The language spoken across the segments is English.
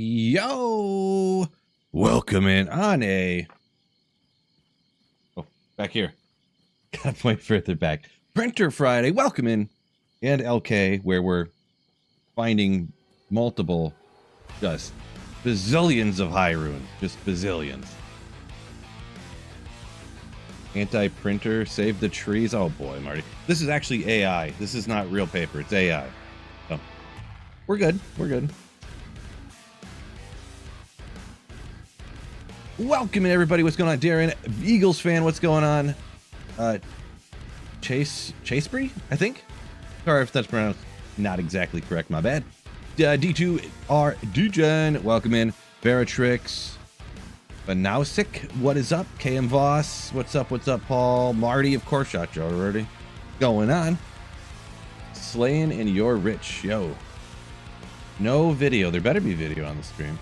Yo, welcome in on a, back here, gotta point further back, Printer Friday, welcome in, and LK, where we're finding multiple, just bazillions of high runes, just bazillions. Anti-printer, save the trees, oh boy, Marty. This is actually AI, this is not real paper, it's AI. So, we're good, we're good. Welcome in everybody, what's going on? Darren, Eagles fan, what's going on? Chasebri, I think? Sorry if that's pronounced not exactly correct, my bad. D2R Dujan, welcome in. Veratrix, Banausik, what is up? KM Voss, what's up, Paul? Marty, of course, shot you already. Going on. Slayin' and you're rich, yo. No video, there better be video on the stream.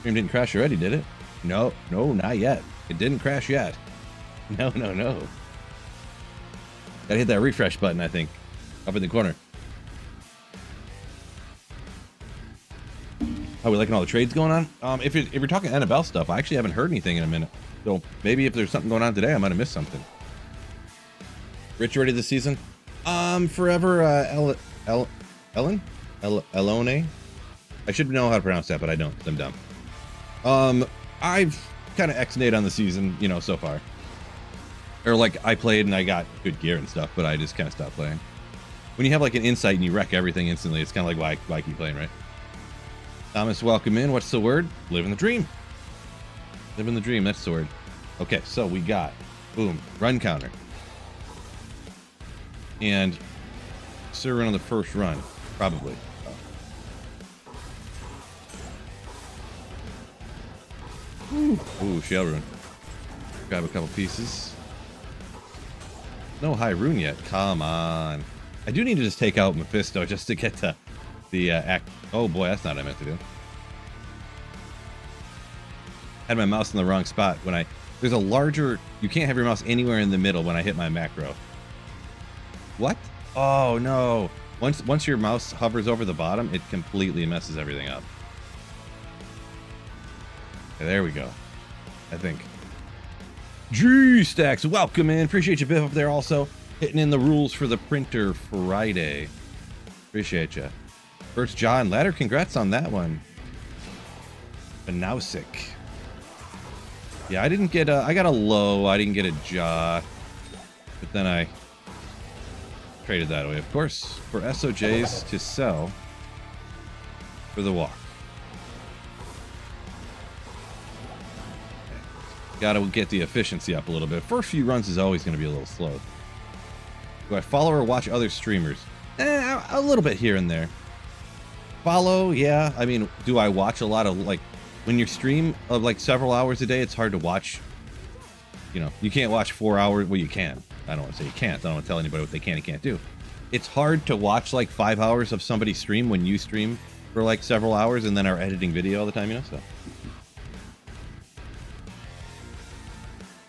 Stream didn't crash already, did it? No, not yet. It didn't crash yet. No. Gotta hit that refresh button, I think. Up in the corner. Oh, we liking all the trades going on? If you're talking NFL stuff, I actually haven't heard anything in a minute. So maybe if there's something going on today, I might have missed something. Rich ready this season? Forever, Elone? I should know how to pronounce that, but I don't. I'm dumb. I've kind of X-nayed on the season, you know, so far. Or like I played and I got good gear and stuff, but I just kind of stopped playing. When you have like an insight and you wreck everything instantly, it's kind of like why keep playing, right? Thomas, welcome in. What's the word? Living the dream. Living the dream, that's the word. Okay, so we got, boom, run counter. And Sir on the first run, probably. Ooh, shell rune. Grab a couple pieces. No high rune yet. Come on. I do need to just take out Mephisto just to get to the act. Oh boy, that's not what I meant to do. Had my mouse in the wrong spot when I. There's a larger. You can't have your mouse anywhere in the middle when I hit my macro. What? Oh no. Once your mouse hovers over the bottom, it completely messes everything up. Okay, there we go. I think. G-Stacks, welcome in. Appreciate you, Biff, up there also. Hitting in the rules for the Printer Friday. Appreciate you. First John Ladder, congrats on that one. Banausik. Yeah, I didn't get a, I got a low, I didn't get a jaw. But then I traded that away, of course, for SOJs to sell for the walk. Gotta get the efficiency up a little bit. First few runs is always going to be a little slow. Do I follow or watch other streamers? A little bit here and there. Follow, yeah. I mean, do I watch a lot of, like, when you stream of like several hours a day, it's hard to watch. You know, you can't watch 4 hours. Well, you can. I don't want to say you can't. I don't want to tell anybody what they can and can't do. It's hard to watch like 5 hours of somebody's stream when you stream for like several hours and then are editing video all the time, you know, so.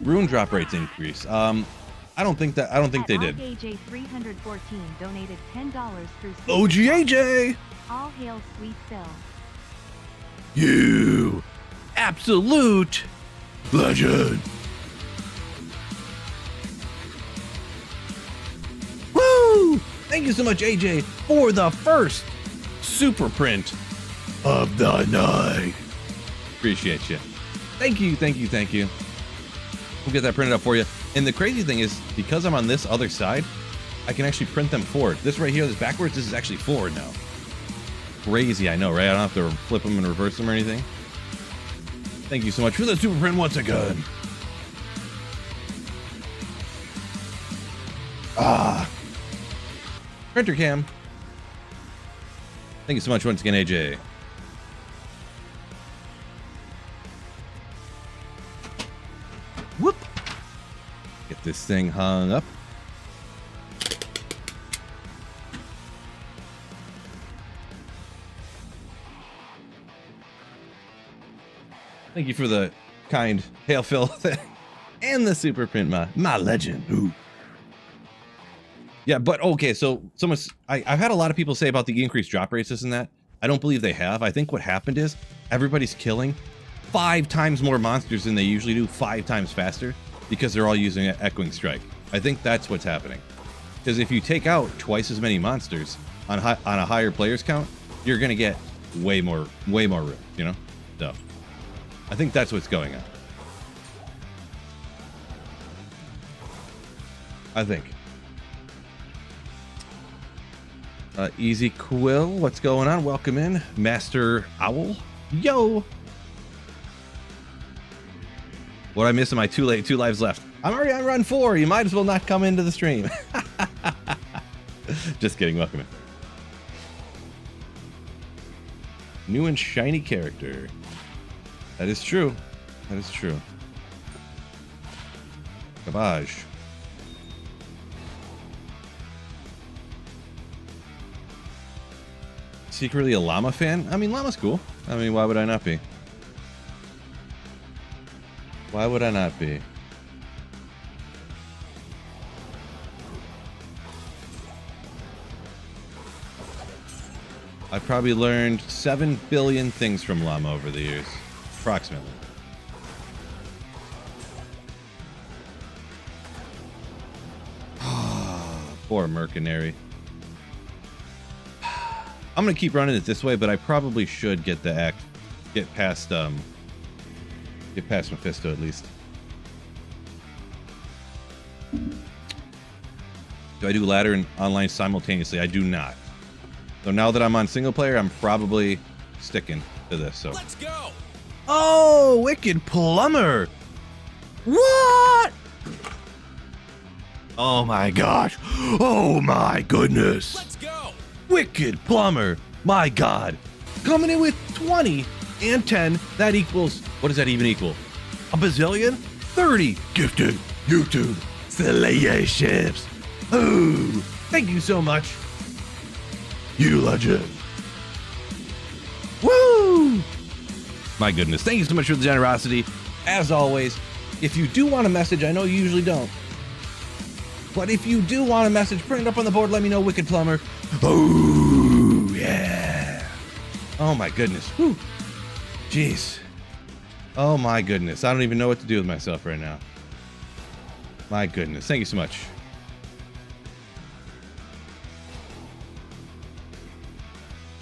Rune drop rates increase. I don't think they did. AJ 314 donated $10 through OGAJ. All hail Sweet Phil. You absolute legend. Woo! Thank you so much, AJ, for the first super print of the night. Appreciate you. Thank you. We'll get that printed up for you. And the crazy thing is, because I'm on this other side, I can actually print them forward. This right here, this backwards, this is actually forward now. Crazy, I know, right? I don't have to flip them and reverse them or anything. Thank you so much for the super print once again. Printer cam. Thank you so much once again, AJ. Whoop. Get this thing hung up. Thank you for the kind hail Phil and the super print, my legend. Ooh. Yeah, but okay, so I've had a lot of people say about the increased drop rates, this and that. I don't believe they have. I think what happened is everybody's killing 5 times more monsters than they usually do, 5 times faster, because they're all using an Echoing Strike. I think that's what's happening. Because if you take out twice as many monsters on a higher players count, you're gonna get way more room, you know? So I think that's what's going on. I think. Easy Quill, what's going on? Welcome in. Master Owl. Yo! What I miss? Am I too late? 2 lives left. I'm already on run 4. You might as well not come into the stream. Just kidding. Welcome in. New and shiny character. That is true. That is true. Garbage. Secretly a llama fan? I mean, llama's cool. I mean, why would I not be? Why would I not be? I probably learned 7 billion things from llama over the years, approximately. Poor mercenary. I'm gonna keep running it this way, but I probably should get past Mephisto at least. Do I do ladder and online simultaneously? I do not. So now that I'm on single player, I'm probably sticking to this. So let's go. Oh, Wicked Plumber! What? Oh my gosh! Oh my goodness! Let's go. Wicked Plumber! My God! Coming in with 20 and 10. That equals, what does that even equal? A bazillion? 30 gifted YouTube Slayerships. Ooh, thank you so much. You legend. Woo! My goodness, thank you so much for the generosity. As always, if you do want a message, I know you usually don't, but if you do want a message, print it up on the board. Let me know, Wicked Plumber. Oh, yeah. Oh, my goodness. Whew. Jeez. Oh, my goodness. I don't even know what to do with myself right now. My goodness. Thank you so much.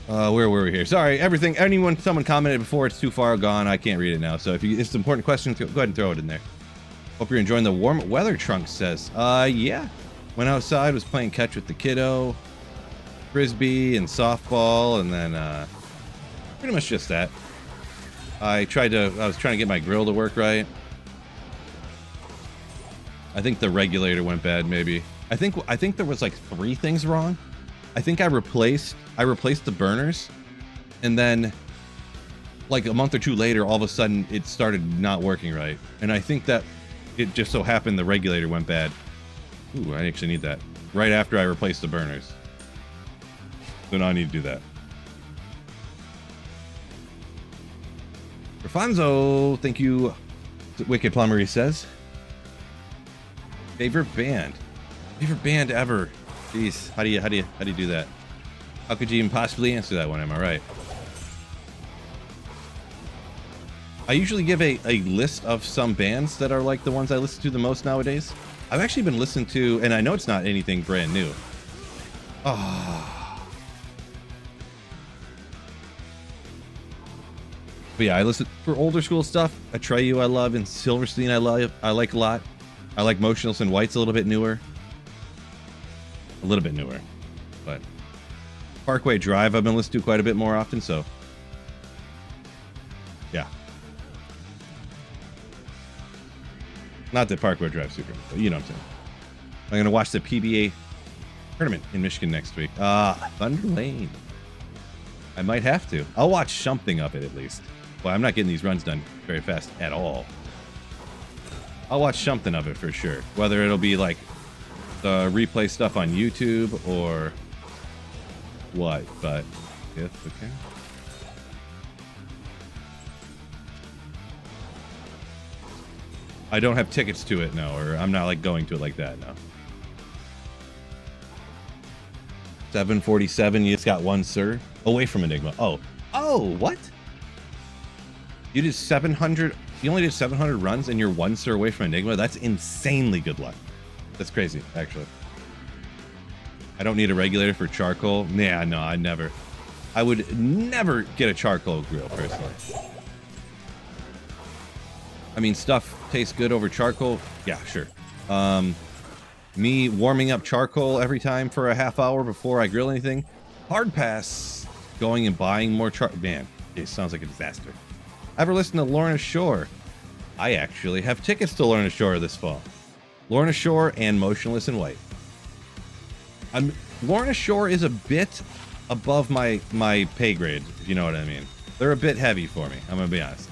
Where were we here? Sorry, someone commented before, it's too far gone. I can't read it now. So if it's an important question, go ahead and throw it in there. Hope you're enjoying the warm weather, Trunks says. Yeah. Went outside, was playing catch with the kiddo, frisbee and softball, and then pretty much just that. I was trying to get my grill to work right. I think the regulator went bad, maybe. I think there was like 3 things wrong. I think I replaced the burners, and then like a month or 2 later, all of a sudden it started not working right. And I think that it just so happened the regulator went bad. Ooh, I actually need that. Right after I replaced the burners. So now I need to do that. Rafonso, thank you. Wicked Plumber, he says. Favorite band ever. Jeez, how do you do that? How could you even possibly answer that one? Am I right? I usually give a list of some bands that are like the ones I listen to the most nowadays. I've actually been listening to, and I know it's not anything brand new. Oh. But yeah, I listen for older school stuff. Atreyu I love, and Silverstein I like a lot. I like Motionless in White's a little bit newer. But Parkway Drive I've been listening to quite a bit more often, so yeah. Not that Parkway Drive super, but you know what I'm saying. I'm gonna watch the PBA tournament in Michigan next week. Thunder Lane. I might have to. I'll watch something of it at least. Well, I'm not getting these runs done very fast at all. I'll watch something of it for sure. Whether it'll be like the replay stuff on YouTube or what, but yes, okay. I don't have tickets to it, no, or I'm not like going to it like that, no. 747, you just got one sir away from Enigma. Oh, what? You did 700, you only did 700 runs and you're one sir away from Enigma? That's insanely good luck. That's crazy, actually. I don't need a regulator for charcoal. Yeah, no, I would never get a charcoal grill, personally. I mean, stuff tastes good over charcoal. Yeah, sure. Me warming up charcoal every time for a half hour before I grill anything. Hard pass. Going and buying more man, it sounds like a disaster. Ever listen to Lorna Shore? I actually have tickets to Lorna Shore this fall. Lorna Shore and Motionless in White. Lorna Shore is a bit above my pay grade, if you know what I mean. They're a bit heavy for me, I'm gonna be honest.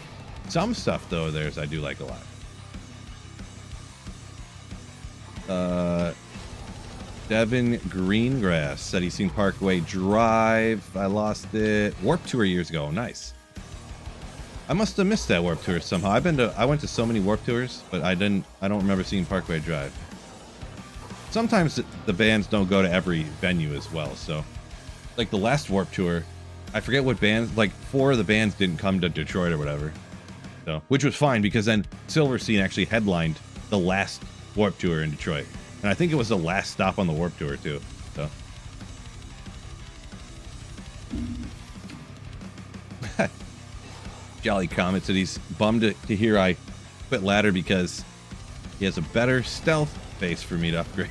Some stuff though, theirs I do like a lot. Devin Greengrass said he's seen Parkway Drive. I lost it. Warp Tour years ago. Nice. I must have missed that Warp Tour somehow. I went to so many Warp Tours, but I don't remember seeing Parkway Drive. Sometimes the bands don't go to every venue as well, so like the last Warp Tour, I forget what bands, like 4 of the bands didn't come to Detroit or whatever. So, which was fine because then Silver Scene actually headlined the last Warp Tour in Detroit. And I think it was the last stop on the Warp Tour too. So Jolly comments that he's bummed to hear I quit ladder because he has a better stealth base for me to upgrade.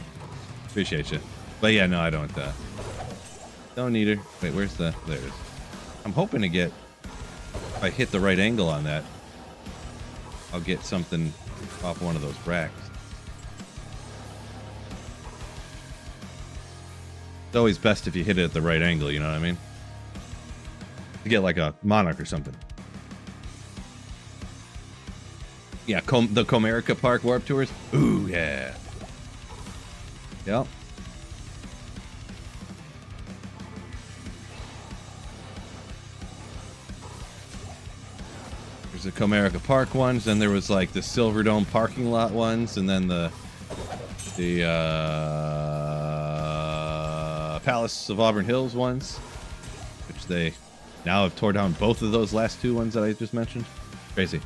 Appreciate you. But yeah, no, I don't need her. Wait, where's there it is. I'm hoping to get, if I hit the right angle on that, I'll get something off one of those racks. It's always best if you hit it at the right angle, you know what I mean? To get like a Monarch or something. Yeah, the Comerica Park Warp Tours. Ooh, yeah. Yep. There's the Comerica Park ones, then there was like the Silverdome parking lot ones, and then the Palace of Auburn Hills ones, which they now have tore down both of those last 2 ones that I just mentioned. Crazy.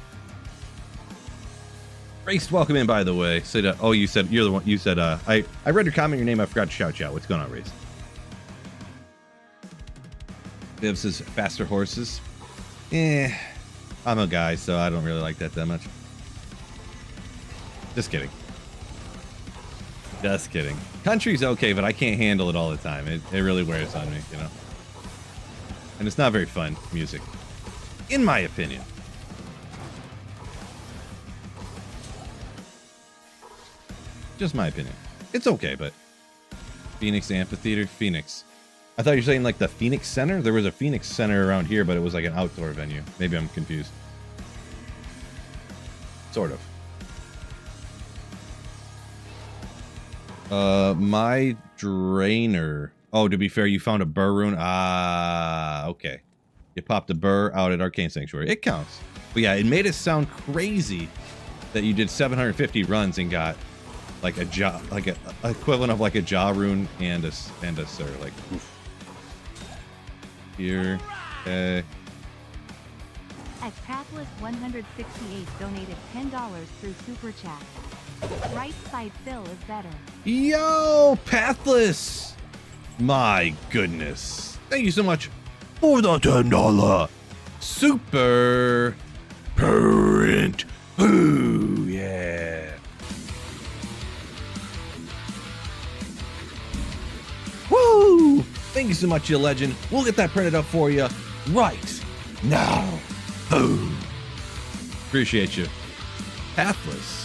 Race, welcome in, by the way. Oh, you said you're the one. You said I read your comment, your name. I forgot to shout you out. What's going on, Race? Viv says faster horses. I'm a guy, so I don't really like that much. Just kidding. Just kidding. Country's okay, but I can't handle it all the time. It really wears on me, you know. And it's not very fun music, in my opinion. Just my opinion. It's okay, but Phoenix Amphitheater, Phoenix. I thought you were saying like the Phoenix Center. There was a Phoenix Center around here, but it was like an outdoor venue. Maybe I'm confused. Sort of. My drainer. Oh, to be fair, you found a burr rune. Ah, okay. You popped a burr out at Arcane Sanctuary. It counts. But yeah, it made it sound crazy that you did 750 runs and got like a jaw, like a equivalent of like a jaw rune and a sir. Like, oof. Here, okay. At Pathless 168 donated $10 through Super Chat. Right side fill is better. Yo, Pathless! My goodness. Thank you so much for the $10 super print. Ooh, yeah. Woo! Thank you so much, you legend. We'll get that printed up for you right now. Boom. Appreciate you. Pathless.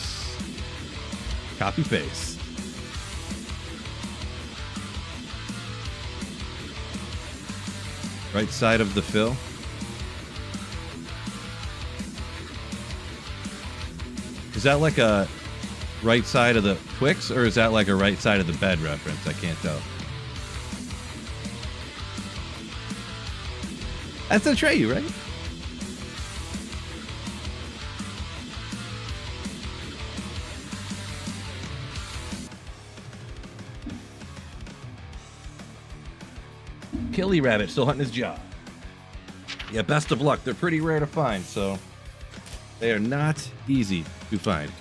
Copy paste. Right side of the fill. Is that like a right side of the Twix, or is that like a right side of the bed reference? I can't tell. That's Atreyu, right? Killy Rabbit still hunting his job. Yeah, best of luck. They're pretty rare to find, so they are not easy to find.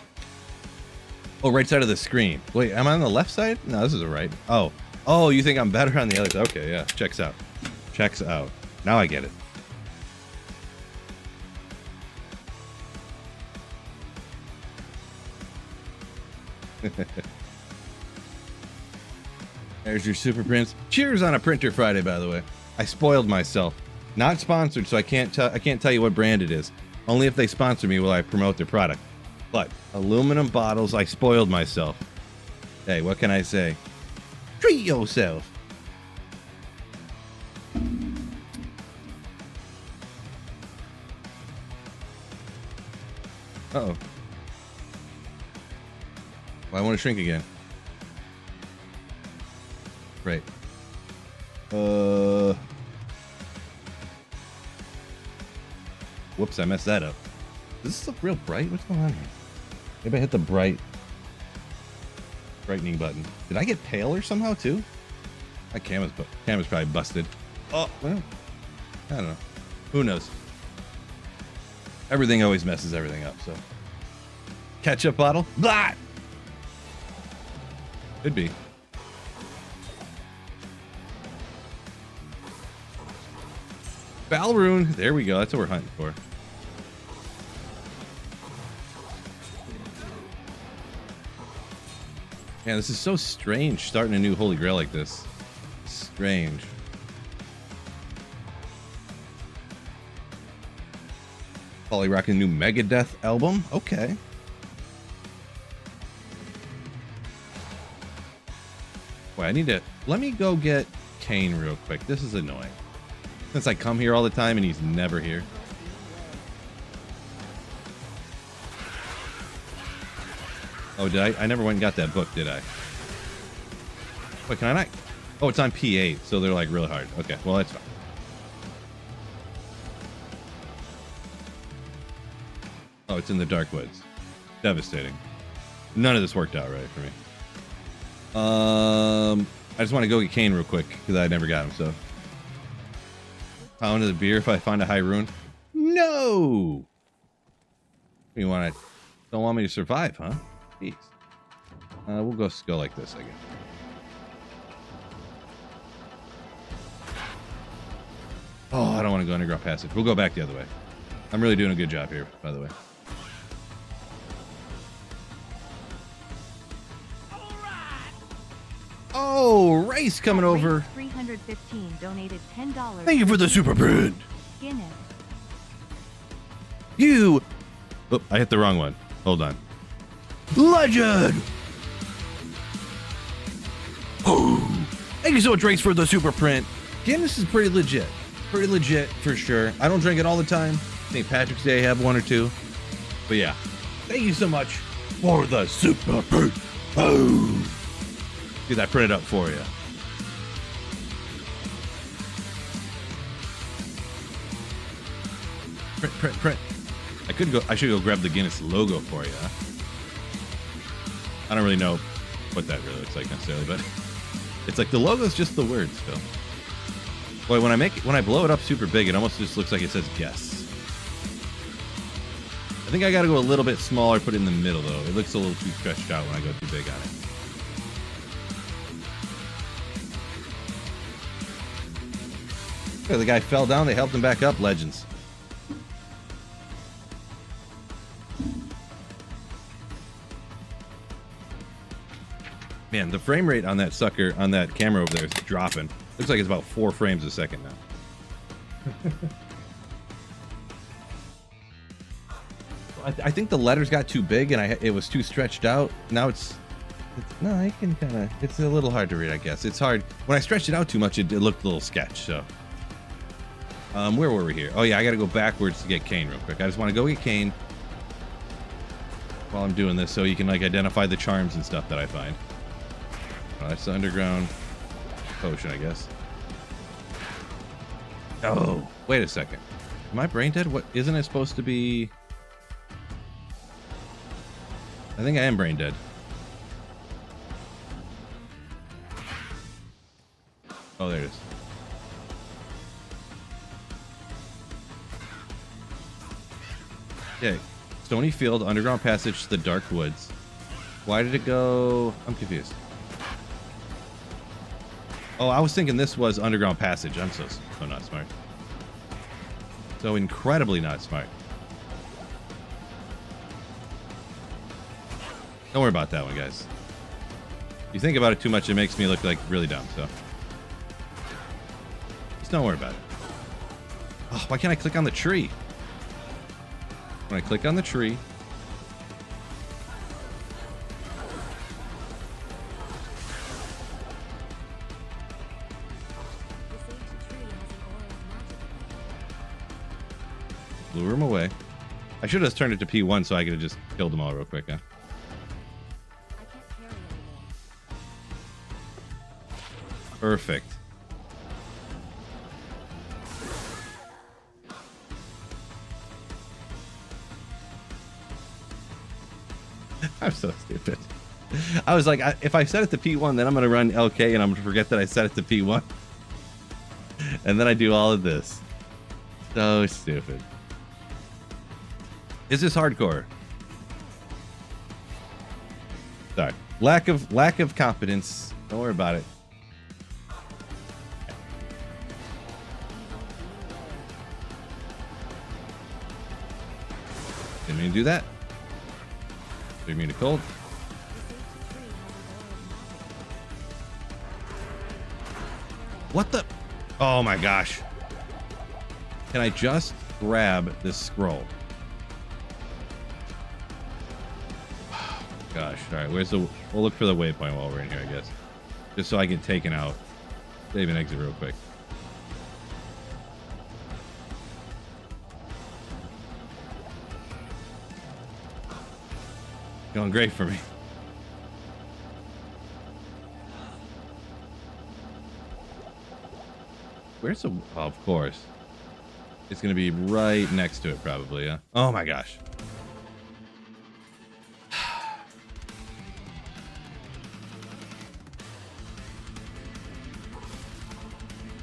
Oh, right side of the screen. Wait, am I on the left side? No, this is the right. Oh, you think I'm better on the other side? Okay, yeah. Checks out. Checks out. Now I get it. There's your Super Prints. Cheers on a Printer Friday, by the way. I spoiled myself. Not sponsored, so I can't tell you what brand it is. Only if they sponsor me will I promote their product. But aluminum bottles, I spoiled myself. Hey, what can I say? Treat yourself. Uh-oh. Well, I want to shrink again. Right. Whoops, I messed that up. Does this look real bright? What's going on here? Maybe I hit the brightening button. Did I get paler somehow too? My camera's probably busted. Oh, well, I don't know. Who knows? Everything always messes everything up, so. Ketchup bottle? Blah! Could be. Balroon. There we go. That's what we're hunting for. Man, this is so strange starting a new Holy Grail like this. Strange. Polly rocking a new Megadeth album. Okay. Boy, I need to... Let me go get Kane real quick. This is annoying. Since I come here all the time and he's never here. Oh, did I never went and got that book, did I? Wait, can I not? Oh, it's on P8, so they're like really hard. Okay, well, that's fine. Oh, it's in the Dark Woods. Devastating. None of this worked out right for me. I just want to go get Kane real quick because I never got him, so. Pound of the beer if I find a high rune? No! You want to... Don't want me to survive, huh? Jeez. We'll go like this, I guess. Oh, I don't want to go underground passage. We'll go back the other way. I'm really doing a good job here, by the way. Oh, Race coming over. 315 donated $10. Thank you for the super print. Guinness. You. Oh, I hit the wrong one. Hold on. Legend. Oh, thank you so much, Race, for the super print. Guinness is pretty legit. Pretty legit for sure. I don't drink it all the time. St. Patrick's Day, I have one or two. But yeah, thank you so much for the super print. Oh. Dude, I printed up for you. Print. I should go grab the Guinness logo for you. Huh? I don't really know what that really looks like necessarily, but it's like the logo is just the words, Phil. Boy, when I blow it up super big, it almost just looks like it says guess. I think I got to go a little bit smaller, put it in the middle though. It looks a little too stretched out when I go too big on it. The guy fell down. They helped him back up. Legends. Man, the frame rate on that sucker, on that camera over there is dropping. Looks like it's about 4 frames a second now. I think the letters got too big and it was too stretched out. Now it's no, I can kind of... It's a little hard to read, I guess. It's hard. When I stretched it out too much, it looked a little sketch, so... where were we here? Oh yeah, I gotta go backwards to get Kane real quick. I just want to go get Kane while I'm doing this so you can like identify the charms and stuff that I find. Oh, that's the underground potion, I guess. Oh, wait a second. Am I brain dead? What, isn't it supposed to be... I think I am brain dead. Oh, there it is. Okay. Stony Field, underground passage to the Dark Woods. Why did it go? I'm confused. Oh, I was thinking this was underground passage. I'm so not smart. So incredibly not smart. Don't worry about that one, guys. If you think about it too much, it makes me look like really dumb, so. Just don't worry about it. Oh, why can't I click on the tree? When I click on the tree. Lure him away. I should have turned it to P1 so I could have just killed them all real quick, huh? Perfect. I'm so stupid. I was like, if I set it to P1, then I'm going to run LK and I'm going to forget that I set it to P1. And then I do all of this. So stupid. Is this hardcore? Sorry. Lack of competence. Don't worry about it. Didn't mean to do that. Didn't mean to cold. What the? Oh my gosh. Can I just grab this scroll? Gosh. All right. Where's the? We'll look for the waypoint while we're in here, I guess. Just so I get taken out. Save and exit real quick. Going great for me. Where's the... Oh, of course. It's going to be right next to it, probably, yeah? Oh, my gosh.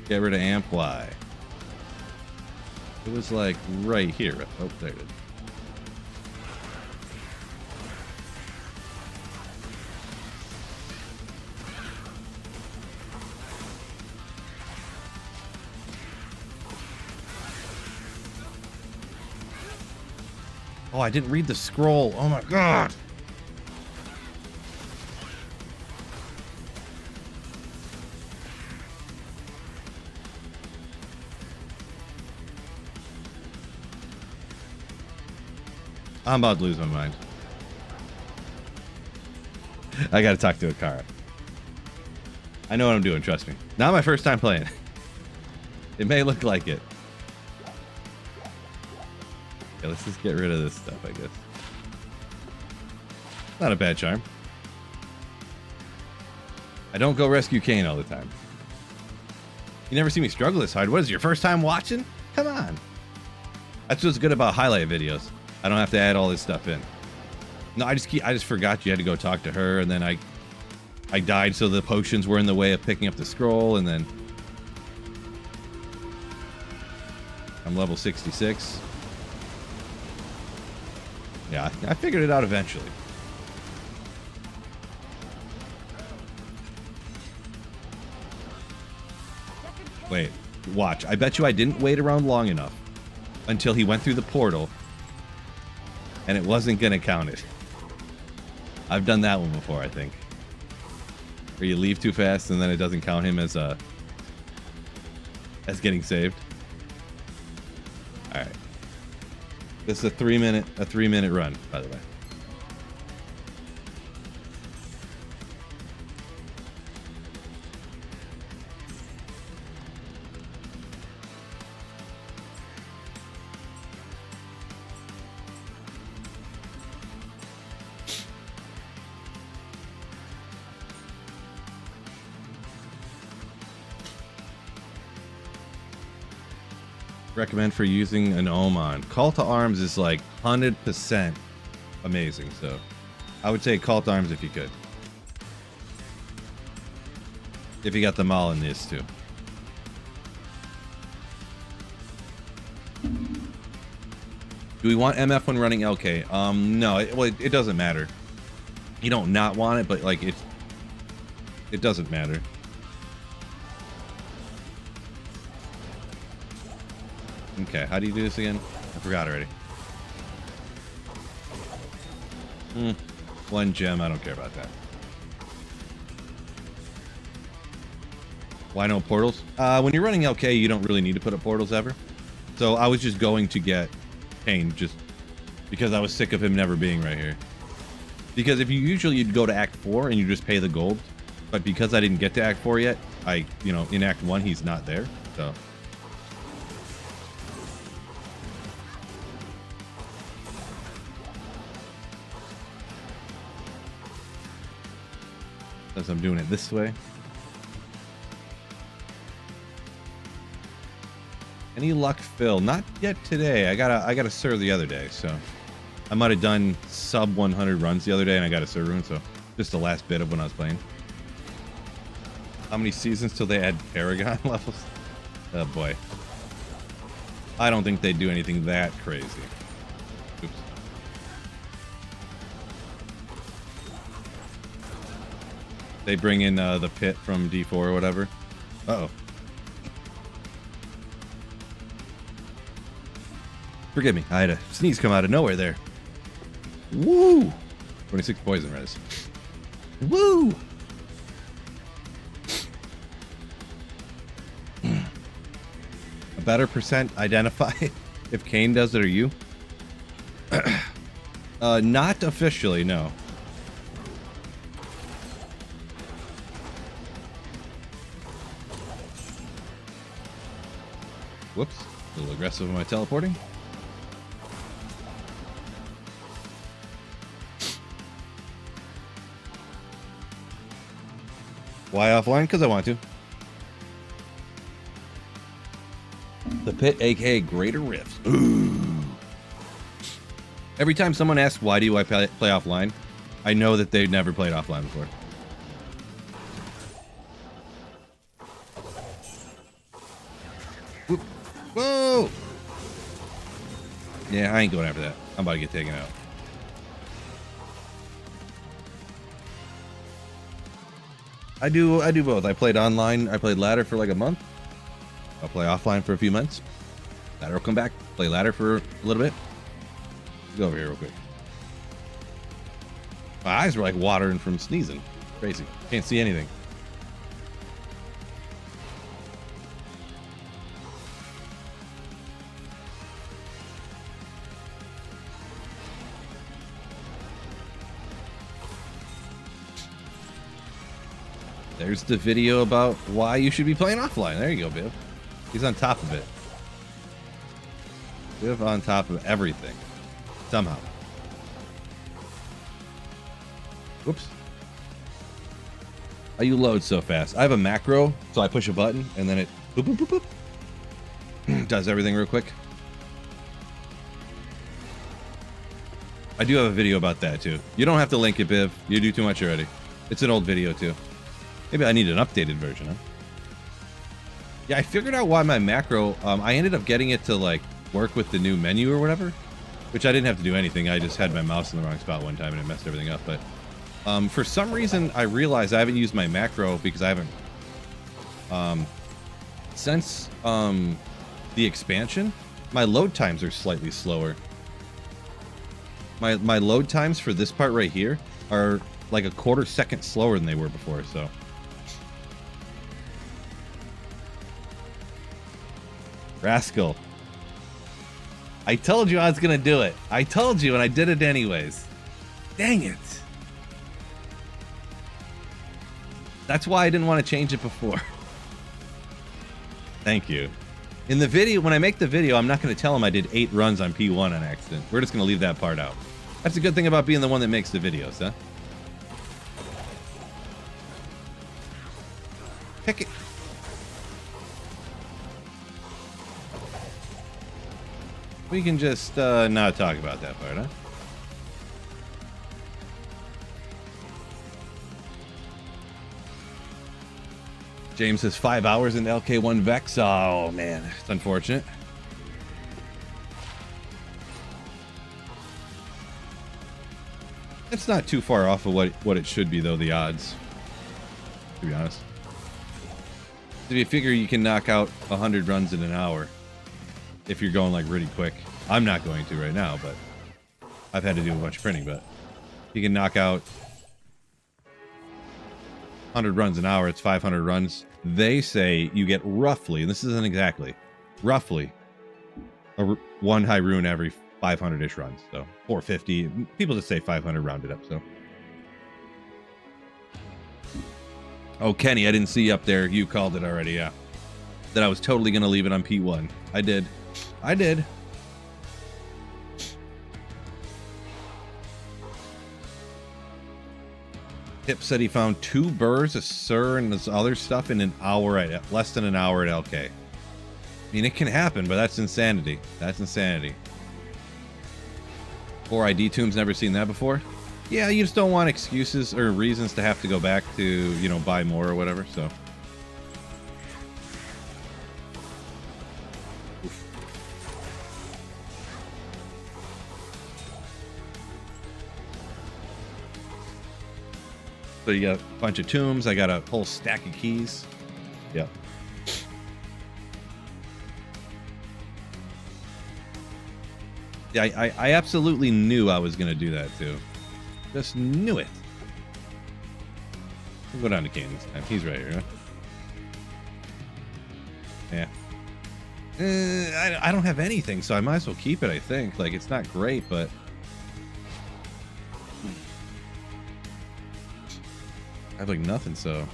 Get rid of Amp Y. It was, like, right here. Oh, there it is. Oh, I didn't read the scroll. Oh my god. I'm about to lose my mind. I gotta talk to Akara. I know what I'm doing, trust me. Not my first time playing. It may look like it. Okay, let's just get rid of this stuff, I guess. Not a bad charm. I don't go rescue Kane all the time. You never see me struggle this hard. What is it, your first time watching? Come on. That's what's good about highlight videos. I don't have to add all this stuff in. No, I just forgot you had to go talk to her, and then I died, so the potions were in the way of picking up the scroll, and then I'm level 66. Yeah, I figured it out eventually. Wait, watch. I bet you I didn't wait around long enough until he went through the portal, and it wasn't gonna count it. I've done that one before, I think. Where you leave too fast and then it doesn't count him as getting saved. All right. This is a 3 minute run, by the way. Recommend for using an Ohm on. Call to Arms is like 100% amazing, so I would say Call to Arms if you could. If you got them all in this too. Do we want MF when running LK? No, it doesn't matter. You don't not want it, but like it doesn't matter. Okay, how do you do this again? I forgot already. One gem, I don't care about that. Why no portals? When you're running LK, you don't really need to put up portals ever. So I was just going to get Kane just because I was sick of him never being right here. Because if you'd go to Act 4 and you just pay the gold, but because I didn't get to Act 4 yet, in Act 1 he's not there, so. As I'm doing it this way. Any luck, Phil? Not yet today. I got a Sir the other day, so I might have done sub 100 runs the other day, and I got a Sir rune, so just the last bit of when I was playing. How many seasons till they add Paragon levels? Oh boy. I don't think they do anything that crazy. Oops. They bring in the pit from D4 or whatever. Uh-oh. Forgive me, I had a sneeze come out of nowhere there. Woo! 26 poison res. Woo! A better percent identify if Kane does it or you? Not officially, no. Whoops, a little aggressive in my teleporting. Why offline? Because I want to. The pit, aka Greater Rifts. Ooh. Every time someone asks why do I play offline, I know that they've never played offline before. Whoop. Whoa! Yeah, I ain't going after that. I'm about to get taken out. I do both. I played online. I played ladder for like a month. I'll play offline for a few months. Ladder will come back. Play ladder for a little bit. Let's go over here real quick. My eyes were like watering from sneezing. Crazy. Can't see anything. There's the video about why you should be playing offline. There you go, Biv. He's on top of it. Biv on top of everything. Somehow. Whoops. How you load so fast? I have a macro, so I push a button, and then it boop, boop, boop, boop. Does everything real quick. I do have a video about that, too. You don't have to link it, Biv. You do too much already. It's an old video, too. Maybe I need an updated version, huh? Yeah, I figured out why my macro, I ended up getting it to, like, work with the new menu or whatever, which I didn't have to do anything. I just had my mouse in the wrong spot one time and it messed everything up. But for some reason, I realized I haven't used my macro because I haven't, since the expansion, my load times are slightly slower. My load times for this part right here are like a quarter second slower than they were before, so. Rascal. I told you I was gonna do it. I told you and I did it anyways. Dang it. That's why I didn't want to change it before. Thank you. In the video, when I make the video, I'm not going to tell him I did 8 runs on P1 on accident. We're just going to leave that part out. That's a good thing about being the one that makes the videos, huh? Pick it. We can just not talk about that part, huh? James says 5 hours in LK1 Vex. Oh man, it's unfortunate. It's not too far off of what it should be, though, the odds, to be honest. If you figure you can knock out 100 runs in an hour if you're going like really quick. I'm not going to right now, but I've had to do a bunch of printing, but you can knock out 100 runs an hour. It's 500 runs. They say you get roughly, and this isn't exactly, roughly one high rune every 500-ish runs. So 450. People just say 500 rounded up, so. Oh, Kenny, I didn't see you up there. You called it already, yeah. That I was totally going to leave it on P1. I did. I did. Hip said he found 2 burrs, a sir, and this other stuff in an hour, at less than an hour at LK. I mean, it can happen, but that's insanity. That's insanity. 4 ID tombs, never seen that before? Yeah, you just don't want excuses or reasons to have to go back to, you know, buy more or whatever, so. Oof. So you got a bunch of tombs. I got a whole stack of keys. Yep. Yeah, I absolutely knew I was going to do that, too. Just knew it. We'll go down to Kane this time. He's right here, huh? Yeah. I don't have anything, so I might as well keep it, I think. Like, it's not great, but... I have, like, nothing, so...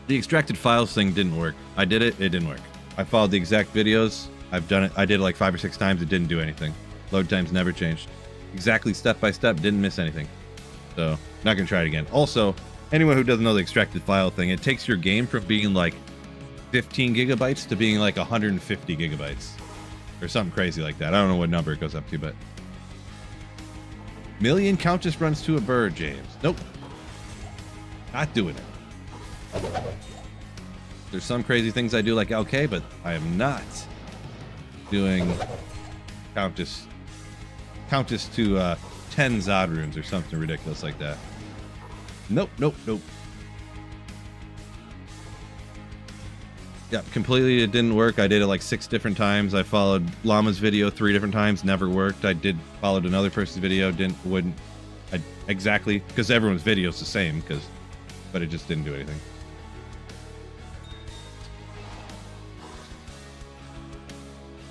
The extracted files thing didn't work. I did it, it didn't work. I followed the exact videos. I've done it. I did it like 5 or 6 times. It didn't do anything. Load times never changed. Exactly step by step, didn't miss anything. So, not gonna try it again. Also, anyone who doesn't know the extracted file thing, it takes your game from being like 15 gigabytes to being like 150 gigabytes. Or something crazy like that. I don't know what number it goes up to, but... Million Countess runs to a bird, James. Nope. Not doing it. There's some crazy things I do like LK, but I am not doing Countess to 10 Zod runes or something ridiculous like that. Nope, nope, nope. Yeah, completely it didn't work. I did it like 6 different times. I followed Llama's video 3 different times, never worked. I followed another person's video, wouldn't. Exactly, because everyone's video is the same, but it just didn't do anything.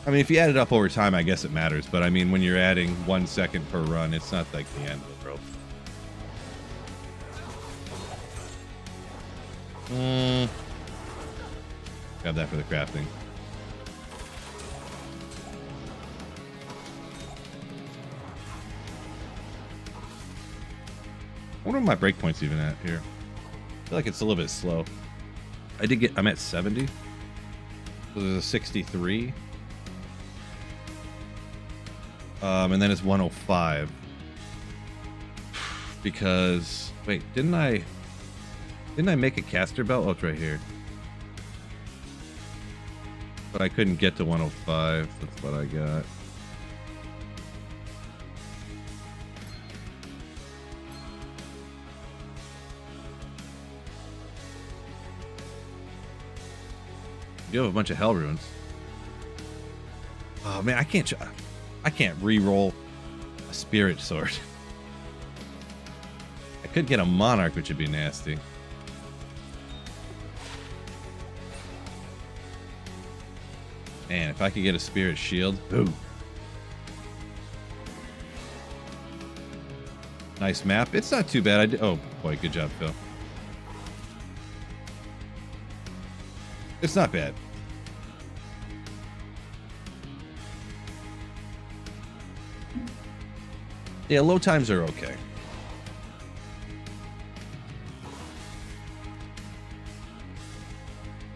I mean, if you add it up over time, I guess it matters. But I mean, when you're adding 1 second per run, it's not like the end of the world. Got that for the crafting. I wonder what my breakpoint's even at here. I feel like it's a little bit slow. I'm at 70. So there's a 63. And then it's 105. Because wait, didn't I make a caster belt? Oh, it's right here. But I couldn't get to 105. That's what I got. You have a bunch of hell runes. Oh man, I can't re-roll a spirit sword. I could get a monarch, which would be nasty. Man, if I could get a spirit shield. Ooh. Nice map. It's not too bad. Oh boy, good job, Phil. It's not bad. Yeah, load times are okay.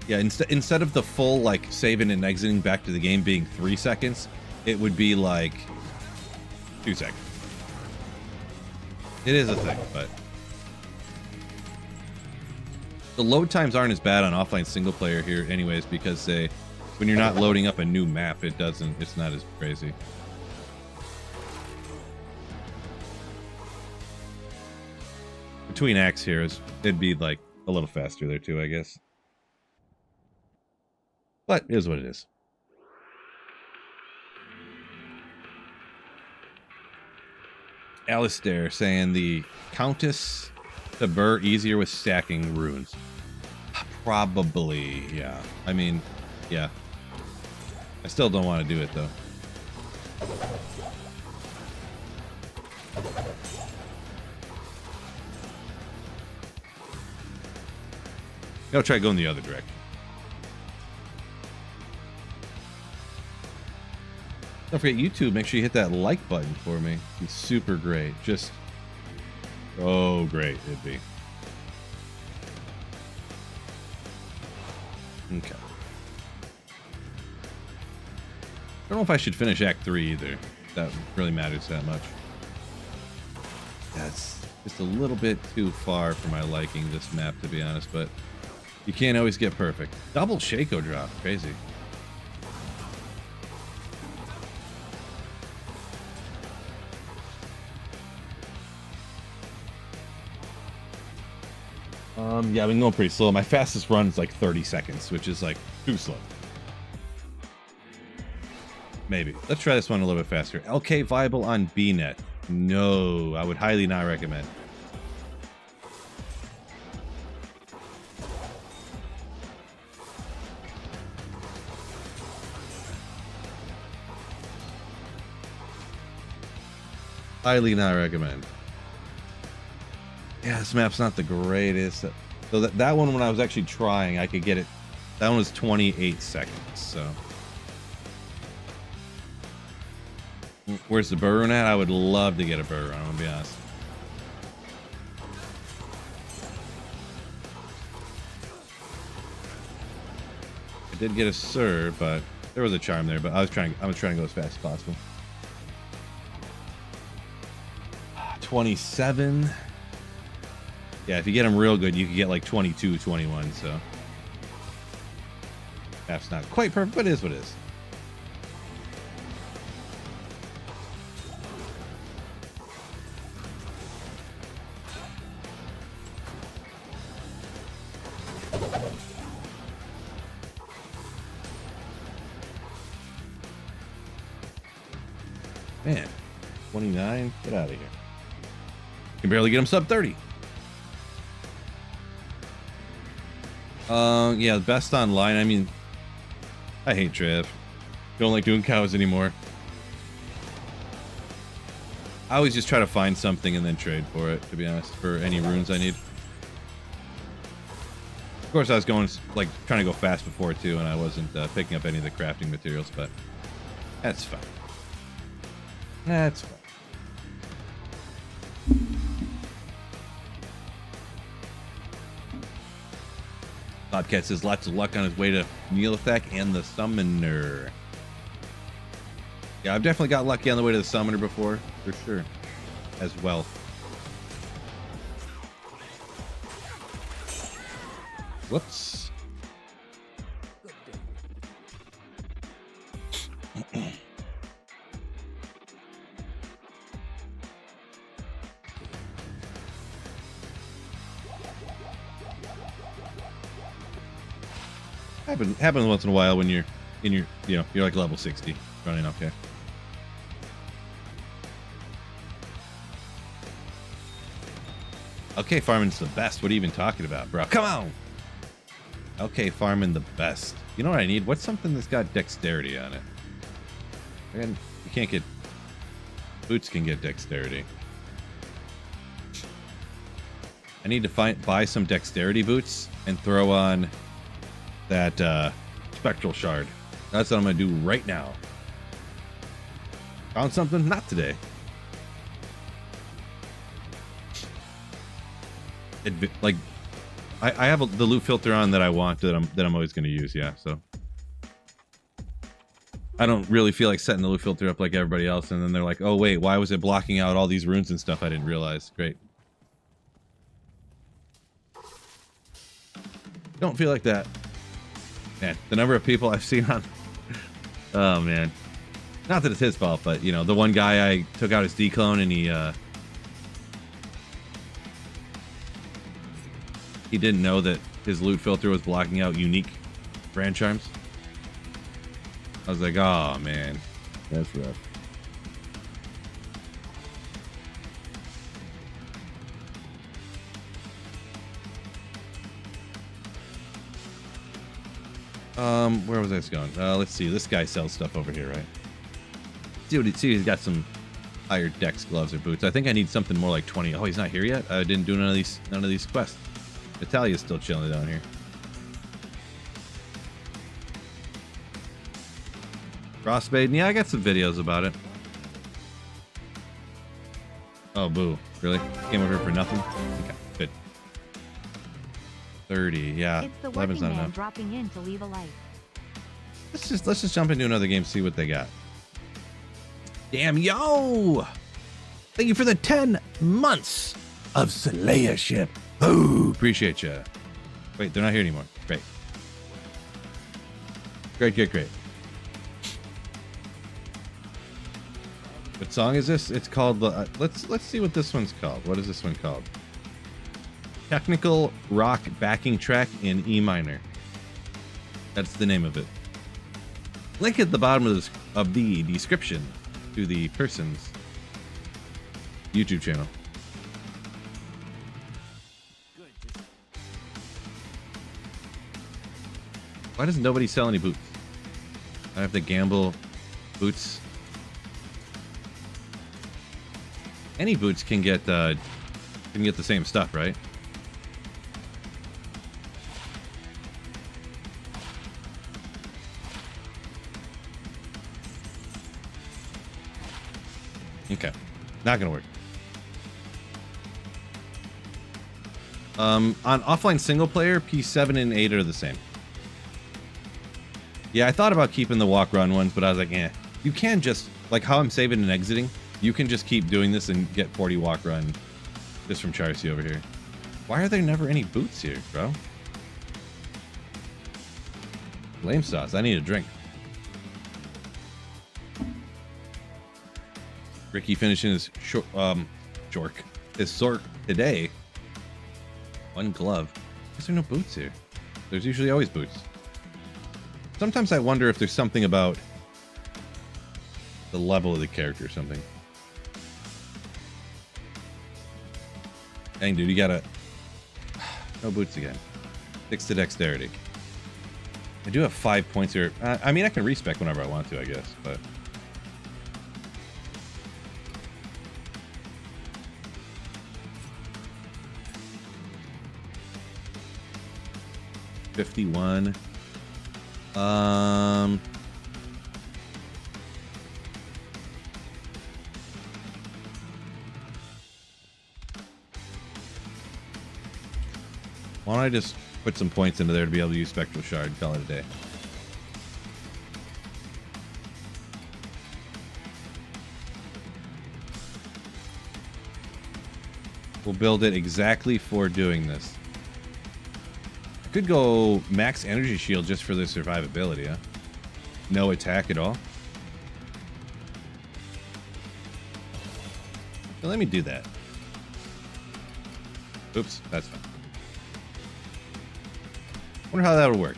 Yeah, instead of the full like saving and exiting back to the game being 3 seconds, it would be like 2 seconds. It is a thing, but the load times aren't as bad on offline single player here anyways, because when you're not loading up a new map, it's not as crazy. Between acts here, it'd be like a little faster there too, I guess. But it is what it is. Alistair saying the Countess to Burr easier with stacking runes. Probably, yeah. I mean, yeah. I still don't want to do it though. I'll try going the other direction. Don't forget YouTube. Make sure you hit that like button for me. It's super great. Just oh great it'd be. Okay. I don't know if I should finish Act 3 either. That really matters that much. That's just a little bit too far for my liking, this map, to be honest, but you can't always get perfect. Double Shaco drop. Crazy. Yeah, I've been going pretty slow. My fastest run is like 30 seconds, which is like too slow. Maybe. Let's try this one a little bit faster. LK viable on BNet. No, I would highly not recommend. Highly not recommend. Yeah, this map's not the greatest. So that one, when I was actually trying, I could get it. That one was 28 seconds, so. Where's the burr run at? I would love to get a burr run, I'm gonna be honest. I did get a serve, but there was a charm there, but I was trying to go as fast as possible. 27. Yeah, if you get them real good, you can get like 22, 21, so. That's not quite perfect, but it is what it is. Man, 29? Get out of here. Can barely get him sub 30. Yeah, best online. I mean, I hate Trav. Don't like doing cows anymore. I always just try to find something and then trade for it, to be honest, for any runes I need. Of course, I was going, like, trying to go fast before, too, and I wasn't picking up any of the crafting materials, but that's fine. That's fine. Bobcat says lots of luck on his way to Neolithek and the Summoner. Yeah, I've definitely got lucky on the way to the Summoner before, for sure, as well. Whoops. Happens once in a while when you're in your, you're like level 60 running. Okay. Okay, farming's the best. What are you even talking about, bro? Come on. Okay, farming the best. You know what I need? What's something that's got dexterity on it? Again, you can't get boots. Can get dexterity. I need to buy some dexterity boots and throw on that spectral shard. That's what I'm gonna do right now. Found something? Not today. Like I have the loot filter on that I want, that I'm always gonna use. Yeah, so I don't really feel like setting the loot filter up like everybody else, and then they're like, oh wait, why was it blocking out all these runes and stuff I didn't realize? Great. Don't feel like that. Man, the number of people I've seen on... Oh, man. Not that it's his fault, but, you know, the one guy I took out his declone and he didn't know that his loot filter was blocking out unique brand charms. I was like, oh, man. That's rough. Where was this going? Let's see. This guy sells stuff over here, right? Dude, see, he's got some higher dex gloves or boots. I think I need something more like 20. Oh, he's not here yet? I didn't do none of these quests. Natalia's still chilling down here. Frostmaiden, yeah, I got some videos about it. Oh, boo. Really? Came over here for nothing? Okay, good. 30, yeah. It's the 11's working not man enough. dropping in to leave a life. Let's just jump into another game, see what they got. Damn, yo! Thank you for the 10 months of Slayership. Oh, appreciate ya. Wait, they're not here anymore. Great. Great. What song is this? It's called the. Let's see what this one's called. What is this one called? Technical rock backing track in E minor. That's the name of it. Link at the bottom of the description to the person's YouTube channel. Why does nobody sell any boots? I have to gamble boots. Any boots can get the same stuff, right? Okay, not gonna work. On offline single player, P7 and 8 are the same. Yeah, I thought about keeping the walk run ones, but I was like, eh. You can just, like how I'm saving and exiting, you can just keep doing this and get 40 walk run just from Charcy over here. Why are there never any boots here, bro? Lame sauce, I need a drink. Ricky finishing his his sork today. One glove. Why is there no boots here? There's usually always boots. Sometimes I wonder if there's something about the level of the character or something. Dang, dude, you gotta... No boots again. 6 to dexterity. I do have 5 points here. I mean, I can respec whenever I want to, I guess, but... $51. Why don't I just put some points into there to be able to use Spectral Shard and call it a day? We'll build it exactly for doing this. I could go max energy shield just for the survivability, huh? No attack at all. So let me do that. Oops, that's fine. Wonder how that would work.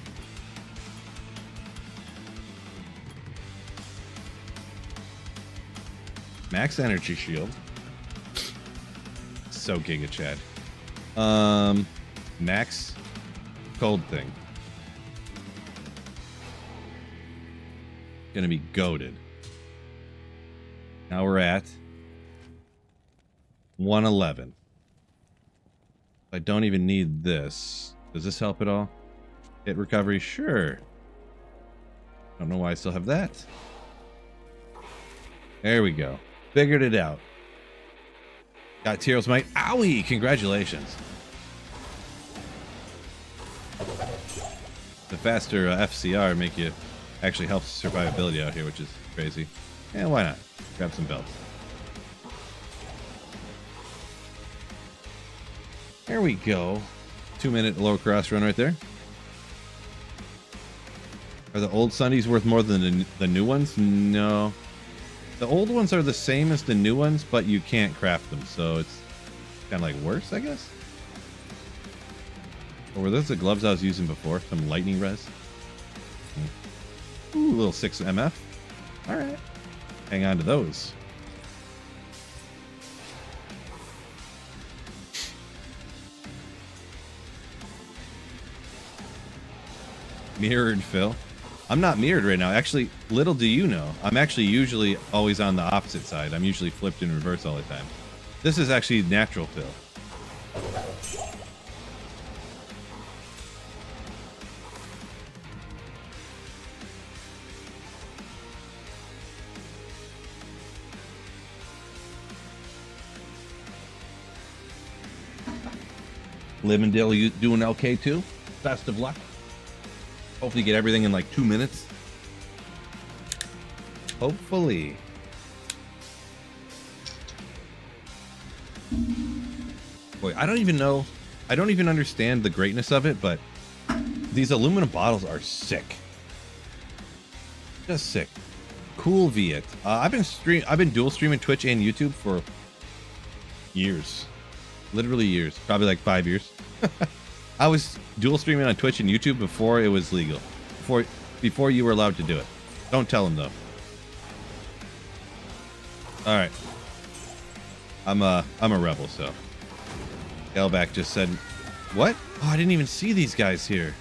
Max energy shield. So Giga Chad. Max cold thing. Gonna be goated. Now we're at 111. I don't even need this. Does this help at all? Hit recovery? Sure. Don't know why I still have that. There we go. Figured it out. Got Tyro's Might. Owie! Congratulations. The faster FCR make you actually helps survivability out here, which is crazy. Yeah, why not? Grab some belts. There we go. 2-minute low cross run right there. Are the old Sundies worth more than the new ones? No. The old ones are the same as the new ones, but you can't craft them, so it's kind of like worse, I guess. Or were those the gloves I was using before? Some lightning res? Ooh, little 6 MF. Alright. Hang on to those. Mirrored Phil. I'm not mirrored right now. Actually, little do you know, I'm actually usually always on the opposite side. I'm usually flipped in reverse all the time. This is actually natural Phil. Livendale, you doing okay too? Best of luck. Hopefully you get everything in like 2 minutes. Hopefully. Boy, I don't even know. I don't even understand the greatness of it, but these aluminum bottles are sick. Just sick. Cool Viet. I've been dual streaming Twitch and YouTube for years. Literally years. Probably like 5 years. I was dual streaming on Twitch and YouTube before it was legal. Before you were allowed to do it. Don't tell him though. All right. I'm a rebel, so. Elback just said, "What? Oh, I didn't even see these guys here.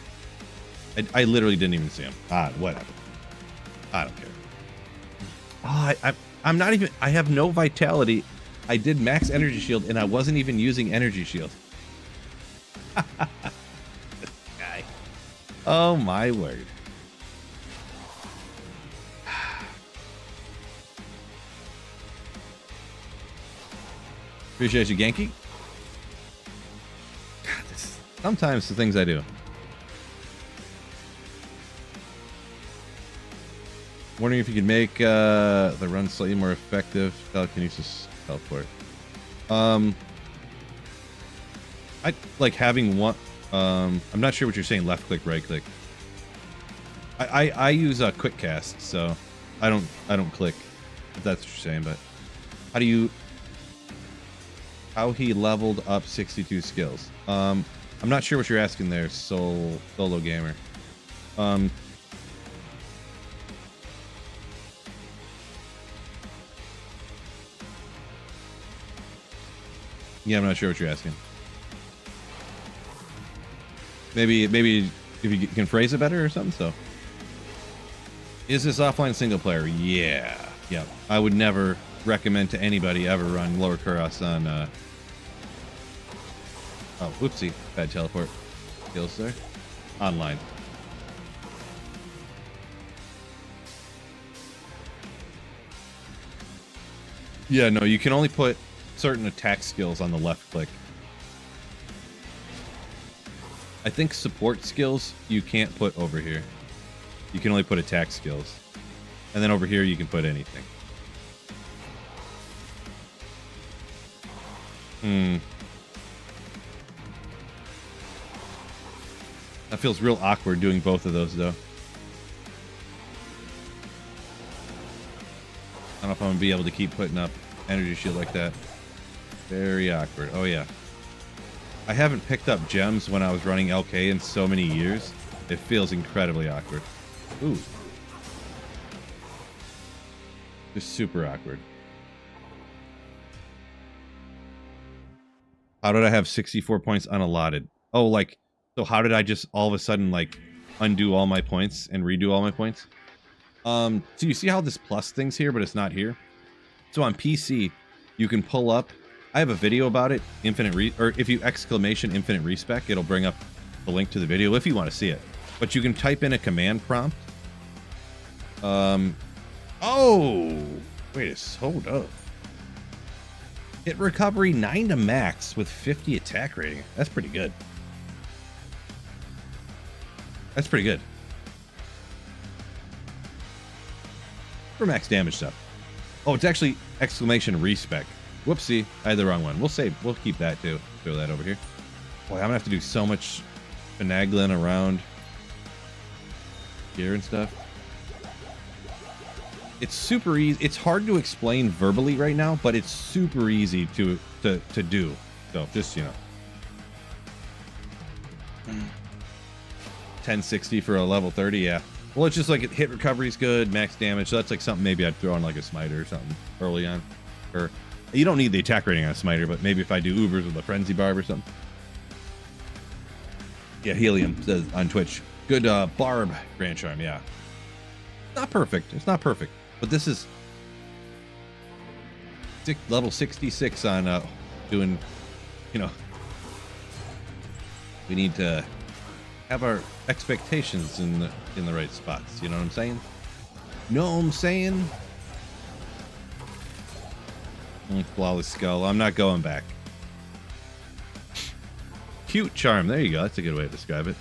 I literally didn't even see them. Whatever. I don't care. Oh, I'm not even. I have no vitality. I did max energy shield and I wasn't even using energy shield. This guy. Oh my word. Appreciate you, Genki. God, sometimes the things I do. Wondering if you could make the run slightly more effective. Telekinesis teleport. I like having one. I'm not sure what you're saying. Left click, right click. I use a quick cast, so I don't click. If that's what you're saying, but how do you? How he leveled up 62 skills. I'm not sure what you're asking there, solo gamer. Yeah, I'm not sure what you're asking. Maybe if you can phrase it better or something. So, is this offline single player? Yeah. I would never recommend to anybody ever run lower Kuros on. Oh, whoopsie! Bad teleport skills there. Online. Yeah, no, you can only put certain attack skills on the left click. I think support skills you can't put over here. You can only put attack skills. And then over here you can put anything. That feels real awkward doing both of those though. I don't know if I'm gonna be able to keep putting up energy shield like that. Very awkward. Oh yeah. I haven't picked up gems when I was running LK in so many years. It feels incredibly awkward. Ooh. Just super awkward. How did I have 64 points unallotted? Oh, like, so how did I just all of a sudden like undo all my points and redo all my points? So you see how this plus thing's here, but it's not here? So on PC, you can pull up. I have a video about it, or if you exclamation infinite respec, it'll bring up the link to the video if you want to see it. But you can type in a command prompt. Oh, wait, hold up. Hit recovery 9 to max with 50 attack rating. That's pretty good. That's pretty good. for max damage stuff. Oh, it's actually exclamation respec. Whoopsie, I had the wrong one. We'll keep that too. Throw that over here. Boy, I'm gonna have to do so much finagling around here and stuff. It's super easy. It's hard to explain verbally right now, but it's super easy to do. So just, you know. 1060 for a level 30, yeah. Well, it's just like hit recovery is good, max damage. So that's like something maybe I'd throw on like a smiter or something early on. Or you don't need the attack rating on a smiter, but maybe if I do Ubers with a frenzy barb or something. Yeah, Helium says on Twitch. Good barb Grand Charm, yeah. Not perfect. It's not perfect. But this is level 66 on doing, you know, we need to have our expectations in the right spots. You know what I'm saying? Know what I'm saying? Flawless skull. I'm not going back. Cute charm. There you go. That's a good way to describe it.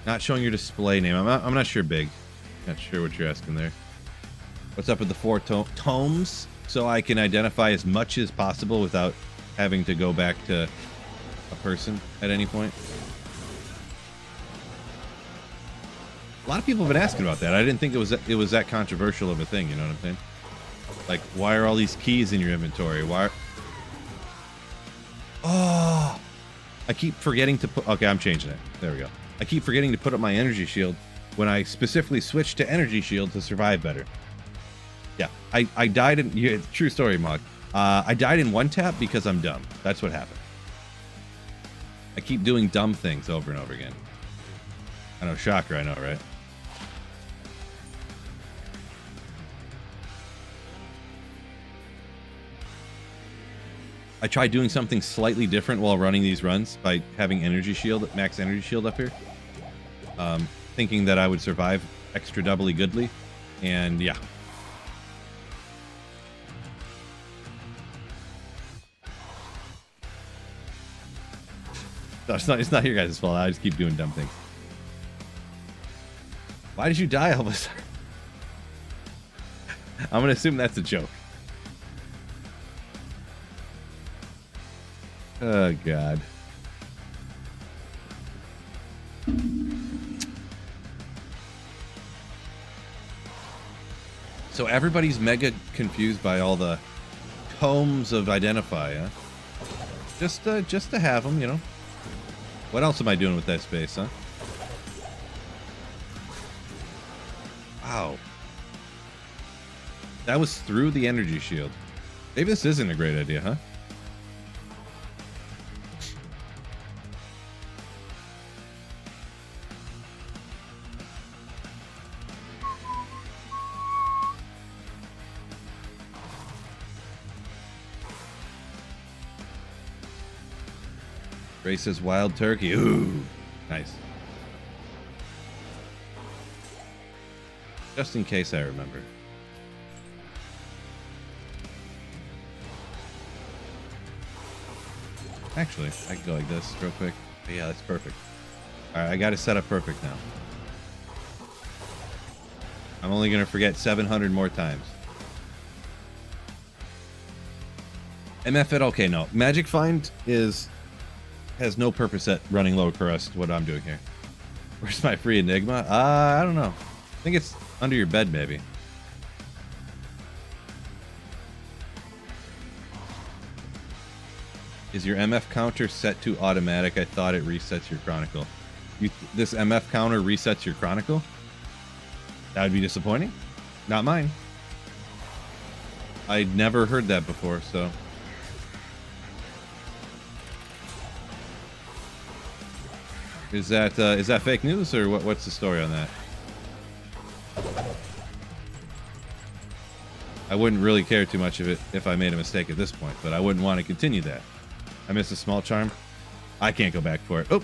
Not showing your display name. I'm not sure, Big. Not sure what you're asking there. What's up with the 4 tomes? So I can identify as much as possible without having to go back to a person at any point. A lot of people have been asking about that. I didn't think it was that controversial of a thing. You know what I'm saying? Like, why are all these keys in your inventory? Why? Oh, I keep forgetting to put. Okay, I'm changing it. There we go. I keep forgetting to put up my energy shield when I specifically switched to energy shield to survive better. Yeah, I died in. Yeah, true story, Mog. I died in one tap because I'm dumb. That's what happened. I keep doing dumb things over and over again. I know, shocker. I know, right? I tried doing something slightly different while running these runs by having energy shield, max energy shield up here. Thinking that I would survive extra doubly goodly. And yeah. No, it's not your guys' fault. I just keep doing dumb things. Why did you die, Elvis? I'm gonna assume that's a joke. Oh, God. So everybody's mega confused by all the tomes of Identify, huh? Just to have them, you know. What else am I doing with that space, huh? Wow. That was through the energy shield. Maybe this isn't a great idea, huh? Ray says wild turkey. Ooh, nice. Just in case I remember. Actually, I can go like this real quick. But yeah, that's perfect. Alright, I got it set up perfect now. I'm only going to forget 700 more times. MF okay, no. Magic Find has no purpose at running low crust, what I'm doing here. Where's my free Enigma? I don't know. I think it's under your bed, maybe. Is your MF counter set to automatic? I thought it resets your chronicle. This MF counter resets your chronicle? That would be disappointing. Not mine. I'd never heard that before, so... Is that fake news, or what's the story on that? I wouldn't really care too much of it if I made a mistake at this point, but I wouldn't want to continue that. I missed a small charm. I can't go back for it. Oh,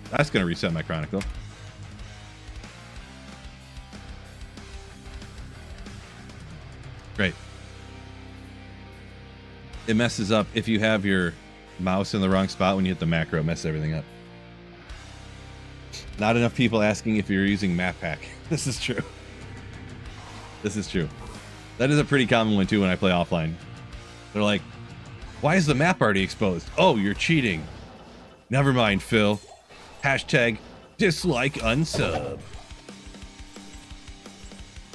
that's going to reset my chronicle. Great. It messes up if you have your mouse in the wrong spot when you hit the macro. It messes everything up. Not enough people asking if you're using map hack. This is true. This is true. That is a pretty common one too when I play offline. They're like, why is the map already exposed? Oh, you're cheating. Never mind, Phil. Hashtag dislike unsub.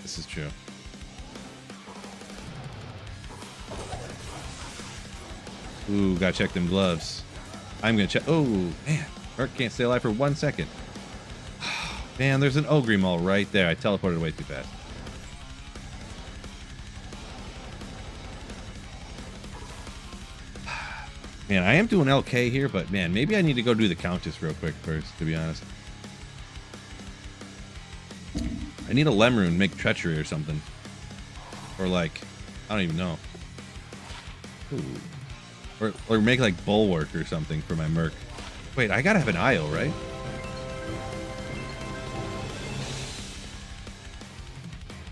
This is true. Ooh, gotta check them gloves. I'm gonna check. Oh, man. Merc can't stay alive for 1 second. Man, there's an Ogre Mall right there. I teleported way too fast. Man, I am doing LK here, but man, maybe I need to go do the Countess real quick first, to be honest. I need a Lemrune, make Treachery or something. Or like, I don't even know. Ooh. Or make like Bulwark or something for my Merc. Wait, I gotta have an IO, right?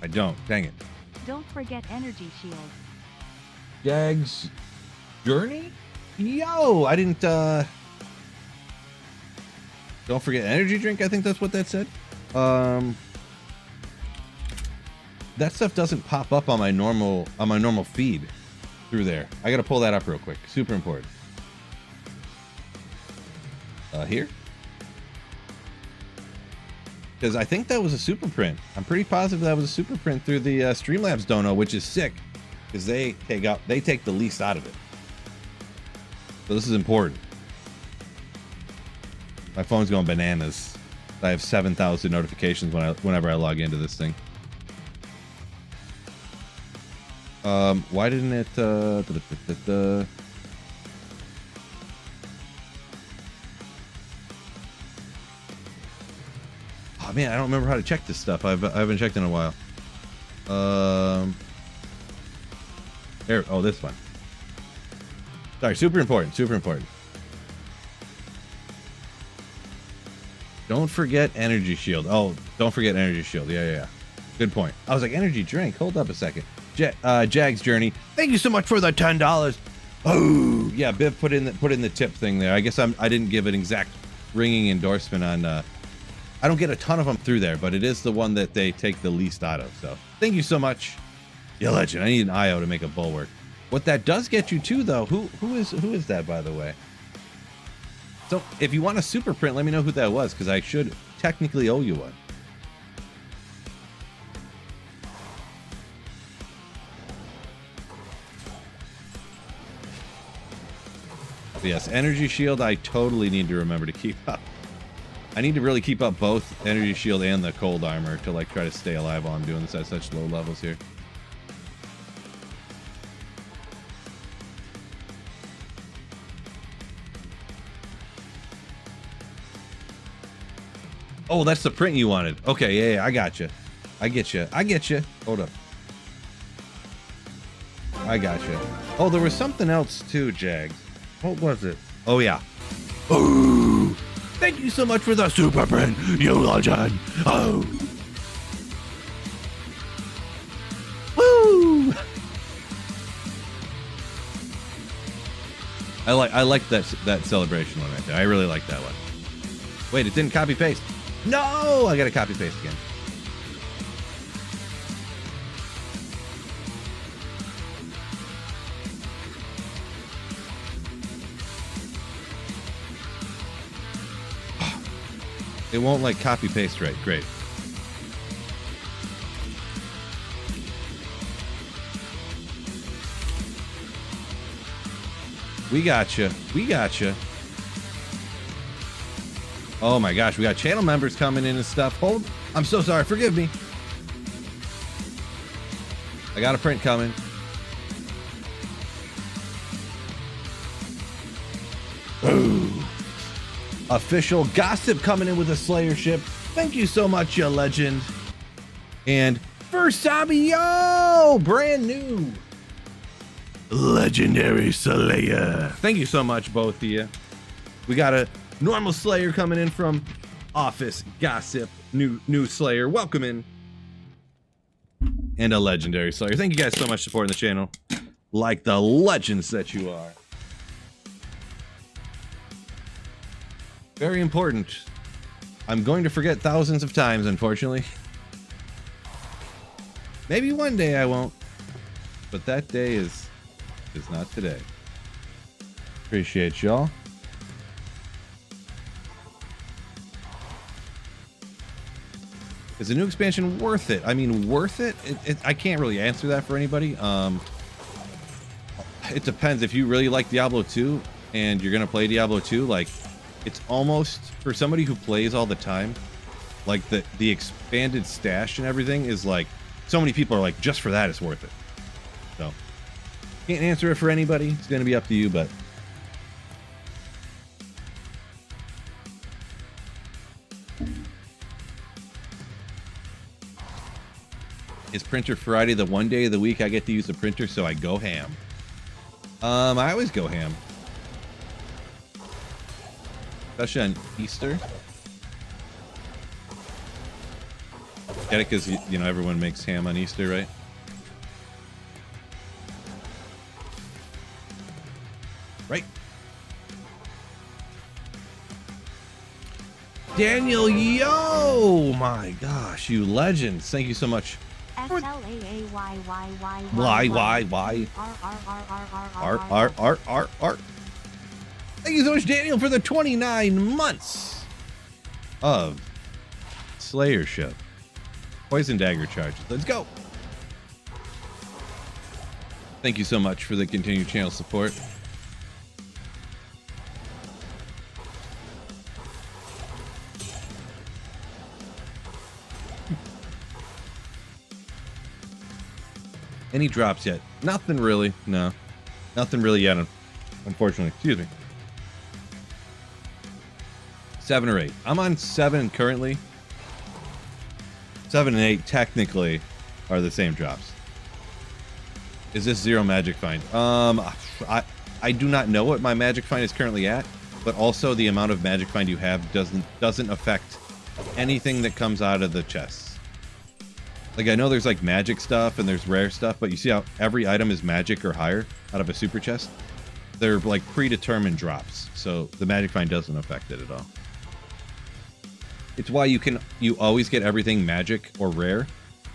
I don't. Dang it. Don't forget energy shield. Jag's Journey? Yo, I didn't, don't forget energy drink. I think that's what that said. That stuff doesn't pop up on my normal feed through there. I gotta pull that up real quick. Super important. Here? Because I think that was a super print. I'm pretty positive that was a super print through the Streamlabs dono, which is sick because they take the least out of it. So this is important. My phone's going bananas. I have 7,000 notifications whenever I log into this thing. Why didn't it? Oh man, I don't remember how to check this stuff. I haven't checked in a while. There. Oh, this one. Sorry, super important, super important. Don't forget energy shield. Oh, don't forget energy shield. Yeah. Good point. I was like, energy drink. Hold up a second. Jag's Journey. Thank you so much for the $10. Oh, yeah. Biv put in the tip thing there. I guess I didn't give an exact ringing endorsement on. I don't get a ton of them through there, but it is the one that they take the least out of. So thank you so much. You legend. I need an IO to make a Bulwark. What that does get you too, though, who is that, by the way? So if you want a super print, let me know who that was, because I should technically owe you one. But yes, energy shield, I totally need to remember to keep up. I need to really keep up both energy shield and the cold armor to like try to stay alive while I'm doing this at such low levels here. Oh, that's the print you wanted. Okay, yeah, I got you. I get you. Hold up. I got you. Oh, there was something else too, Jags. What was it? Oh, yeah. Oh, thank you so much for the super print, you legend. Oh. Woo! I like that celebration one right there. I really like that one. Wait, it didn't copy paste. No, I gotta copy paste again. It won't like copy paste right. Great. We got you. Oh my gosh, we got channel members coming in and stuff. Hold. I'm so sorry. Forgive me. I got a print coming. Ooh. Official gossip coming in with a Slayer ship. Thank you so much, you legend. And Versabio, brand new legendary Slayer. Thank you so much, both of you. We got a normal Slayer coming in from Office Gossip. New Slayer. Welcome in. And a legendary Slayer. Thank you guys so much for supporting the channel. Like the legends that you are. Very important. I'm going to forget thousands of times, unfortunately. Maybe one day I won't. But that day is not today. Appreciate y'all. Is the new expansion worth it? I mean, worth it? I can't really answer that for anybody. It depends. If you really like Diablo 2 and you're going to play Diablo 2, like, it's almost, for somebody who plays all the time, like, the expanded stash and everything is like, so many people are like, just for that, it's worth it. So, can't answer it for anybody. It's going to be up to you, but... Is Printer Friday the one day of the week I get to use the printer, so I go ham? I always go ham. Especially on Easter. Get it? Because, you know, everyone makes ham on Easter, right? Right. Daniel, yo! My gosh, you legends. Thank you so much. SLAAYYYY. R. Thank you so much, Daniel, for the 29 months of Slayership. Poison dagger charges. Let's go. Thank you so much for the continued channel support. Any drops yet? Nothing really. No. Nothing really yet, unfortunately. Excuse me. 7 or 8. I'm on 7 currently. 7 and 8 technically are the same drops. Is this 0 magic find? I do not know what my magic find is currently at, but also the amount of magic find you have doesn't affect anything that comes out of the chests. Like, I know there's like magic stuff and there's rare stuff, but you see how every item is magic or higher out of a super chest? They're like predetermined drops, so the magic find doesn't affect it at all. It's why you always get everything magic or rare,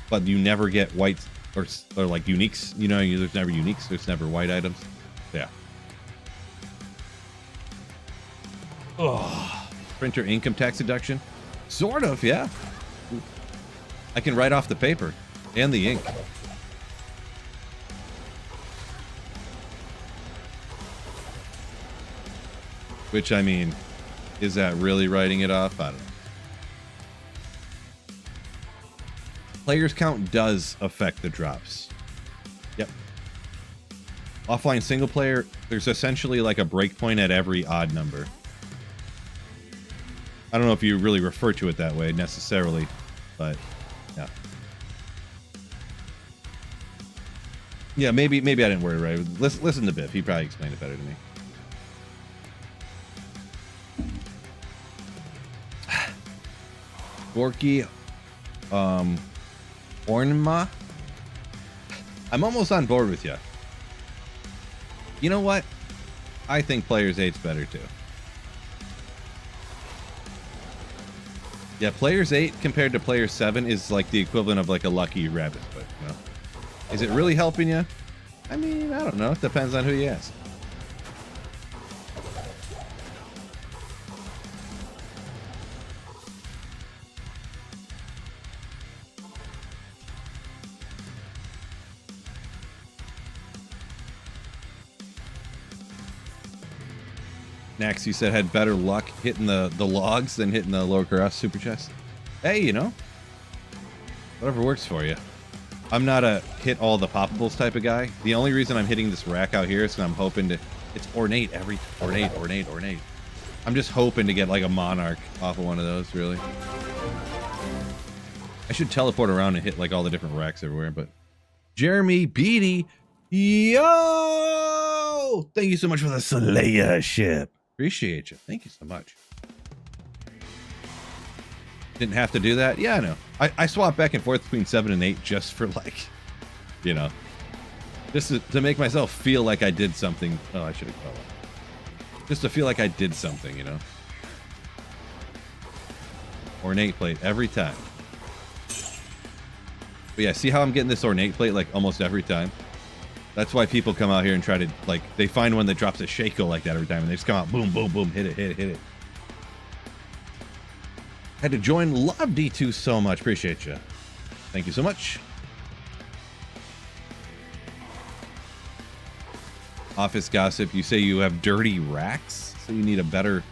but you never get white or like uniques. You know, there's never uniques, there's never white items. Yeah. Oh, printer income tax deduction? Sort of, yeah. I can write off the paper and the ink. Which, I mean, is that really writing it off? I don't know. Players count does affect the drops. Yep. Offline single player, there's essentially like a breakpoint at every odd number. I don't know if you really refer to it that way necessarily, but yeah. Yeah, maybe I didn't word it right. Listen to Biff. He probably explained it better to me. Gorky, Enigma. I'm almost on board with you. You know what? I think Players 8's better too. Yeah, Players 8 compared to Players 7 is like the equivalent of like a lucky rabbit foot, you know? Is it really helping you? I mean, I don't know. It depends on who you ask. Nax, you said had better luck hitting the logs than hitting the lower cross super chest. Hey, you know, whatever works for you. I'm not a hit all the poppables type of guy. The only reason I'm hitting this rack out here is because I'm hoping to... It's ornate, ornate. I'm just hoping to get like a monarch off of one of those, really. I should teleport around and hit like all the different racks everywhere, but... Jeremy Beatty, yo! Thank you so much for the Slayer ship. Appreciate you. Thank you so much. Didn't have to do that. Yeah, I know. I swap back and forth between 7 and 8 just for like, you know, just to make myself feel like I did something. Oh, I should have called it. Just to feel like I did something, you know. Ornate plate every time. But yeah, see how I'm getting this ornate plate like almost every time? That's why people come out here and try to, like, they find one that drops a Shaco like that every time, and they just come out, boom, boom, boom, hit it, hit it, hit it. Had to join. Love D2 so much. Appreciate you. Thank you so much. Office gossip. You say you have dirty racks, so you need a better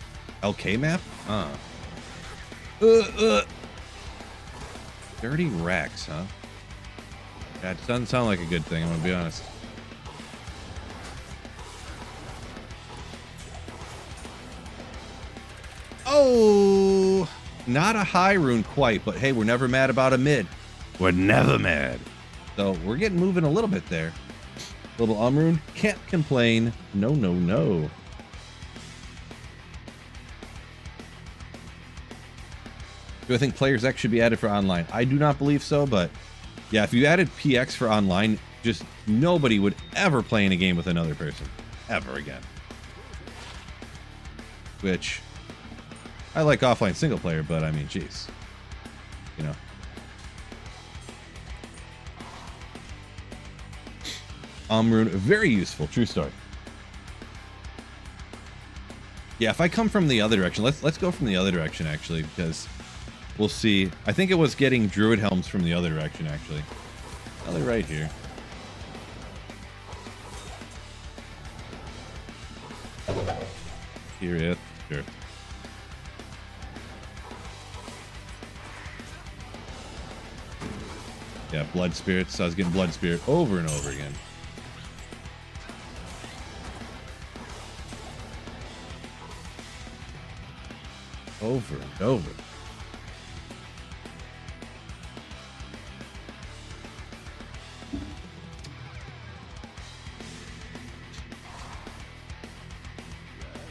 LK map? Dirty racks, huh? That doesn't sound like a good thing, I'm gonna be honest. Oh, not a high rune quite, but hey, we're never mad about a mid. We're never mad. So we're getting moving a little bit there. Little rune, can't complain. No, no, no. Do I think Players X should be added for online? I do not believe so, but yeah, if you added PX for online, just nobody would ever play in a game with another person. Ever again. Which, I like offline single player, but I mean, jeez. You know. Rune, very useful, true story. Yeah, if I come from the other direction, let's go from the other direction actually, because we'll see. I think it was getting Druid Helms from the other direction actually. Oh, they're right here. Here it, sure. Yeah, Blood Spirits. I was getting Blood Spirit over and over again. Over and over.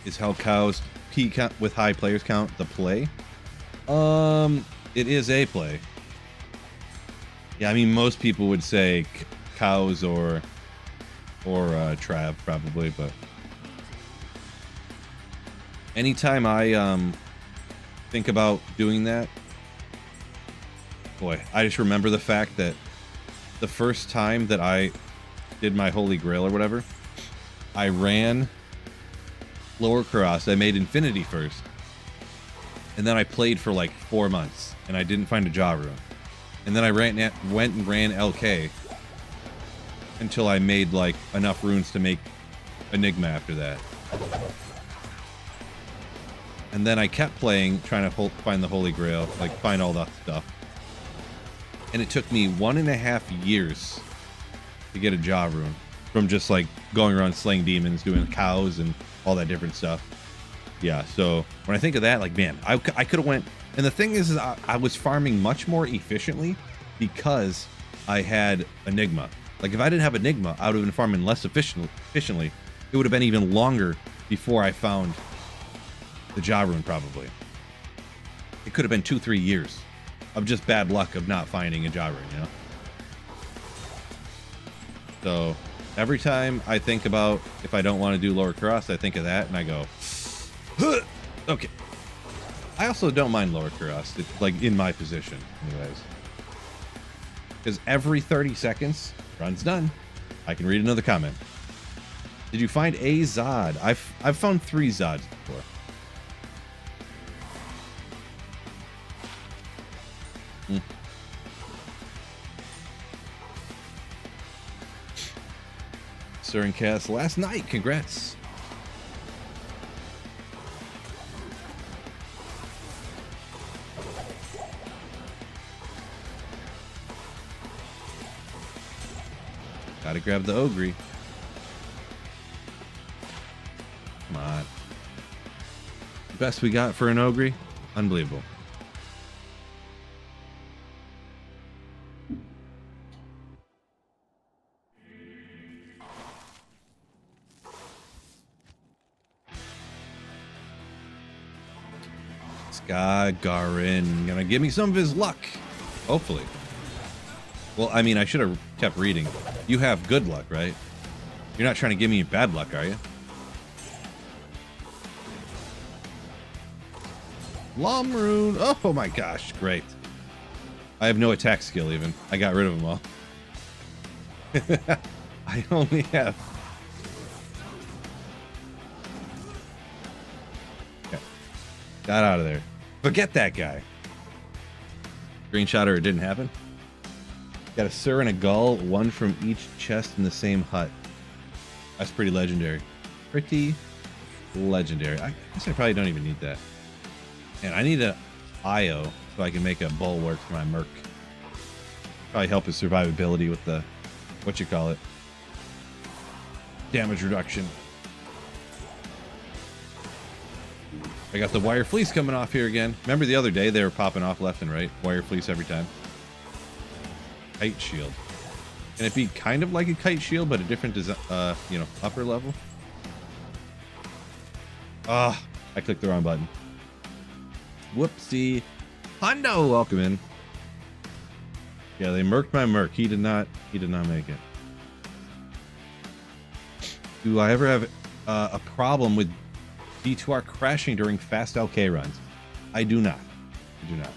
Is how cows peak with high players count the play? It is a play. Yeah, I mean most people would say cows or Trav probably, but anytime I think about doing that, boy, I just remember the fact that the first time that I did my Holy Grail or whatever, I ran lower cross. I made Infinity first, and then I played for like 4 months, and I didn't find a jaw rune, and then I went and ran LK until I made like enough runes to make Enigma after that. And then I kept playing, trying to find the Holy Grail, like find all that stuff. And it took me 1.5 years to get a jaw rune from just like going around slaying demons, doing cows and all that different stuff. Yeah, so when I think of that, like, man, I could have went. And the thing is I was farming much more efficiently because I had Enigma. Like, if I didn't have Enigma, I would have been farming less efficiently. It would have been even longer before I found the jaw rune, probably. It could have been 2-3 years of just bad luck of not finding a jaw rune, you know? So every time I think about if I don't want to do lower cross, I think of that and I go, huh! Okay. I also don't mind lower cross, it's like in my position, anyways. Because every 30 seconds, run's done. I can read another comment. Did you find a Zod? I've found 3 Zods before. Sir Cast last night. Congrats. Gotta grab the Ogre. Come on. Best we got for an Ogre? Unbelievable. Garin gonna give me some of his luck, hopefully. Well, I mean, I should have kept reading. You have good luck, right? You're not trying to give me bad luck, are you? Lom rune. Oh my gosh, great. I have no attack skill even. I got rid of them all. I only have... Okay. Got out of there. Forget that guy. Screenshot or it didn't happen. Got a Sir and a Gull, one from each chest in the same hut. That's pretty legendary. Pretty legendary. I guess I probably don't even need that. And I need a IO so I can make a bulwark for my Merc. Probably help his survivability with the, what you call it, damage reduction. I got the wire fleece coming off here again. Remember the other day they were popping off left and right? Wire fleece every time. Kite shield. Can it be kind of like a kite shield, but a different, you know, upper level? Ah, I clicked the wrong button. Whoopsie. Hondo, welcome in. Yeah, they murked my Merc. He did not make it. Do I ever have a problem with D2R crashing during fast LK runs? I do not. I do not.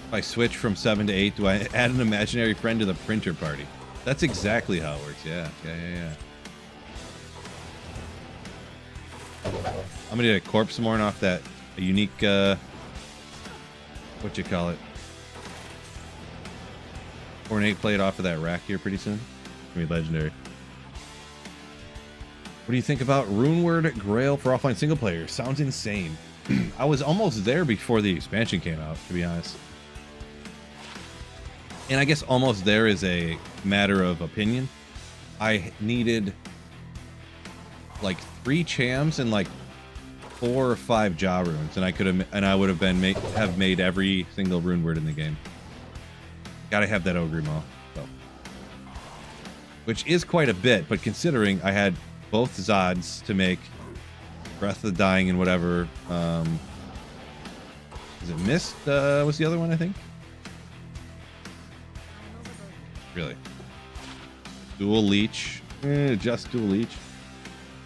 If I switch from 7 to 8, do I add an imaginary friend to the printer party? That's exactly how it works. Yeah. I'm gonna get a corpse morn off that unique, what you call it? Ornate plate off of that rack here pretty soon. It's gonna be legendary. What do you think about Runeward Grail for offline single player? Sounds insane. I was almost there before the expansion came out, to be honest. And I guess almost there is a matter of opinion. I needed like 3 chams and like 4 or 5 jaw runes, and I would have been made every single rune word in the game. Gotta have that Ogre Maw, so. Which is quite a bit, but considering I had both Zods to make Breath of the Dying and whatever, is it Mist? What's the other one, I think? Really? Dual Leech. Just Dual Leech.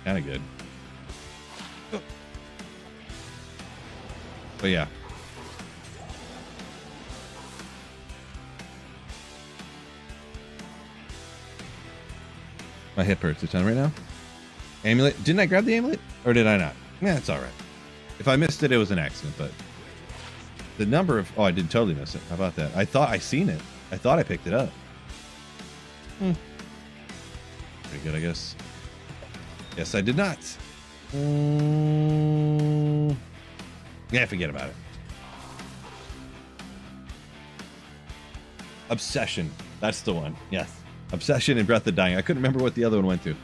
Kinda good. Oh. But yeah. My hip hurts a ton right now. Amulet. Didn't I grab the amulet? Or did I not? Yeah, it's alright. If I missed it, it was an accident, but the number of... Oh, I did totally miss it. How about that? I thought I seen it. I thought I picked it up. Pretty good, I guess. Yes, I did not. Yeah, forget about it. Obsession. That's the one. Yes. Obsession and Breath of the Dying. I couldn't remember what the other one went to.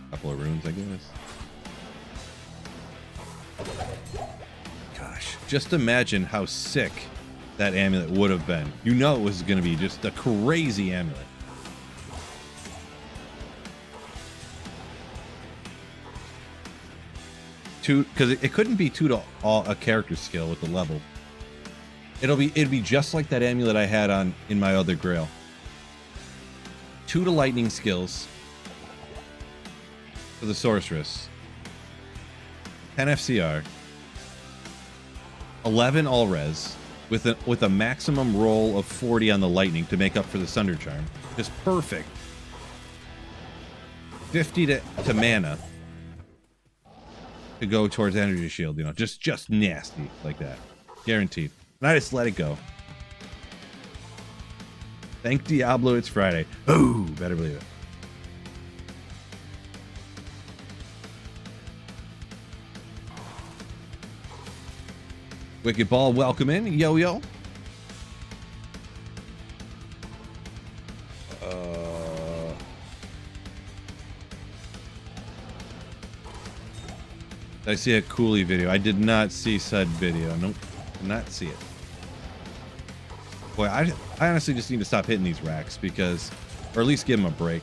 Couple of runes, I guess. Gosh, just imagine how sick that amulet would have been. You know it was going to be just a crazy amulet. Because it couldn't be 2 to a character skill with the level. It'd be just like that amulet I had in my other grail. 2 to lightning skills for the sorceress. 10 FCR. 11 all res with a maximum roll of 40 on the lightning to make up for the Sunder Charm. Just perfect. 50 to mana to go towards energy shield, you know, just nasty like that. Guaranteed. And I just let it go. Thank Diablo, it's Friday. Oh, better believe it. Wicked Ball, welcome in. Yo, yo. I see a Cooley video. I did not see said video. Nope. Did not see it. Boy, I honestly just need to stop hitting these racks because, or at least give them a break.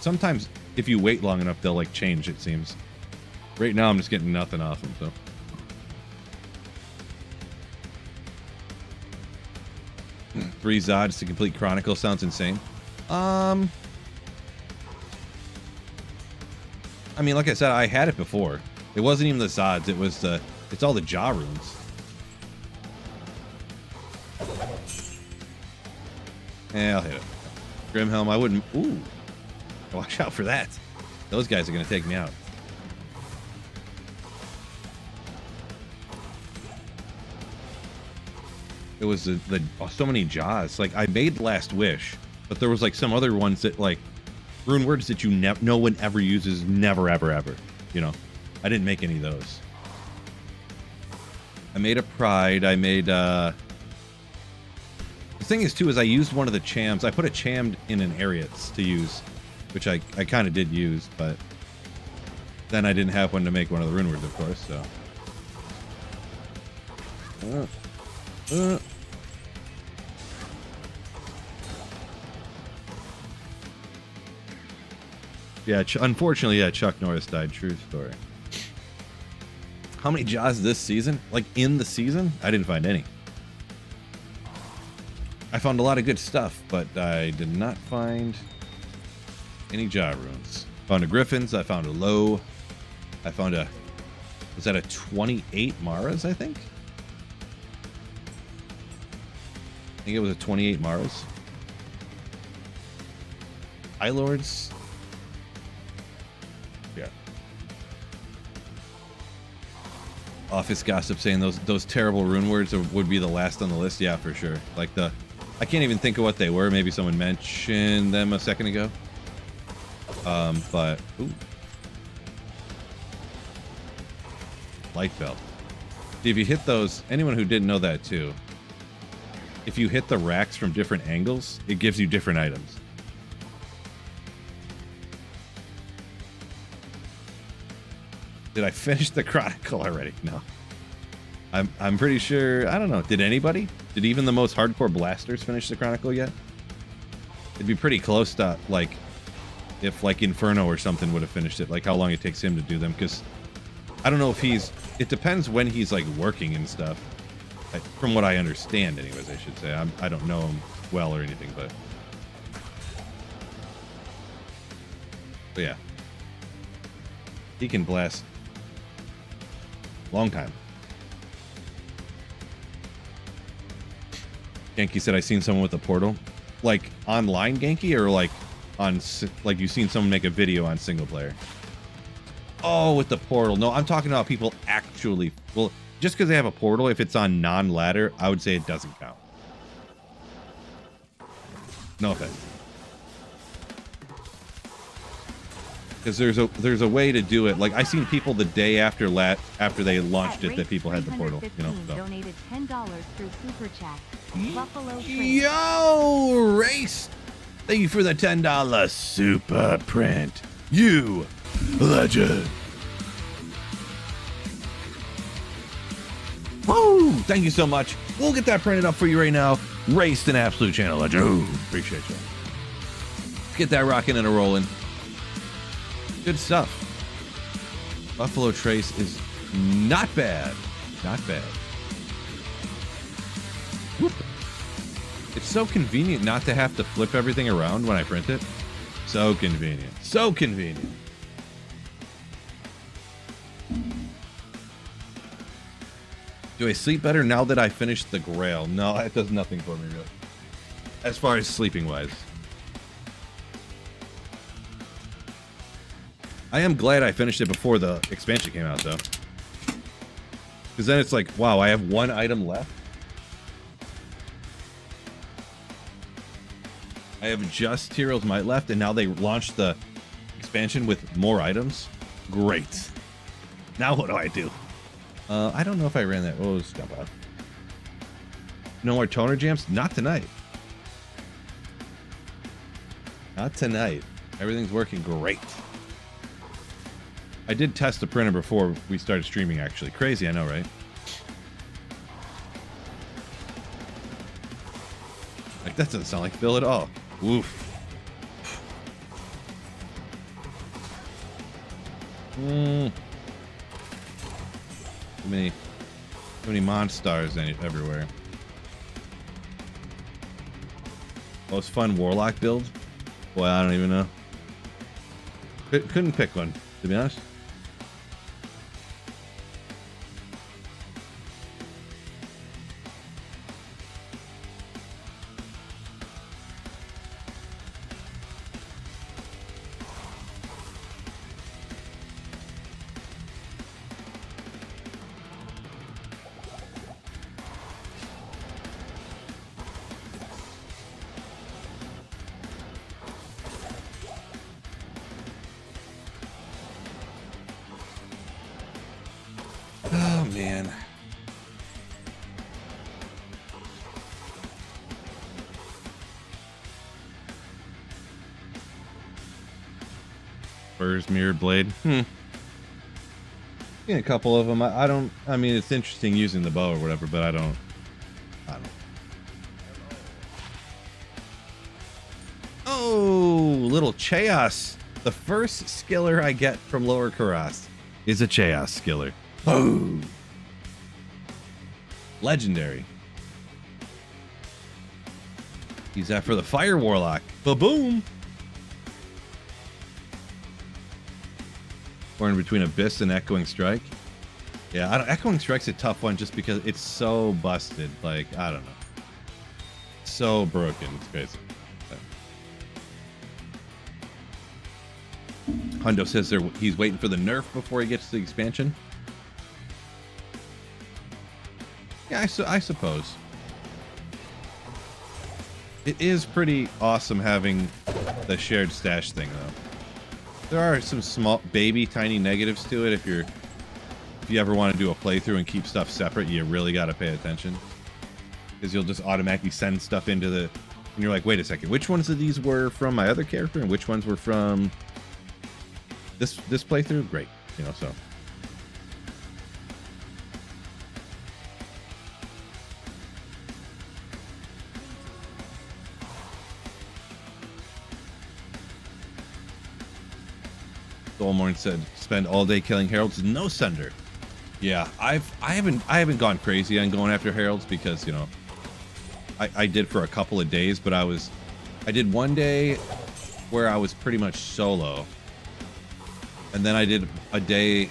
Sometimes if you wait long enough, they'll like change, it seems. Right now, I'm just getting nothing off them, so. 3 Zods to complete Chronicle sounds insane. I mean, like I said, I had it before. It wasn't even the Zods. It's all the Jaw runes. Yeah, I'll hit it. Grimhelm, I wouldn't. Ooh, watch out for that. Those guys are gonna take me out. It was so many Jaws. Like I made Last Wish, but there was like some other ones that like rune words that no one ever uses, never ever ever. You know, I didn't make any of those. I made a Pride. I made the thing is too is I used one of the Chams. I put a Cham in an Ariats to use, which I kind of did use, but then I didn't have one to make one of the rune words, of course. So. Yeah, unfortunately, yeah, Chuck Norris died. True story. How many Jaws this season? Like in the season? I didn't find any. I found a lot of good stuff, but I did not find any Jaw runes. Found a Griffins. I found a Low. I found a... Was that a 28 Maras, I think? I think it was a 28 Maras. High Lords. Yeah. Office gossip saying those terrible rune words would be the last on the list. Yeah, for sure. Like I can't even think of what they were. Maybe someone mentioned them a second ago. But ooh. Light belt. See, if you hit those, anyone who didn't know that too, if you hit the racks from different angles, it gives you different items. Did I finish the Chronicle already? No. I'm pretty sure, I don't know. Did anybody? Did even the most hardcore blasters finish the Chronicle yet? It'd be pretty close to, like, if, like, Inferno or something would have finished it, like how long it takes him to do them, because I don't know if it depends when he's, like, working and stuff. From what I understand, anyways, I should say. I don't know him well or anything, but yeah. He can blast long time. Genki said, I seen someone with a portal. Like, online Genki, or like like you seen someone make a video on single player? Oh, with the portal. No, I'm talking about people actually... Well, just because they have a portal, if it's on non-ladder, I would say it doesn't count. No offense. Because there's a way to do it. Like, I seen people the day after they launched it that people had the portal. You know. So. Donated $10 through Super Chat. Buffalo Trace. Yo, Race! Thank you for the $10 super print. You legend. Woo! Thank you so much. We'll get that printed up for you right now. Raced an absolute channel legend. Ooh, appreciate you. Get that rocking and a rolling. Good stuff. Buffalo Trace is not bad. Not bad. Whoop. It's so convenient not to have to flip everything around when I print it. So convenient. So convenient. Do I sleep better now that I finished the Grail? No, it does nothing for me, really. As far as sleeping-wise. I am glad I finished it before the expansion came out, though. Because then it's like, wow, I have one item left? I have just Tyrell's Might left, and now they launched the expansion with more items? Great. Now what do I do? I don't know if I ran that. Oh, let's jump out. No more toner jams? Not tonight. Not tonight. Everything's working great. I did test the printer before we started streaming, actually. Crazy, I know, right? Like, that doesn't sound like Phil at all. Oof. Too many Monstars everywhere. Most fun Warlock build? Boy, I don't even know. Couldn't pick one, to be honest. Oh, man. Spurs, mirrored blade. Yeah, a couple of them. I mean, it's interesting using the bow or whatever, but I don't. Oh, little Chaos. The first skiller I get from Lower Karas is a Chaos skiller. Boom. Legendary. Use that for the Fire Warlock. Ba-boom. Or in between Abyss and Echoing Strike. Yeah, Echoing Strike's a tough one just because it's so busted. Like, I don't know. So broken. It's crazy. Hundo says he's waiting for the nerf before he gets to the expansion. Yeah, I suppose. It is pretty awesome having the shared stash thing, though. There are some small, baby, tiny negatives to it. If you ever want to do a playthrough and keep stuff separate, you really got to pay attention. Because you'll just automatically send stuff into the... And you're like, wait a second, which ones of these were from my other character and which ones were from this playthrough? Great, you know, so... Soulmorn said, "Spend all day killing heralds, no sunder." Yeah, I haven't gone crazy on going after heralds because, you know, I did for a couple of days, but I did one day where I was pretty much solo, and then I did a day.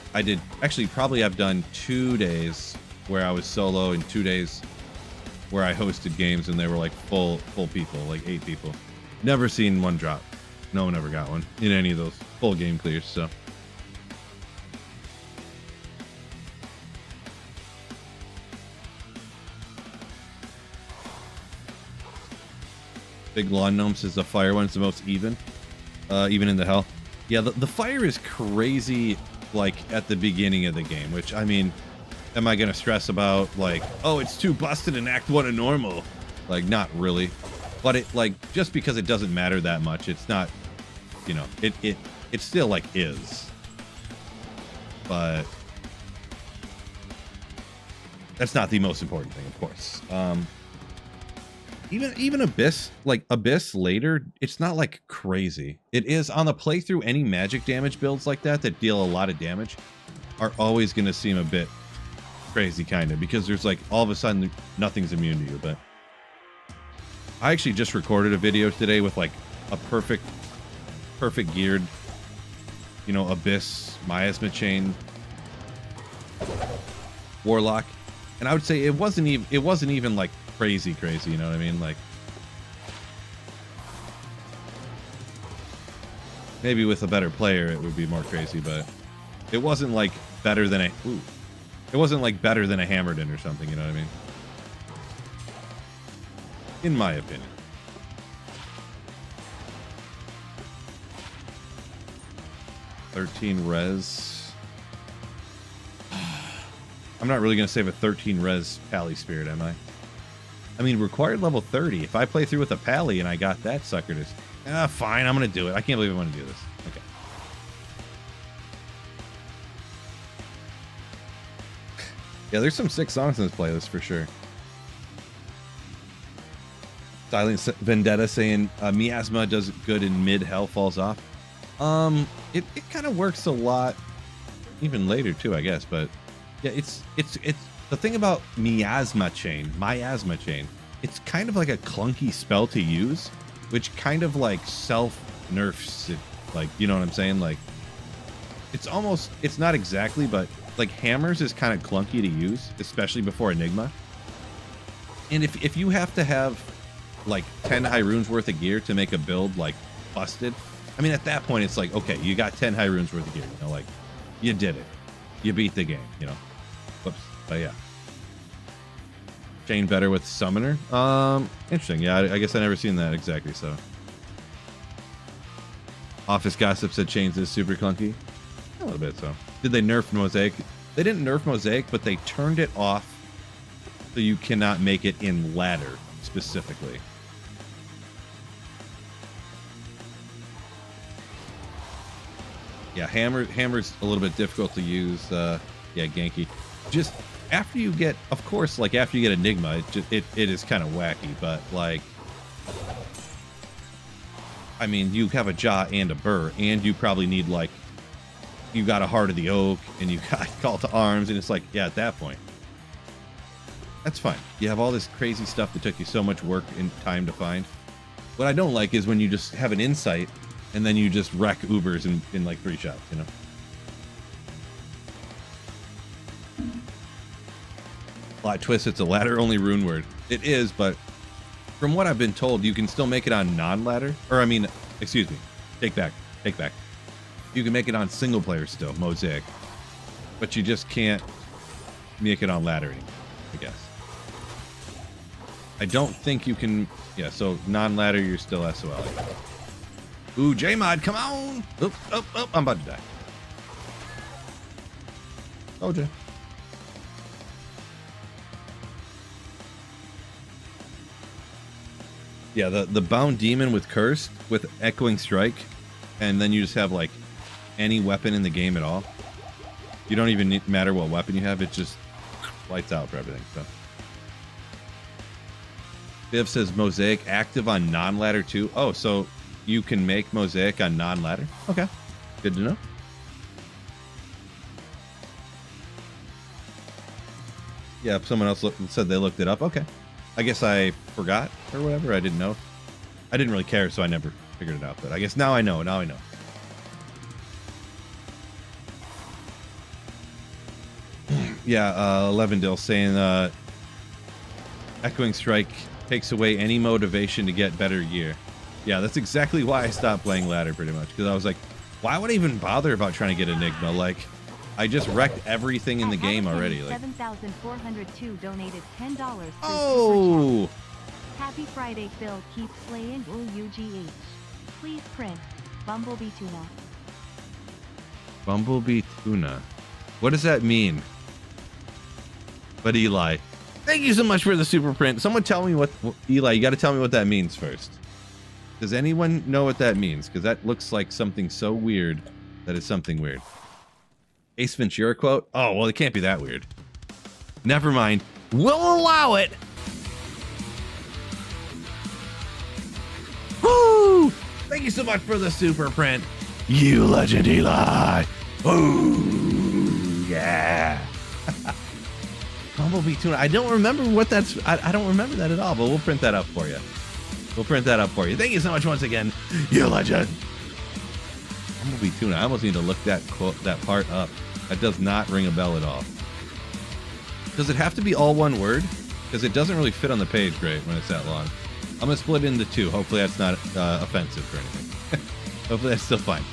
Probably I've done 2 days where I was solo and 2 days where I hosted games and they were like full people, like 8 people. Never seen one drop. No one ever got one in any of those full game clears, so. Big Lawn Gnome says the fire one's the most even in the hell. Yeah, the fire is crazy, like, at the beginning of the game, which, I mean, am I going to stress about, like, oh, it's too busted in Act 1 of normal? Like, not really. But it, like, just because it doesn't matter that much, it's not, you know, it still, like, is. But that's not the most important thing, of course. Even Abyss, like, Abyss later, it's not, like, crazy. It is, on the playthrough, any magic damage builds like that deal a lot of damage are always going to seem a bit crazy, kind of, because there's, like, all of a sudden, nothing's immune to you, but... I actually just recorded a video today with, like, a perfect geared, you know, Abyss, Miasma Chain Warlock, and I would say it wasn't even like crazy, you know what I mean? Like, maybe with a better player it would be more crazy, but it wasn't like better than it wasn't like better than a Hammerden or something, you know what I mean? In my opinion. $13 res. I'm not really going to save a 13 res Pally Spirit, am I? I mean, required level 30. If I play through with a Pally and I got that sucker to... fine, I'm going to do it. I can't believe I'm going to do this. Okay. Yeah, there's some sick songs in this playlist for sure. Silent Vendetta saying Miasma does good in mid, hell falls off. It kind of works a lot even later too, I guess, but yeah, it's the thing about Miasma Chain, it's kind of like a clunky spell to use which kind of like self nerfs it. Like, you know what I'm saying? Like, it's not exactly, but like hammers is kind of clunky to use, especially before Enigma. And if you have to have like 10 high runes worth of gear to make a build like busted, I mean, at that point it's like, okay, you got 10 high runes worth of gear, you know, like you did it, you beat the game, you know. Whoops. But yeah, chain better with summoner. Interesting. Yeah, I guess I never seen that exactly. So office gossip said chains is super clunky. A little bit. So did they nerf mosaic? They didn't nerf mosaic, but they turned it off so you cannot make it in ladder specifically. Yeah, hammer's a little bit difficult to use. Yeah, Genki. Just after you get, of course, like after you get Enigma, it is kind of wacky, but like, I mean, you have a jaw and a burr, and you probably need like, you got a Heart of the Oak, and you got Call to Arms, and it's like, yeah, at that point, that's fine. You have all this crazy stuff that took you so much work and time to find. What I don't like is when you just have an insight, and then you just wreck Ubers in like 3 shots, you know? Plot twist, it's a ladder-only rune word. It is, but from what I've been told, you can still make it on non-ladder. Or, I mean, excuse me. Take back. You can make it on single player still, Mosaic. But you just can't make it on ladder anymore, I guess. I don't think you can... Yeah, so non-ladder, you're still SOL. Ooh, J-Mod, come on! Oh, I'm about to die. Oh, J. Yeah, the Bound Demon with Cursed, with Echoing Strike, and then you just have, like, any weapon in the game at all. You don't even matter what weapon you have, it just lights out for everything, so. Viv says Mosaic active on non-ladder too. Oh, so you can make Mosaic on non-ladder? Okay, good to know. Yeah, someone else said they looked it up. Okay. I guess I forgot or whatever. I didn't know. I didn't really care, so I never figured it out. But I guess now I know. Now I know. Yeah, Levendale saying Echoing Strike takes away any motivation to get better gear. Yeah, that's exactly why I stopped playing ladder pretty much. Because I was like, why would I even bother about trying to get Enigma? Like, I just wrecked everything in the game already. Like 7,402 donated $10. Oh! Happy Friday, Phil. Keep playing. UGH. Please print Bumblebee Tuna. Bumblebee Tuna. What does that mean? But Eli, thank you so much for the super print. Someone tell me what Eli, you got to tell me what that means first. Does anyone know what that means? Because that looks like something so weird that it's something weird. Ace Ventura quote? Oh, well, it can't be that weird. Never mind. We'll allow it. Woo! Thank you so much for the super print. You legend, Eli. Ooh, yeah. Bumblebee Tuna. I don't remember what that's. I don't remember that at all, but we'll print that up for you. We'll print that up for you. Thank you so much once again. You legend. Bumblebee Tuna. I almost need to look that part up. That does not ring a bell at all. Does it have to be all one word? Because it doesn't really fit on the page great when it's that long. I'm going to split it into 2. Hopefully that's not offensive or anything. Hopefully that's still fine.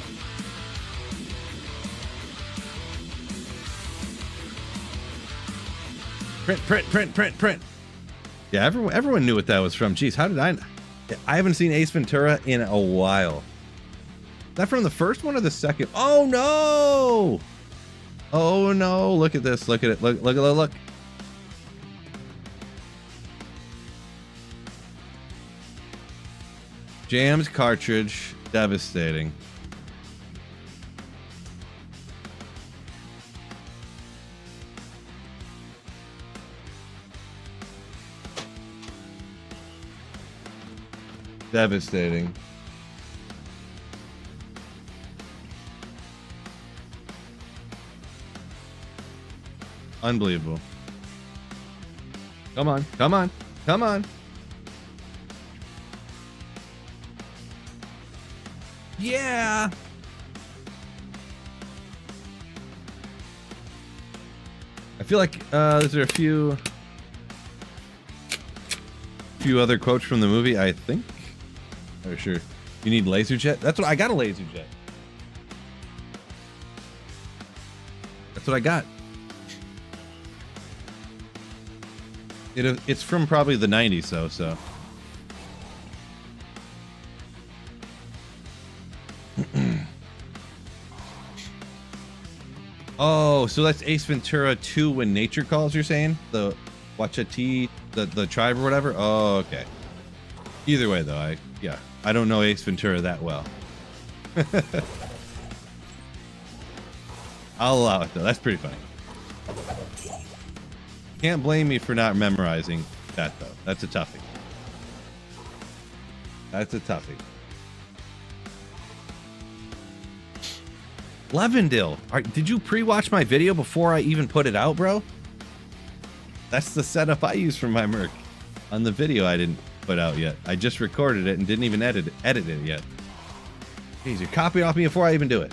Print. Yeah, everyone knew what that was from. Jeez, how did I haven't seen Ace Ventura in a while. Is that from the first one or the second? Oh no! Oh no, look at this. Look at it. Look. Jammed cartridge, devastating. Devastating. Unbelievable. Come on. Yeah. I feel like there's a few other quotes from the movie, I think. Oh, sure. You need laser jet? That's what I got, a laser jet. That's what I got. It's from probably the 90s, though, so. Oh, so that's Ace Ventura 2 When Nature Calls, you're saying? The Wachati, the tribe or whatever? Oh, okay. Either way, though, I don't know Ace Ventura that well. I'll allow it, though. That's pretty funny. Can't blame me for not memorizing that, though. That's a toughie. That's a toughie. Levendil, did you pre-watch my video before I even put it out, bro? That's the setup I use for my Merc. On the video I didn't put out yet. I just recorded it and didn't even edit it yet. Jeez, you're copying off me before I even do it.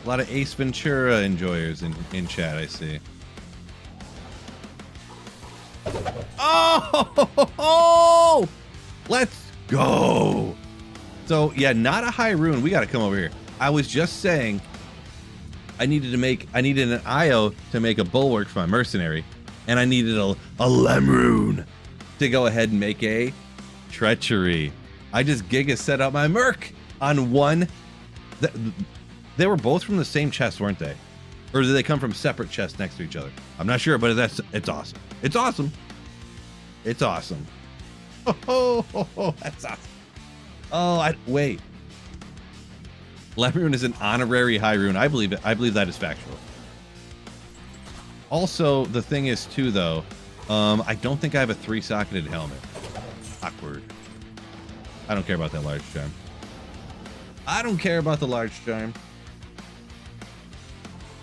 A lot of Ace Ventura enjoyers in chat, I see. Oh! Let's go! So, yeah, not a high rune. We got to come over here. I was just saying I needed an IO to make a bulwark for my mercenary, and I needed a lem rune to go ahead and make a treachery. I just giga set up my Merc on one. They were both from the same chest, weren't they? Or did they come from separate chests next to each other? I'm not sure, but it's awesome. It's awesome. It's awesome. Oh, that's awesome. Oh, wait. Lemon rune is an honorary high rune. I believe it. I believe that is factual. Also, the thing is too, though, I don't think I have a 3-socketed helmet. Awkward. I don't care about that large charm. I don't care about the large charm.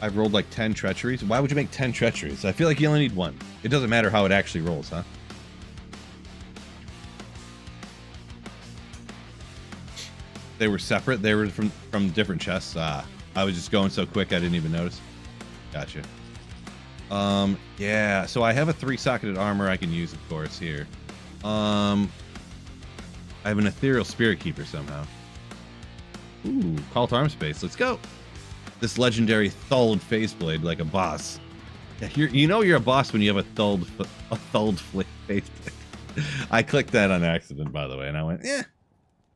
I've rolled like 10 treacheries. Why would you make 10 treacheries? I feel like you only need one. It doesn't matter how it actually rolls, huh? They were separate. They were from different chests. I was just going so quick I didn't even notice. Gotcha. Yeah. So I have a 3-socketed armor I can use, of course, here. I have an ethereal spirit keeper somehow. Ooh, call to arm space. Let's go. This legendary thulled faceblade, like a boss. Yeah, you know you're a boss when you have a thulled faceblade. I clicked that on accident, by the way, and I went, yeah,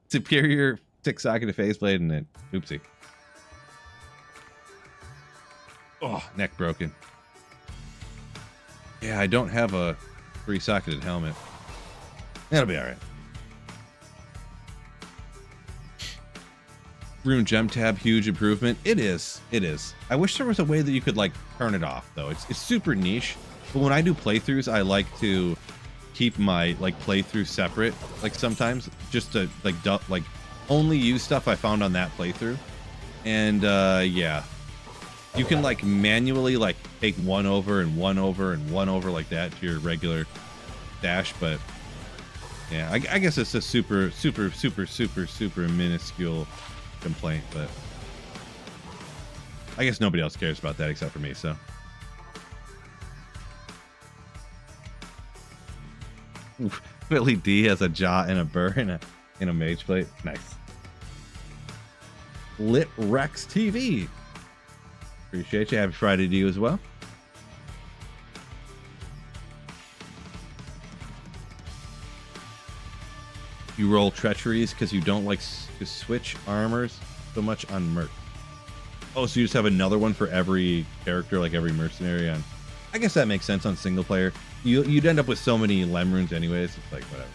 superior 6-socketed faceblade, and then oopsie. Oh, neck broken. Yeah, I don't have a 3-socketed helmet. That'll be all right. Rune gem tab, huge improvement. It is. I wish there was a way that you could like turn it off though. It's super niche, but when I do playthroughs, I like to keep my like playthrough separate. Like sometimes just to like only use stuff I found on that playthrough. And yeah, you can like manually like take one over and one over and one over like that to your regular dash, but yeah, I guess it's a super minuscule complaint, but I guess nobody else cares about that except for me, so. Oof. Billy D has a jaw and a burr in a mage plate. Nice. Lit Rex TV. Appreciate you. Happy Friday to you as well. You roll treacheries because you don't like to switch armors so much on Merc. Oh, so you just have another one for every character, like every mercenary on. I guess that makes sense on single player. You'd end up with so many lem runes anyways. It's like whatever.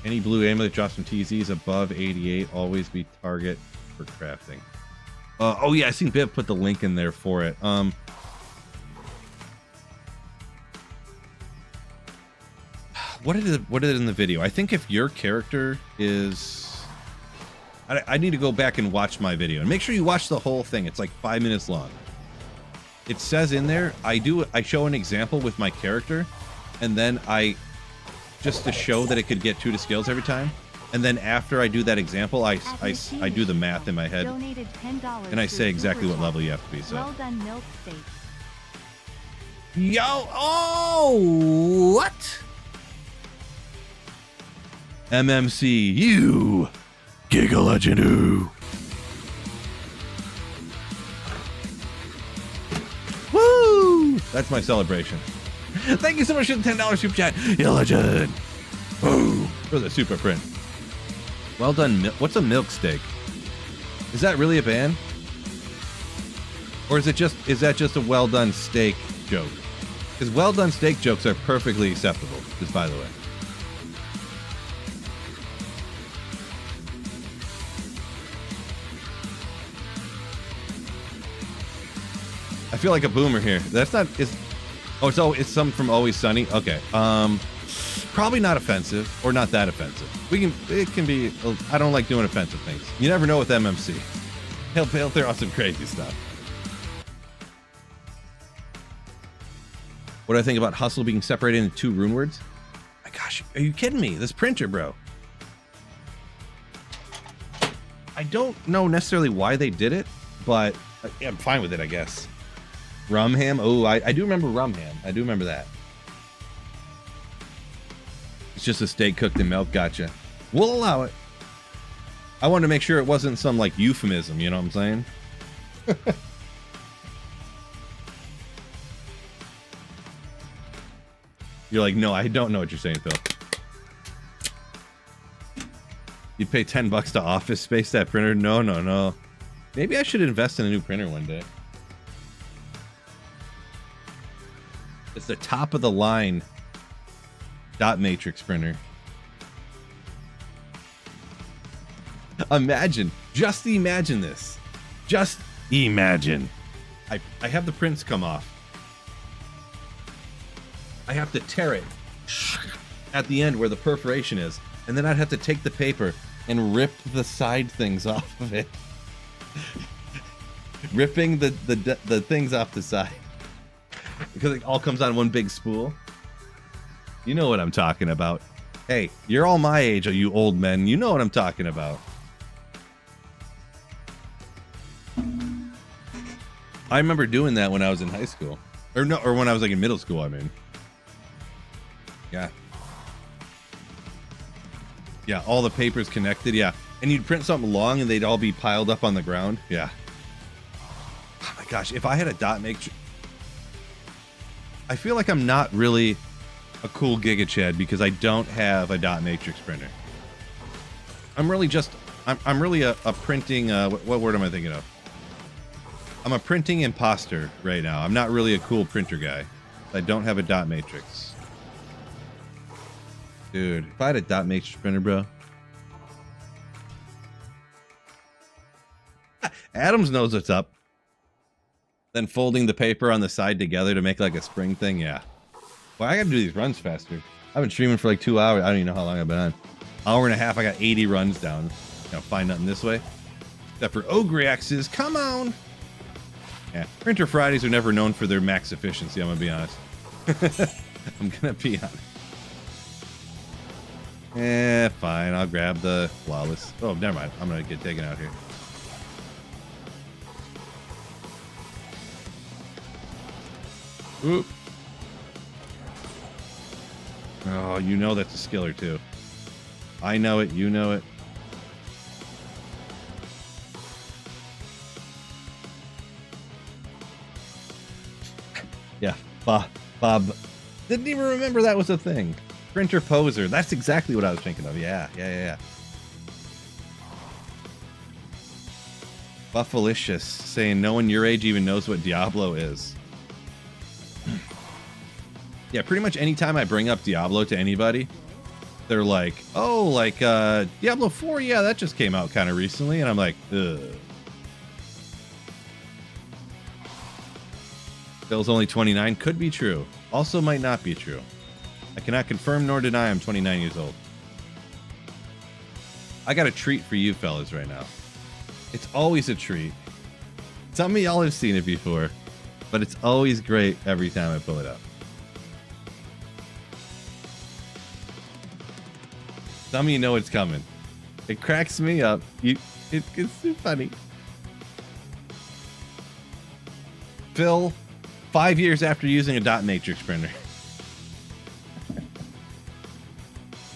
Any blue amulet drops from TZs above 88 always be target for crafting. Oh yeah, I seen Biv put the link in there for it. What is it in the video? I think if your character is I need to go back and watch my video, and make sure you watch the whole thing. It's like 5 minutes long. It says in there, I show an example with my character, and then just to show that it could get 2 to skills every time. And then after I do that example, I do the math in my head, and I say exactly what level you have to be. So. Well done, milk steak. Yo, oh, what? MMC, you, Giga Legend, who? Woo! That's my celebration. Thank you so much for the $10 super chat, you legend. Woo! For the super print. Well done. What's a milk steak? Is that really a band? Or is that just a well done steak joke? Because well done steak jokes are perfectly acceptable, just by the way. I feel like a boomer here. That's not it's some from Always Sunny. Okay. Probably not offensive, or not that offensive. It can be. I don't like doing offensive things. You never know with MMC. He'll throw out some crazy stuff. What do I think about hustle being separated into 2 rune words? My gosh, are you kidding me? This printer, bro. I don't know necessarily why they did it, but I'm fine with it, I guess. Rum ham. Oh, I do remember rum ham. I do remember that. It's just a steak cooked in milk. Gotcha. We'll allow it. I wanted to make sure it wasn't some like euphemism. You know what I'm saying? You're like, no, I don't know what you're saying, Phil. You'd pay $10 to Office Space that printer? No. Maybe I should invest in a new printer one day. It's the top of the line dot matrix printer. Just imagine this. Just imagine. I have the prints come off. I have to tear it at the end where the perforation is, and then I'd have to take the paper and rip the side things off of it. Ripping the things off the side. Because it all comes on one big spool. You know what I'm talking about. Hey, you're all my age, you old men. You know what I'm talking about. I remember doing that when I was in high school. Or when I was like in middle school, I mean. Yeah. Yeah, all the papers connected, yeah. And you'd print something long and they'd all be piled up on the ground. Yeah. Oh my gosh, if I had a dot matrix... I feel like I'm not really a cool Giga Chad because I don't have a dot matrix printer. I'm really a printing... what word am I thinking of? I'm a printing imposter right now. I'm not really a cool printer guy. I don't have a dot matrix. Dude, if I had a dot matrix printer, bro. Adams knows what's up. Then folding the paper on the side together to make like a spring thing, yeah. Well, I gotta do these runs faster. I've been streaming for like 2 hours. I don't even know how long I've been on. Hour and a half, I got 80 runs down. Find nothing this way. Except for Ogre X's, come on! Yeah, Printer Fridays are never known for their max efficiency, I'm gonna be honest. I'm gonna be honest. Eh, fine. I'll grab the flawless. Oh, never mind. I'm gonna get taken out here. Oop. Oh, you know that's a skiller too. I know it. You know it. Yeah, Bob. Didn't even remember that was a thing. Printer poser. That's exactly what I was thinking of. Yeah. Buffalicious saying no one your age even knows what Diablo is. Yeah, pretty much anytime I bring up Diablo to anybody, they're like, oh, like Diablo 4, yeah, that just came out kind of recently. And I'm like, ugh. Bill's only 29. Could be true. Also might not be true. I cannot confirm nor deny I'm 29 years old. I got a treat for you fellas right now. It's always a treat. Some of y'all have seen it before, but it's always great every time I pull it up. Some of you know it's coming. It cracks me up. It's so funny. Phil, 5 years after using a dot matrix printer.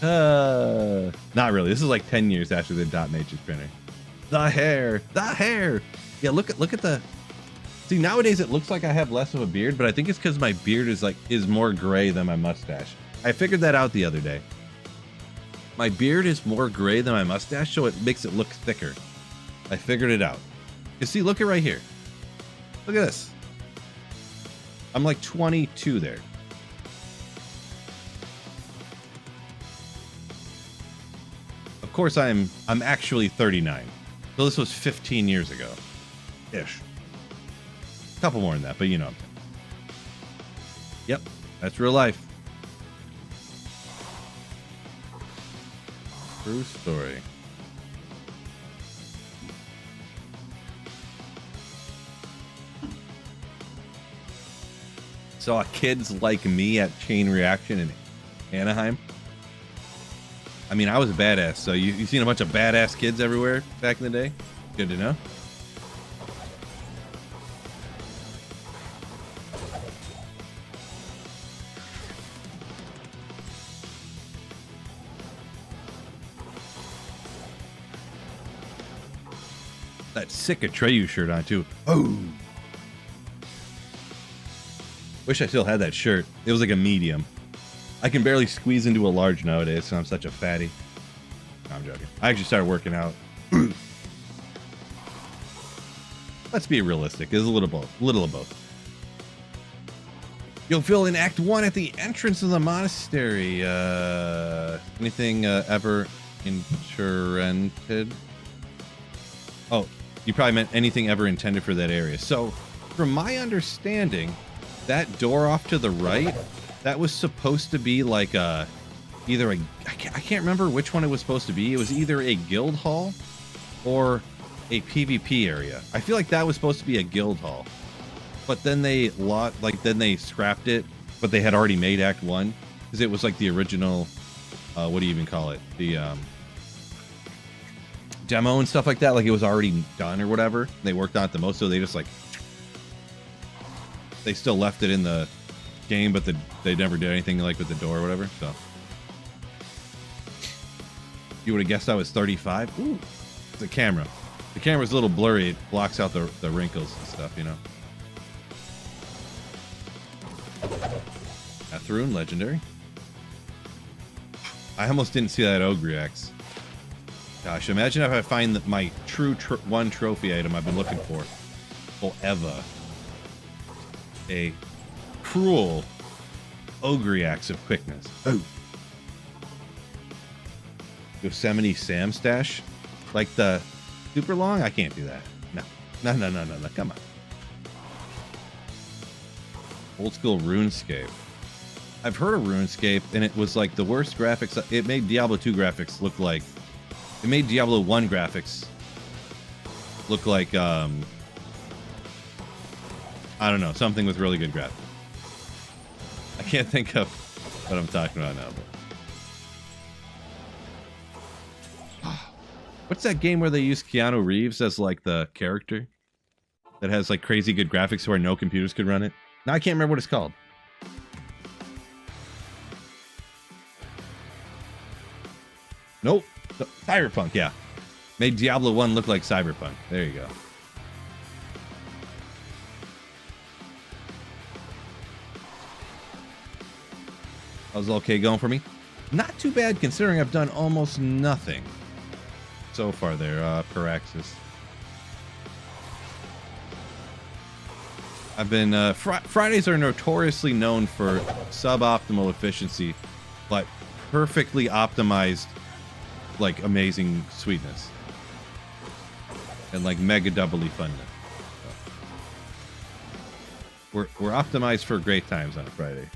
Not really. This is like 10 years after the dot matrix printer. The hair. Yeah, look at the. See, nowadays it looks like I have less of a beard, but I think it's because my beard is more gray than my mustache. I figured that out the other day. My beard is more gray than my mustache, so it makes it look thicker. I figured it out. You see, look at right here. Look at this. I'm like 22 there. Of course, I'm actually 39. So this was 15 years ago, ish. A couple more than that, but you know. Yep, that's real life. True story. Saw kids like me at Chain Reaction in Anaheim. I mean, I was a badass, so you seen a bunch of badass kids everywhere back in the day? Good to know. That sick Atreyu shirt on, too. Oh! Wish I still had that shirt. It was like a medium. I can barely squeeze into a large nowadays, so I'm such a fatty. No, I'm joking. I actually started working out. Let's be realistic. It's a little of both. You'll feel in Act 1 at the entrance of the monastery. Anything ever intended? Oh, you probably meant anything ever intended for that area. So, from my understanding, that door off to the right, that was supposed to be like I can't remember which one it was supposed to be. It was either a guild hall or a PvP area. I feel like that was supposed to be a guild hall, but then they scrapped it. But they had already made Act 1 because it was like the original. What do you even call it? The demo and stuff like that. Like it was already done or whatever. They worked on it the most, so they just they still left it in the game, but they never did anything like with the door or whatever. So you would have guessed I was 35. Ooh, the camera. The camera's a little blurry. It blocks out the wrinkles and stuff, you know. Athrun, legendary. I almost didn't see that Ogre Axe. Gosh, imagine if I find my true one trophy item I've been looking for forever. A cruel Ogre Axe of quickness. Oh. Yosemite Sam stash? Like the super long? I can't do that. No. Come on. Old school RuneScape. I've heard of RuneScape, and it was like the worst graphics. It made Diablo 2 graphics look like... It made Diablo 1 graphics look like, I don't know, something with really good graphics. I can't think of what I'm talking about now, but... What's that game where they use Keanu Reeves as, like, the character? That has, like, crazy good graphics where no computers could run it? Now I can't remember what it's called. Nope. Cyberpunk, yeah. Made Diablo 1 look like Cyberpunk. There you go. How's okay going for me? Not too bad considering I've done almost nothing so far there, Paraxis. I've been, Fridays are notoriously known for suboptimal efficiency, but perfectly optimized, like, amazing sweetness. And, like, mega doubly funness. So. We're optimized for great times on a Friday.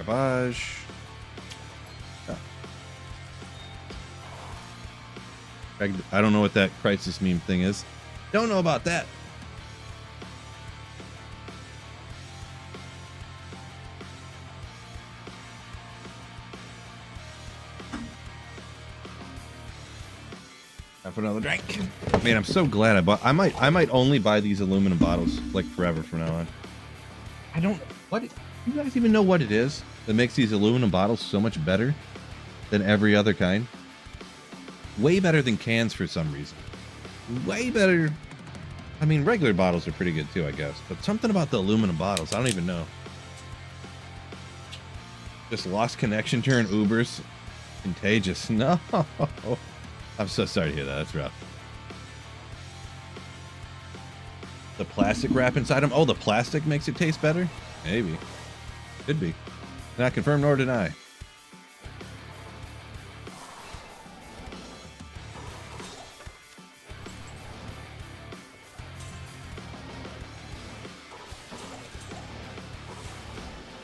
Garbage. Oh. I don't know what that crisis meme thing is. Don't know about that. Have another drink. Man, I'm so glad I bought. I might only buy these aluminum bottles like forever from now on. I don't. What? You guys even know what it is that makes these aluminum bottles so much better than every other kind? Way better than cans for some reason. Way better. I mean, regular bottles are pretty good too, I guess. But something about the aluminum bottles, I don't even know. Just lost connection during Ubers. Contagious. No. I'm so sorry to hear that. That's rough. The plastic wrap inside them. Oh, the plastic makes it taste better? Maybe. Could be. Not confirmed nor deny.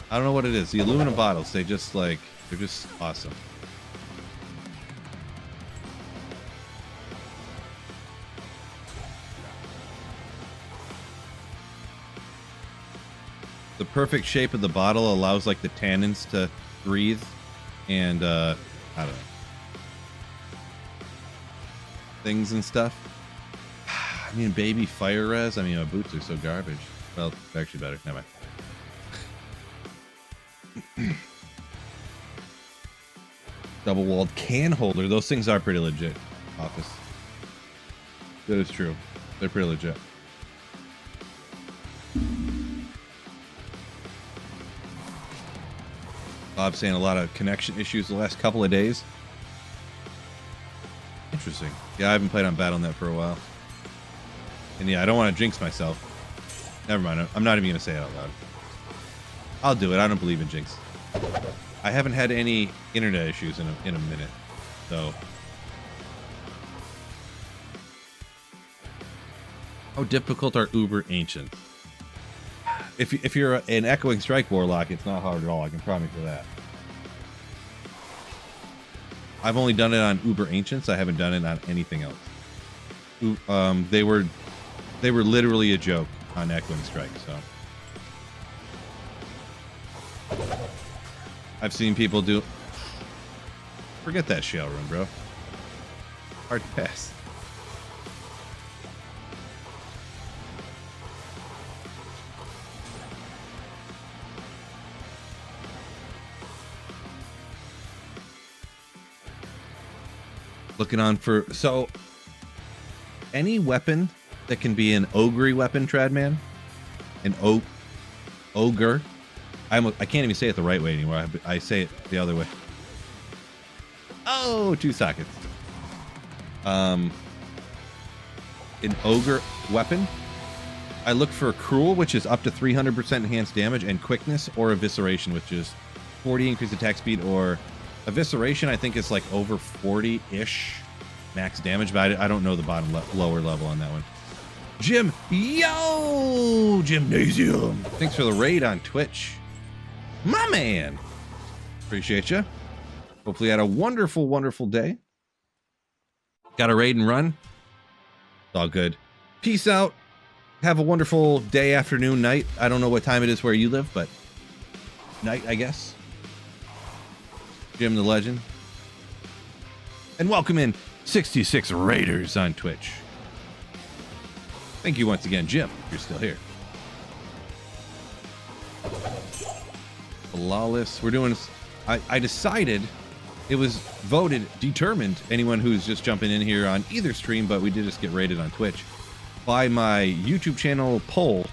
I don't know what it is. The aluminum bottles, they're just awesome. The perfect shape of the bottle allows like the tannins to breathe and I don't know, things and stuff. I mean, baby fire res. I mean, my boots are so garbage. Well, they're actually better. Never mind. Double walled can holder. Those things are pretty legit. Office. That is true. They're pretty legit. Bob's saying a lot of connection issues the last couple of days. Interesting. Yeah, I haven't played on Battle.net for a while. And yeah, I don't want to jinx myself. Never mind. I'm not even going to say it out loud. I'll do it. I don't believe in jinx. I haven't had any internet issues in a minute. So. How difficult are Uber Ancients? If you're an Echoing Strike Warlock, it's not hard at all. I can promise you that. I've only done it on Uber Ancients. I haven't done it on anything else. They were literally a joke on Echoing Strike. So I've seen people do. Forget that shell room, bro. Hard pass. Looking on for so any weapon that can be an ogre weapon, Tradman, an ogre. I can't even say it the right way anymore. I say it the other way. Oh, 2 sockets. An ogre weapon. I look for cruel, which is up to 300% enhanced damage, and quickness or evisceration, which is 40 increased attack speed, or evisceration. I think is like over 40-ish max damage, but I don't know the lower level on that one. Jim, yo, Gymnasium. Thanks for the raid on Twitch, my man. Appreciate you. Hopefully you had a wonderful, wonderful day. Got a raid and run. It's all good. Peace out. Have a wonderful day, afternoon, night. I don't know what time it is where you live, but night, I guess. Jim the Legend. And welcome in 66 Raiders on Twitch. Thank you once again, Jim, if you're still here. Flawless. We're doing... I decided, it was voted, determined, anyone who's just jumping in here on either stream, but we did just get rated on Twitch, by my YouTube channel poll,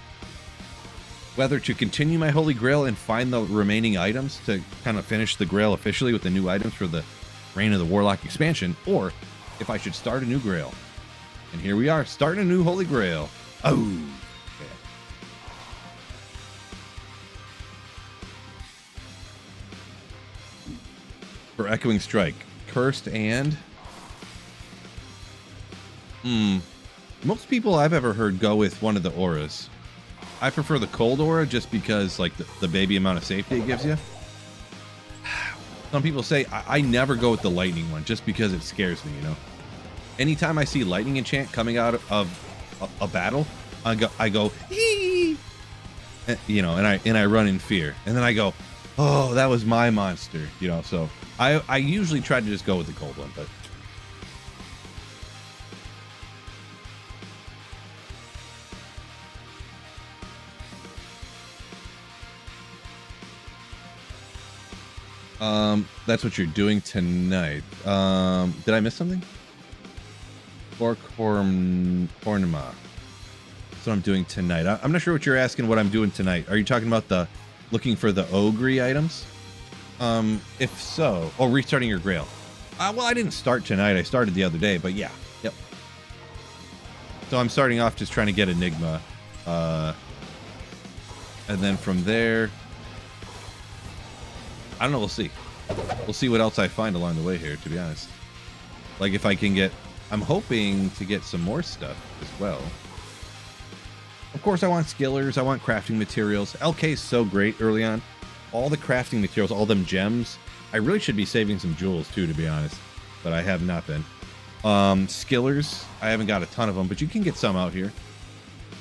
whether to continue my Holy Grail and find the remaining items to kind of finish the Grail officially with the new items for the Reign of the Warlock expansion, or if I should start a new Grail. And here we are, starting a new Holy Grail. Oh! Yeah. For Echoing Strike, Cursed and... Most people I've ever heard go with one of the auras. I prefer the cold aura just because, like, the baby amount of safety it gives you. Some people say I never go with the lightning one just because it scares me, you know. Anytime I see lightning enchant coming out of a battle, I go hee, you know, and I run in fear, and then I go, oh, that was my monster, you know. So I usually try to just go with the cold one, but that's what you're doing tonight. Did I miss something? Or Enigma. That's what I'm doing tonight. I'm not sure what you're asking. What I'm doing tonight? Are you talking about the looking for the ogre items? If so, oh, restarting your grail. Well, I didn't start tonight. I started the other day, but yeah, yep. So I'm starting off just trying to get Enigma, and then from there, I don't know. We'll see. We'll see what else I find along the way here. To be honest, like if I can get, I'm hoping to get some more stuff as well. Of course, I want skillers. I want crafting materials. LK is so great early on. All the crafting materials, all them gems. I really should be saving some jewels too, to be honest, but I have not been. Skillers, I haven't got a ton of them, but you can get some out here.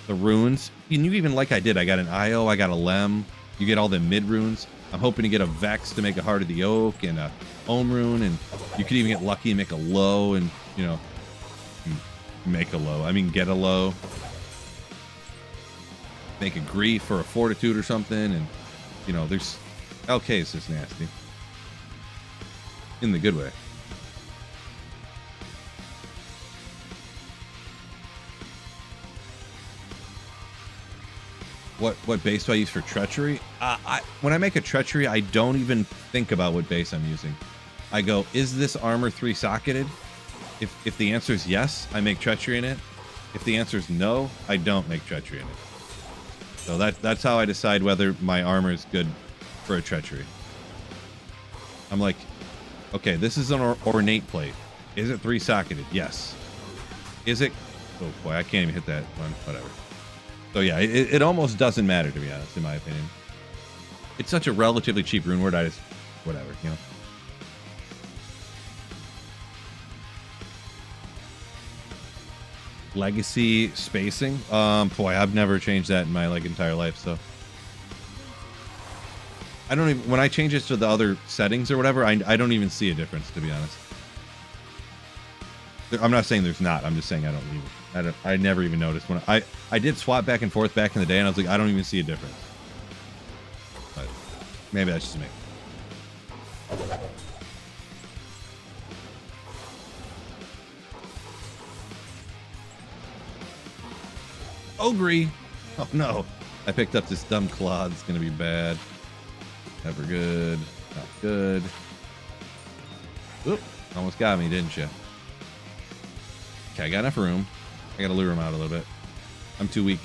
The runes, and you even like I did. I got an IO, I got a Lem. You get all the mid runes. I'm hoping to get a Vex to make a Heart of the Oak and a Ohm rune, and you could even get lucky and make a low, and you know, make a low. I mean, get a low. Make a grief or a fortitude or something, and you know, there's LK is just nasty in the good way. What base do I use for treachery? When I make a treachery, I don't even think about what base I'm using. I go, is this armor 3-socketed? If the answer is yes, I make treachery in it. If the answer is no, I don't make treachery in it. So that's how I decide whether my armor is good for a treachery. I'm like, okay, this is an ornate plate. Is it 3-socketed? Yes. Is it? Oh boy, I can't even hit that one. Whatever. So yeah, it almost doesn't matter, to be honest, in my opinion. It's such a relatively cheap rune word. I just, whatever, you know. Legacy spacing. Boy, I've never changed that in my entire life. So I don't even, when I change it to the other settings or whatever, I don't even see a difference, to be honest. I'm not saying there's not. I'm just saying I don't leave it. I never even noticed when I did swap back and forth back in the day, and I was like, I don't even see a difference. But maybe that's just me. Ogre! Oh no! I picked up this dumb claw. It's gonna be bad. Never good. Not good. Oop! Almost got me, didn't you? Okay, I got enough room. I gotta lure him out a little bit. I'm too weak.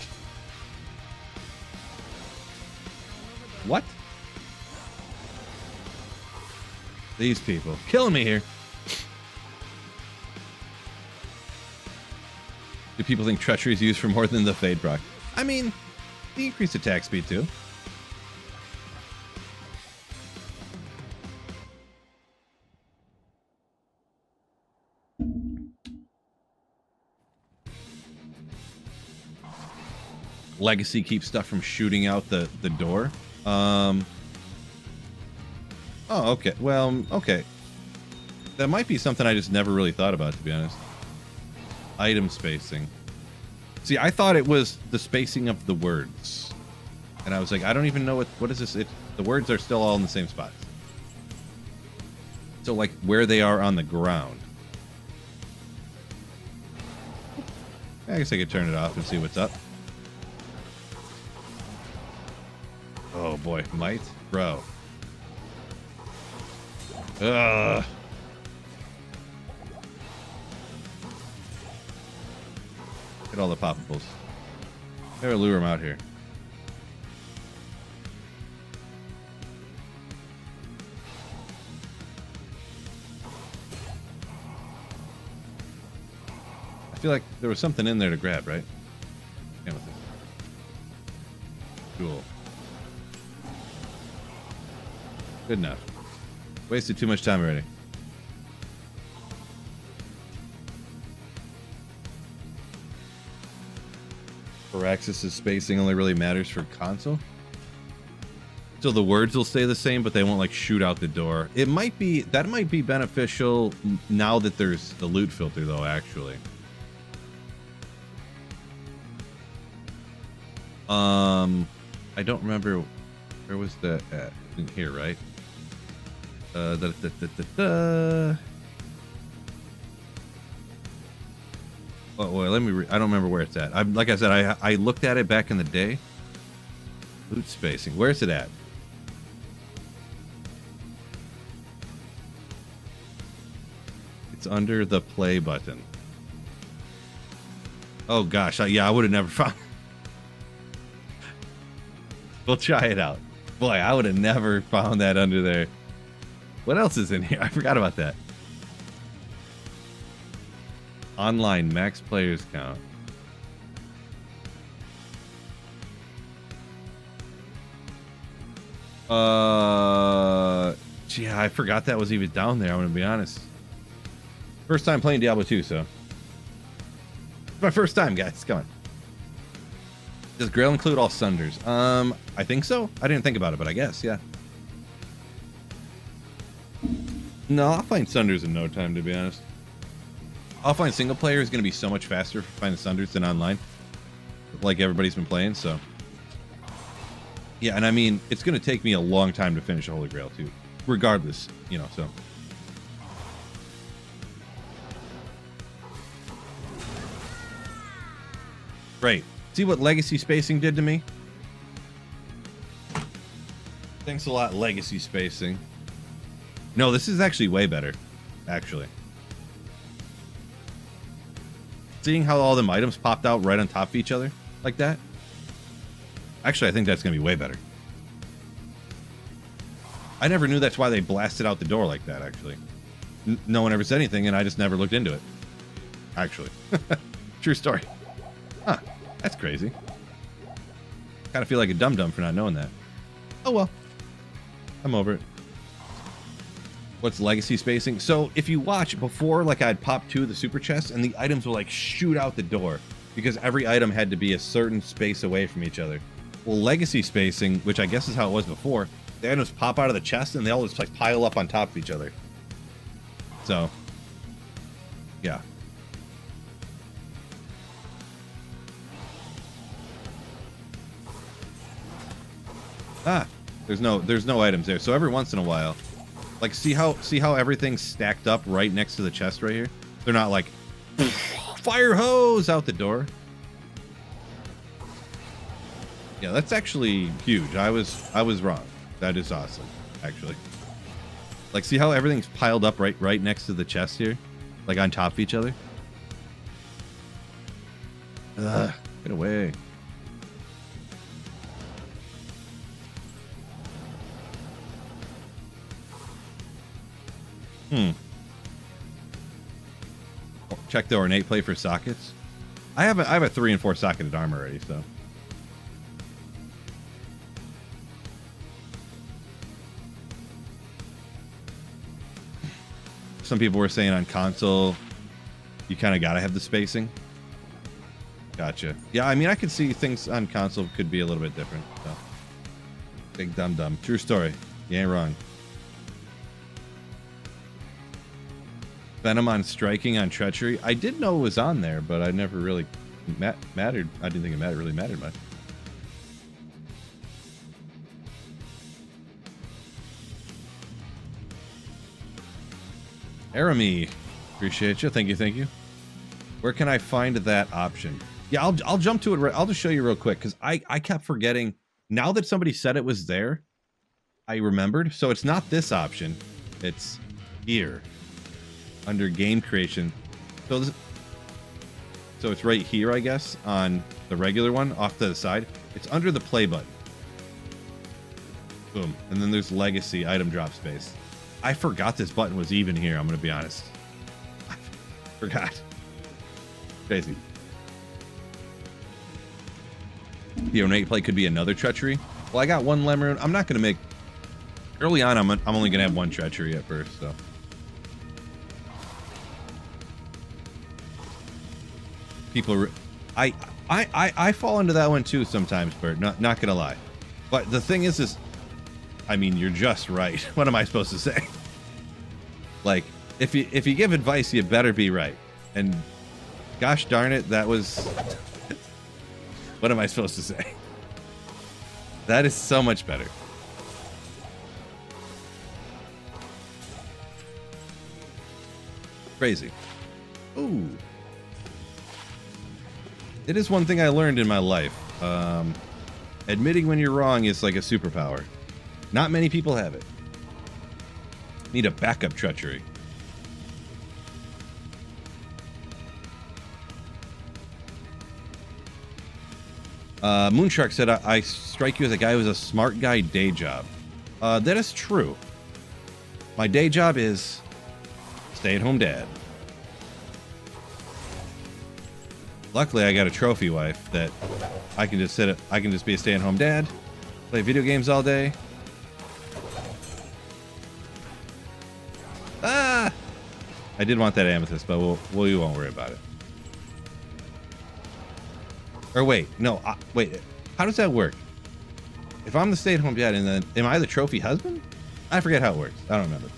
What? These people. Killing me here. Do people think treachery is used for more than the Fade proc? I mean, the increased attack speed too. Legacy keeps stuff from shooting out the door. Oh, okay. Well, okay. That might be something I just never really thought about, to be honest. Item spacing. See, I thought it was the spacing of the words. And I was like, I don't even know what is this? The words are still all in the same spots. So, like, where they are on the ground. I guess I could turn it off and see what's up. Oh boy, might? Bro. Ugh. Get all the poppables. Better lure him out here. I feel like there was something in there to grab, right? Damn with it. Cool. Good enough. Wasted too much time already. Firaxis' spacing only really matters for console. So the words will stay the same, but they won't like shoot out the door. It might be, that might be beneficial now that there's the loot filter though, actually. I don't remember, where was the, in here, right? Oh, well, let me, I don't remember where it's at. Like I said, I looked at it back in the day. Loot spacing, where's it at? It's under the play button. Oh gosh, yeah, I would have never found. We'll try it out. Boy, I would have never found that under there. What else is in here? I forgot about that. Online max players count. Yeah, I forgot that was even down there, I'm gonna be honest. First time playing Diablo 2, so. It's my first time, guys. Come on. Does Grail include all sunders? I think so. I didn't think about it, but I guess, yeah. No, I'll find sunders in no time, to be honest. I'll find single player is going to be so much faster for finding sunders than online. Like everybody's been playing, so. Yeah, and I mean, it's going to take me a long time to finish a Holy Grail, too. Regardless, you know, so. Great. See what legacy spacing did to me? Thanks a lot, legacy spacing. No, this is actually way better, actually. Seeing how all them items popped out right on top of each other like that? Actually, I think that's going to be way better. I never knew that's why they blasted out the door like that, actually. No one ever said anything, and I just never looked into it. Actually. True story. Huh. That's crazy. Kind of feel like a dum-dum for not knowing that. Oh well. I'm over it. What's legacy spacing? So if you watch before, like I'd pop 2 of the super chests and the items will like shoot out the door because every item had to be a certain space away from each other. Well, legacy spacing, which I guess is how it was before, the items pop out of the chest and they all just like pile up on top of each other. So, yeah. Ah, there's no items there. So every once in a while, like see how everything's stacked up right next to the chest right here? They're not like fire hose out the door. Yeah, that's actually huge. I was wrong. That is awesome, actually. Like see how everything's piled up right next to the chest here? Like on top of each other? Ugh, get away. Check the ornate plate for sockets. I have a 3 and 4 socketed armor already, so. Some people were saying on console, you kind of gotta have the spacing. Gotcha. Yeah, I mean, I could see things on console could be a little bit different. So. Big dum-dum. True story. You ain't wrong. Venom on striking on treachery. I did know it was on there, but I never really mattered. I didn't think it really mattered much. Arami, appreciate you. Thank you. Where can I find that option? Yeah, I'll jump to it. I'll just show you real quick because I kept forgetting. Now that somebody said it was there, I remembered. So it's not this option. It's here. Under game creation. So it's right here, I guess, on the regular one off to the side. It's under the play button. Boom. And then there's legacy item drop space. I forgot this button was even here, I'm going to be honest. I forgot. Crazy. The ornate plate could be another treachery. Well, I got one lemon. I'm not going to make Early on, I'm only gonna have one treachery at first, so. People, I fall into that one too sometimes, Bert. Not gonna lie, but the thing is, I mean, you're just right. What am I supposed to say? Like, if you give advice, you better be right. And gosh darn it, that was. What am I supposed to say? That is so much better. Crazy. Ooh. It is one thing I learned in my life. Admitting when you're wrong is like a superpower. Not many people have it. Need a backup treachery. Moonshark said, I strike you as a guy who's a smart guy day job. That is true. My day job is stay-at-home dad. Luckily, I got a trophy wife that I can just I can just be a stay-at-home dad, play video games all day. Ah! I did want that amethyst, but we won't worry about it. Or wait, no, wait. How does that work? If I'm the stay-at-home dad, and then am I the trophy husband? I forget how it works. I don't remember.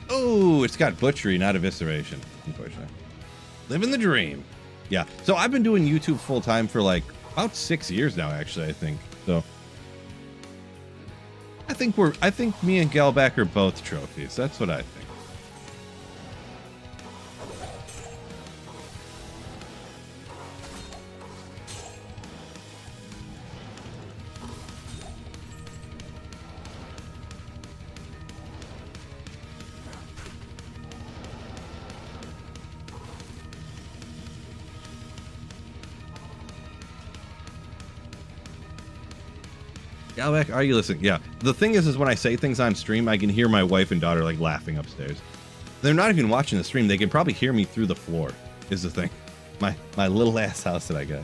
Oh, it's got butchery, not evisceration, unfortunately. Living the dream. Yeah. So I've been doing YouTube full time for like about 6 years now, actually, I think. So I think me and Galback are both trophies. That's what I think. Galback, are you listening? Yeah. The thing is when I say things on stream, I can hear my wife and daughter like laughing upstairs. They're not even watching the stream. They can probably hear me through the floor, is the thing. My little ass house that I got.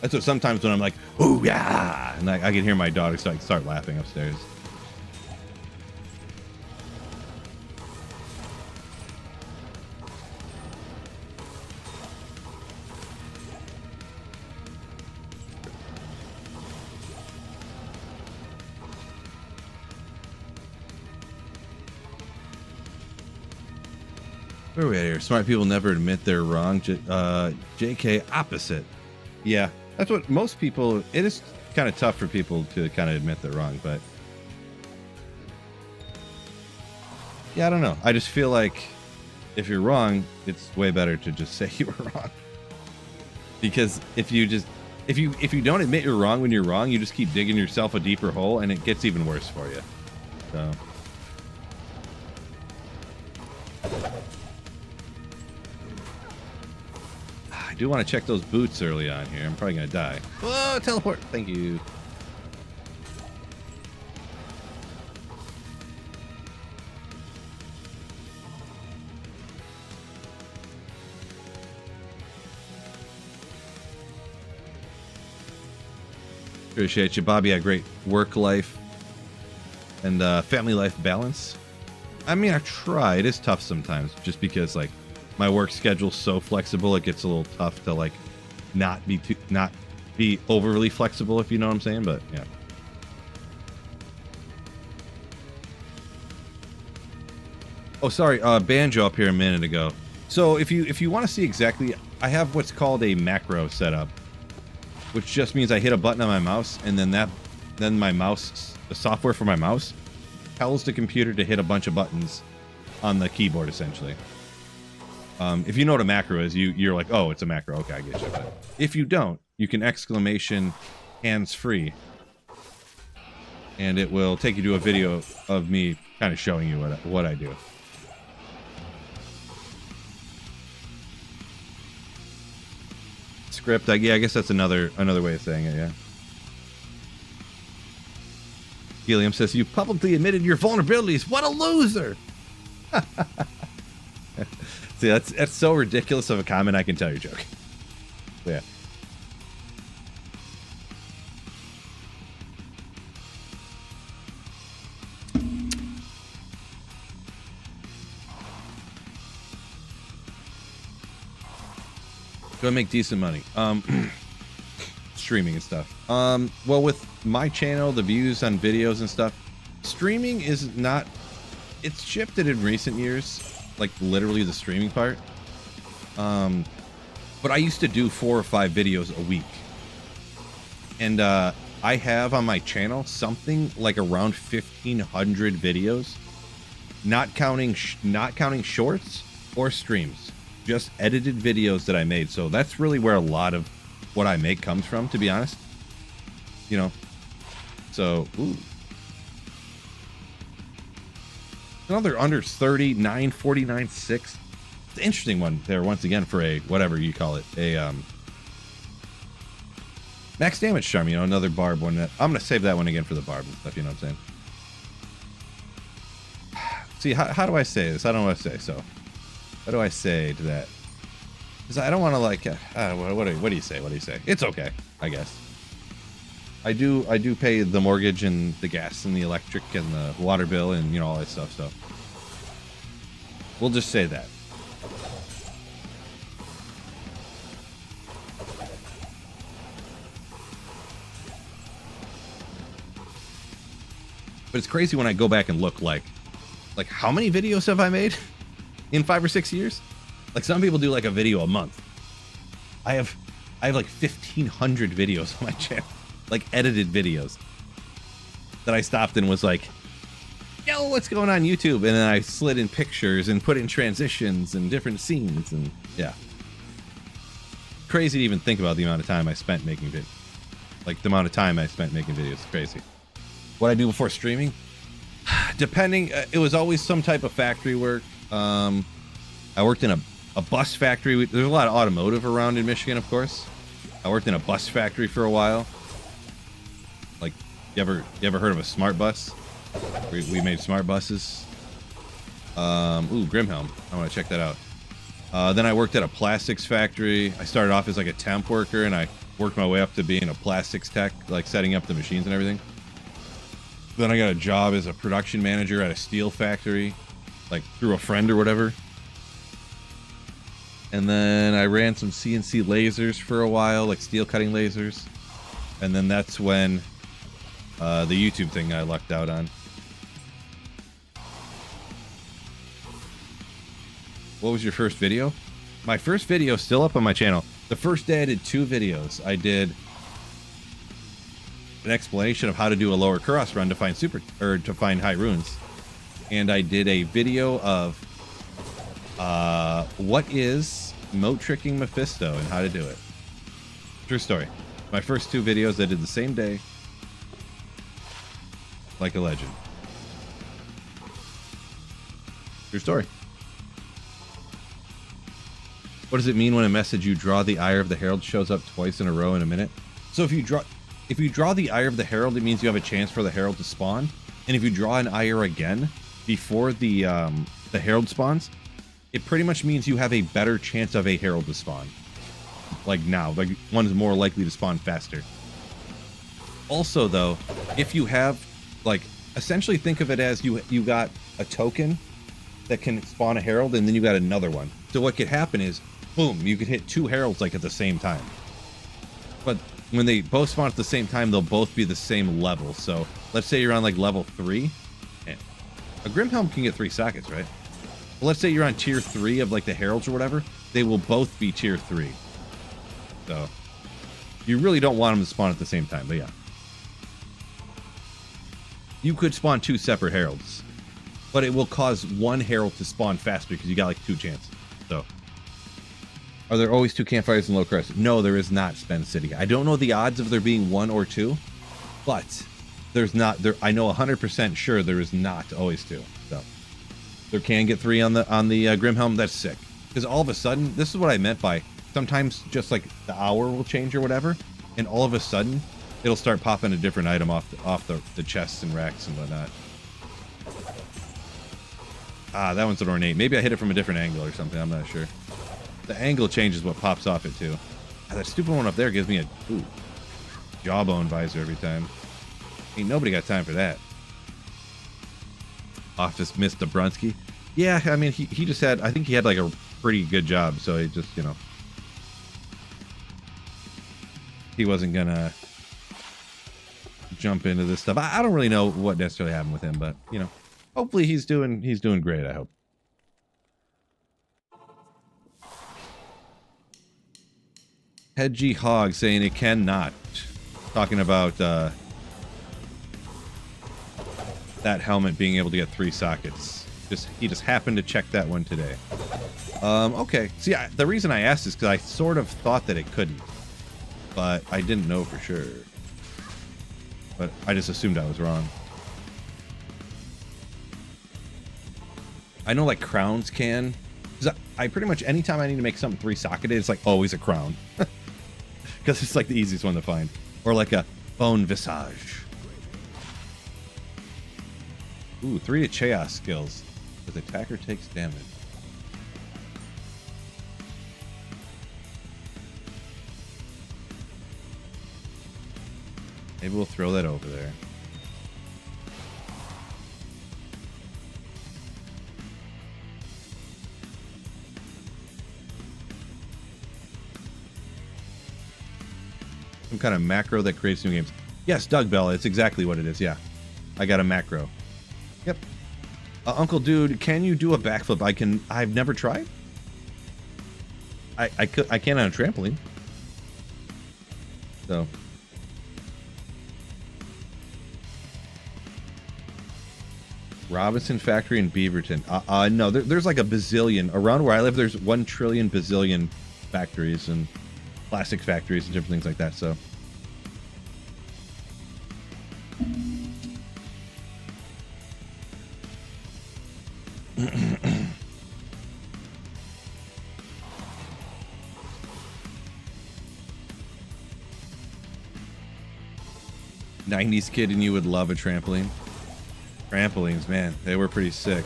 That's what sometimes when I'm like, oh yeah, and I can hear my daughter start laughing upstairs. Where are we at here? Smart people never admit they're wrong. JK, opposite. Yeah, that's what most people... It is kind of tough for people to kind of admit they're wrong, but... Yeah, I don't know. I just feel like if you're wrong, it's way better to just say you were wrong. Because if you don't admit you're wrong when you're wrong, you just keep digging yourself a deeper hole, and it gets even worse for you. So... I do want to check those boots early on here. I'm probably going to die. Whoa, teleport. Thank you. Appreciate you, Bobby. A great work life and family life balance. I mean, I try. It is tough sometimes just because, like, my work schedule's so flexible, it gets a little tough to like not be overly flexible, if you know what I'm saying. But yeah. Oh, sorry, Banjo up here a minute ago. So if you want to see exactly, I have what's called a macro setup, which just means I hit a button on my mouse, and then my mouse, the software for my mouse, tells the computer to hit a bunch of buttons on the keyboard, essentially. If you know what a macro is, you're like, oh, it's a macro. Okay, I get you. But if you don't, you can exclamation hands-free, and it will take you to a video of me kind of showing you what I do. Script, yeah, I guess that's another way of saying it, yeah. Helium says, you publicly admitted your vulnerabilities. What a loser. See, that's so ridiculous of a comment. I can tell you're joking. Yeah. Go make decent money. Streaming and stuff. Well, with my channel, the views on videos and stuff, streaming is not, it's shifted in recent years, like literally the streaming part. But I used to do 4 or 5 videos a week. And I have on my channel something like around 1,500 videos, not counting shorts or streams, just edited videos that I made. So that's really where a lot of what I make comes from, to be honest. You know, so ooh. Another under 30, 949.6. It's an interesting one there once again for a whatever you call it, a max damage charm. You know, another barb one. I'm gonna save that one again for the barb and stuff. You know what I'm saying? See, how do I say this? I don't know what to say. So, what do I say to that? Because I don't want to like. What do you say? What do you say? It's okay, I guess. I do pay the mortgage and the gas and the electric and the water bill and, you know, all that stuff. So we'll just say that. But it's crazy when I go back and look like how many videos have I made in 5 or 6 years? Like some people do like a video a month. I have like 1,500 videos on my channel. Like edited videos that I stopped and was like, yo, what's going on YouTube? And then I slid in pictures and put in transitions and different scenes. And yeah, crazy to even think about the amount of time I spent making videos. Like the amount of time I spent making videos is crazy. What I do before streaming, depending, it was always some type of factory work. I worked in a bus factory. There's a lot of automotive around in Michigan, of course. I worked in a bus factory for a while. Like, you ever heard of a smart bus? We made smart buses. Ooh, Grimhelm. I want to check that out. Then I worked at a plastics factory. I started off as like a temp worker, and I worked my way up to being a plastics tech, like setting up the machines and everything. Then I got a job as a production manager at a steel factory, like through a friend or whatever. And then I ran some CNC lasers for a while, like steel cutting lasers. And then that's when the YouTube thing I lucked out on. What was your first video? My first video is still up on my channel. The first day I did 2 videos. I did an explanation of how to do a lower cross run to find to find high runes. And I did a video of what is moat tricking Mephisto and how to do it. True story. My first 2 videos I did the same day. Like a legend. True story. What does it mean when a message you draw the Ire of the Herald shows up twice in a row in a minute? So if you draw the Ire of the Herald, it means you have a chance for the Herald to spawn. And if you draw an Ire again before the Herald spawns, it pretty much means you have a better chance of a Herald to spawn. Like now, like one is more likely to spawn faster. Also though, if you have, like, essentially think of it as you got a token that can spawn a Herald, and then you got another one. So what could happen is, boom, you could hit 2 Heralds like at the same time. But when they both spawn at the same time, they'll both be the same level. So let's say you're on like level 3. A Grimhelm can get 3 sockets, right? Well, let's say you're on tier 3 of like the Heralds or whatever. They will both be tier 3. So you really don't want them to spawn at the same time, but yeah. You could spawn 2 separate Heralds, but it will cause 1 Herald to spawn faster because you got like 2 chances. So, are there always 2 campfires in Low Crest? No, there is not, Spend City. I don't know the odds of there being 1 or 2, but there's not. There, I know 100% sure there is not always 2. So, there can get 3 on the Grimhelm. That's sick. Because all of a sudden, this is what I meant by sometimes just like the hour will change or whatever, and all of a sudden it'll start popping a different item off the chests and racks and whatnot. Ah, that one's an ornate. Maybe I hit it from a different angle or something. I'm not sure. The angle changes what pops off it too. Ah, that stupid one up there gives me a jawbone visor every time. Ain't nobody got time for that. Office Mr. Brunsky. Yeah, I mean, he just had, I think he had like a pretty good job, so he just, you know, he wasn't gonna jump into this stuff. I don't really know what necessarily happened with him, but, you know, hopefully he's doing great, I hope. Hedgy Hog saying it cannot. Talking about that helmet being able to get 3 sockets. He just happened to check that one today. Okay. See, the reason I asked is because I sort of thought that it couldn't, but I didn't know for sure. But I just assumed I was wrong. I know like crowns can. I pretty much anytime I need to make something 3-socketed, it's like always a crown. Because it's like the easiest one to find. Or like a bone visage. Ooh, 3 to chaos skills. The attacker takes damage. Maybe we'll throw that over there. Some kind of macro that creates new games. Yes, Doug Bell, it's exactly what it is. Yeah, I got a macro. Yep. Uncle Dude, can you do a backflip? I've never tried. I can on a trampoline. So. Robinson Factory in Beaverton. No, there's like a bazillion. Around where I live, there's 1 trillion bazillion factories and plastic factories and different things like that, so. 90s kid and you would love a trampoline. Trampolines, man, they were pretty sick.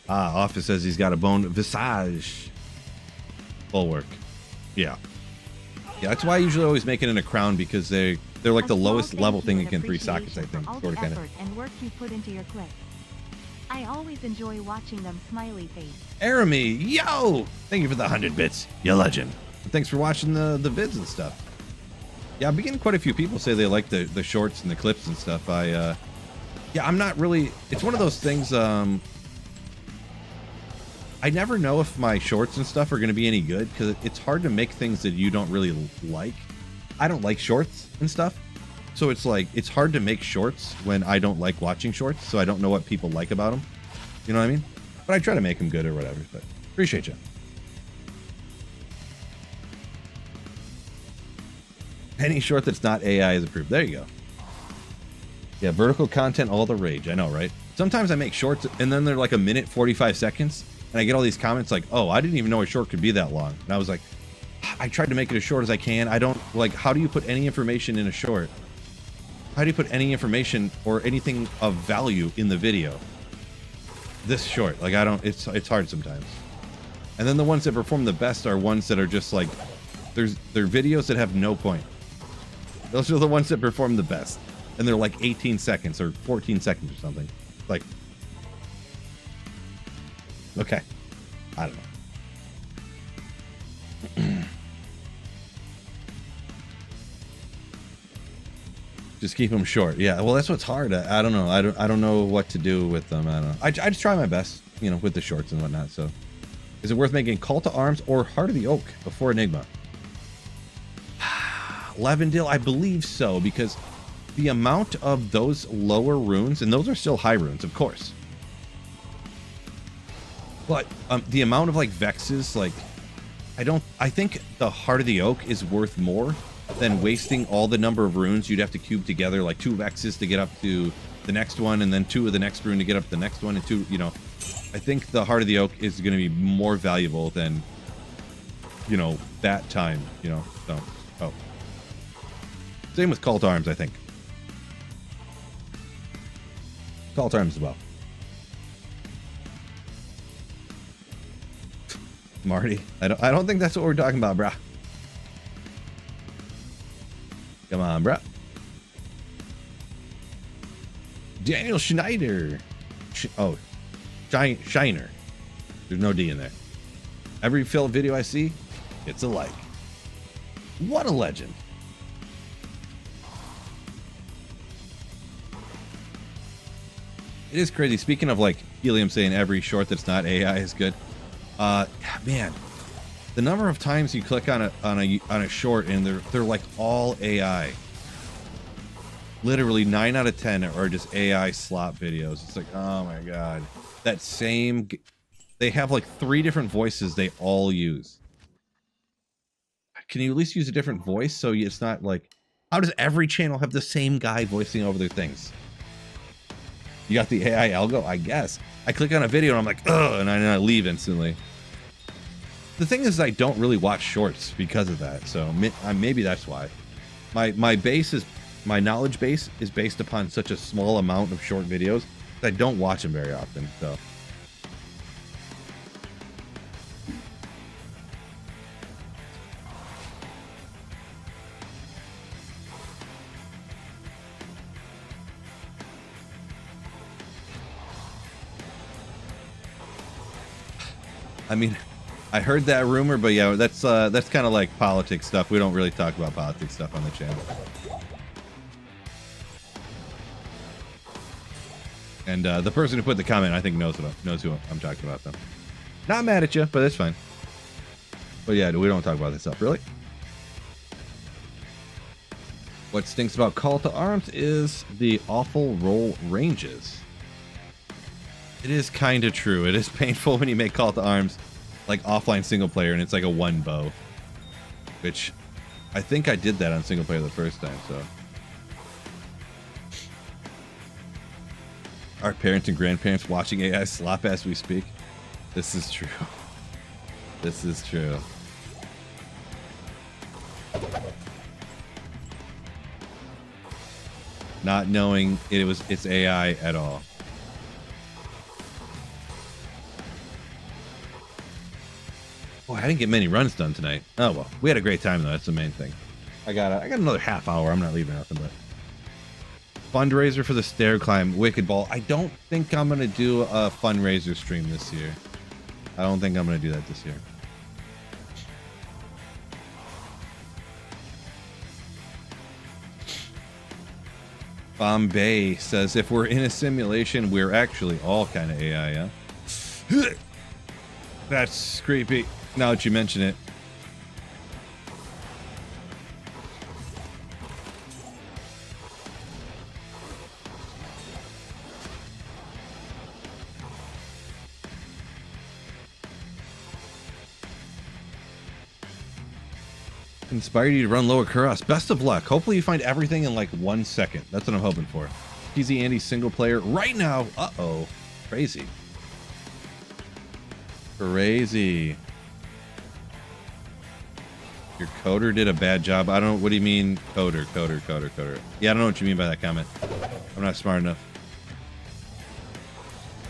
Office says he's got a bone visage. Bulwark. Yeah. Yeah, that's why I usually always make it in a crown, because they're like the lowest level thing in 3 sockets, I think. Sort of kind of. And work you put into your clip. I always enjoy watching them smiley face. Aramy, yo! Thank you for the 100 bits. You legend. And thanks for watching the vids and stuff. Yeah, I'm getting quite a few people say they like the shorts and the clips and stuff. Yeah, I'm not really, it's one of those things, I never know if my shorts and stuff are going to be any good, because it's hard to make things that you don't really like. I don't like shorts and stuff, so it's like, it's hard to make shorts when I don't like watching shorts, so I don't know what people like about them. You know what I mean? But I try to make them good or whatever, but appreciate you. Any short that's not AI is approved. There you go. Yeah, vertical content, all the rage. I know, right? Sometimes I make shorts and then they're like 1 minute 45 seconds. And I get all these comments like, oh, I didn't even know a short could be that long. And I was like, I tried to make it as short as I can. I don't, like, how do you put any information in a short? How do you put any information or anything of value in the video? This short, like, I don't, it's hard sometimes. And then the ones that perform the best are ones that are just like, they're videos that have no point. Those are the ones that perform the best. And they're like 18 seconds or 14 seconds or something. Like, okay. I don't know. Just keep them short. Yeah, well, that's what's hard. I don't know. I don't know what to do with them. I don't know. I just try my best, you know, with the shorts and whatnot. So, is it worth making Call to Arms or Heart of the Oak before Enigma? Levendil, I believe so, because the amount of those lower runes, and those are still high runes, of course. But the amount of like Vexes, like, I think the Heart of the Oak is worth more than wasting all the number of runes you'd have to cube together, like 2 X's to get up to the next one, and then 2 of the next rune to get up to the next one, and 2, you know. I think the Heart of the Oak is going to be more valuable than, you know, that time, you know. So, oh. Same with Call to Arms, I think. Call to Arms as well. Marty, I don't think that's what we're talking about, bruh. Come on, bruh. Daniel Schneider. Shiner. There's no D in there. Every Phil video I see, it's a like. What a legend. It is crazy. Speaking of like Helium saying every short that's not AI is good. Man, the number of times you click on a short and they're like all AI. Literally 9 out of 10 are just AI slop videos. It's like, oh my god. That same, they have like 3 different voices they all use. Can you at least use a different voice so it's not like, how does every channel have the same guy voicing over their things? You got the AI algo? I guess. I click on a video and I'm like, ugh, and I leave instantly. The thing is, I don't really watch shorts because of that, so maybe that's why. My knowledge base is based upon such a small amount of short videos that I don't watch them very often, so. I mean, I heard that rumor, but yeah, that's kind of like politics stuff. We don't really talk about politics stuff on the channel. And the person who put the comment, I think, knows who I'm talking about, though. Not mad at you, but it's fine. But yeah, we don't talk about this stuff, really. What stinks about Call to Arms is the awful roll ranges. It is kind of true. It is painful when you make Call to Arms like offline single player and it's like a 1 bow. Which I think I did that on single player the first time, so. Our parents and grandparents watching AI slop as we speak. This is true. This is true. Not knowing it's AI at all. Boy, I didn't get many runs done tonight. Oh well, we had a great time though. That's the main thing. I got another half hour. I'm not leaving nothing but. Fundraiser for the stair climb, Wicked Ball. I don't think I'm gonna do a fundraiser stream this year. I don't think I'm gonna do that this year. Bombay says, if we're in a simulation, we're actually all kind of AI, yeah? That's creepy. Now that you mention it. Inspired you to run lower Kuros. Best of luck. Hopefully you find everything in like 1 second. That's what I'm hoping for. TZ Andy single player right now. Uh-oh. Crazy. Crazy. Your coder did a bad job. I don't know. What do you mean coder? Yeah, I don't know what you mean by that comment. I'm not smart enough.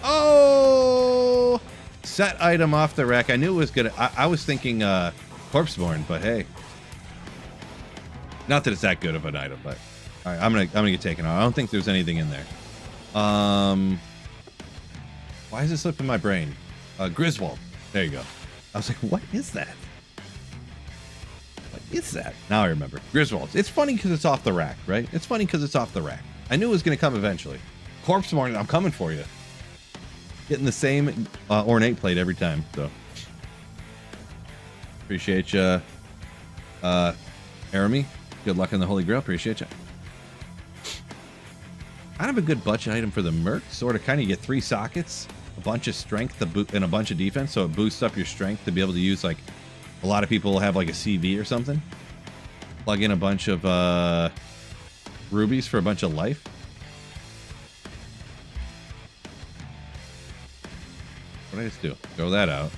Oh! Set item off the rack. I knew it was gonna. I was thinking Corpseborn, but hey. Not that it's that good of an item, but all right, I'm gonna get taken out. I don't think there's anything in there. Why is it slipping my brain? Griswold. There you go. I was like, what is that? What is that? Now I remember. Griswold. It's funny because it's off the rack, right? It's funny because it's off the rack. I knew it was gonna come eventually. Corpseborn, I'm coming for you. Getting the same ornate plate every time. So appreciate you, Aramy. Good luck on the Holy Grail. Appreciate you. Kind of a good budget item for the Merc. Sort of kind of get 3 sockets, a bunch of strength, and a bunch of defense. So it boosts up your strength to be able to use, like, a lot of people have like a CV or something. plug in a bunch of rubies for a bunch of life. What did I just do? Throw that out.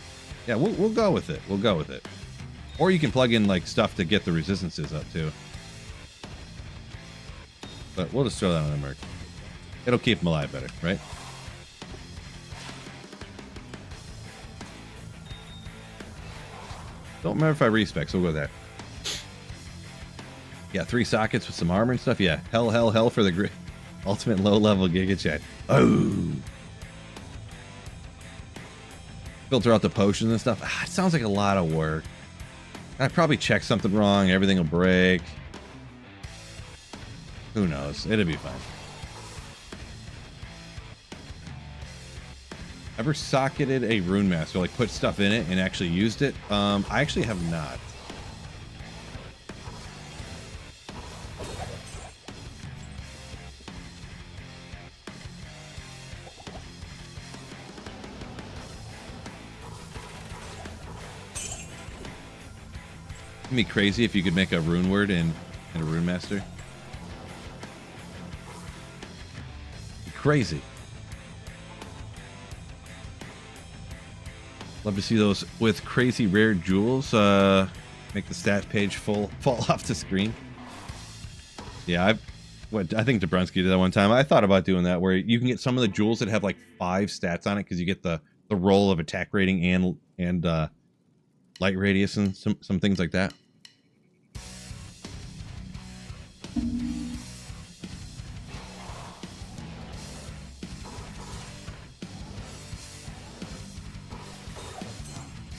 Yeah, we'll go with it. We'll go with it. Or you can plug in like stuff to get the resistances up too. But we'll just throw that on the merc. It'll keep them alive better, right? Don't remember if I respec, so we'll go there. Yeah, 3 sockets with some armor and stuff. Yeah, hell for the ultimate low-level Giga Chat. Oh! Filter out the potions and stuff. Ah, it sounds like a lot of work. I probably checked something wrong. Everything will break. Who knows? It'll be fine. Ever socketed a Rune Master? Like put stuff in it and actually used it? I actually have not. It'd be crazy if you could make a rune word in a Rune Master. Crazy. Love to see those with crazy rare jewels. Make the stat page fall off the screen. Yeah, I think Dabrowski did that one time. I thought about doing that, where you can get some of the jewels that have like 5 stats on it, because you get the roll of attack rating and light radius and some things like that.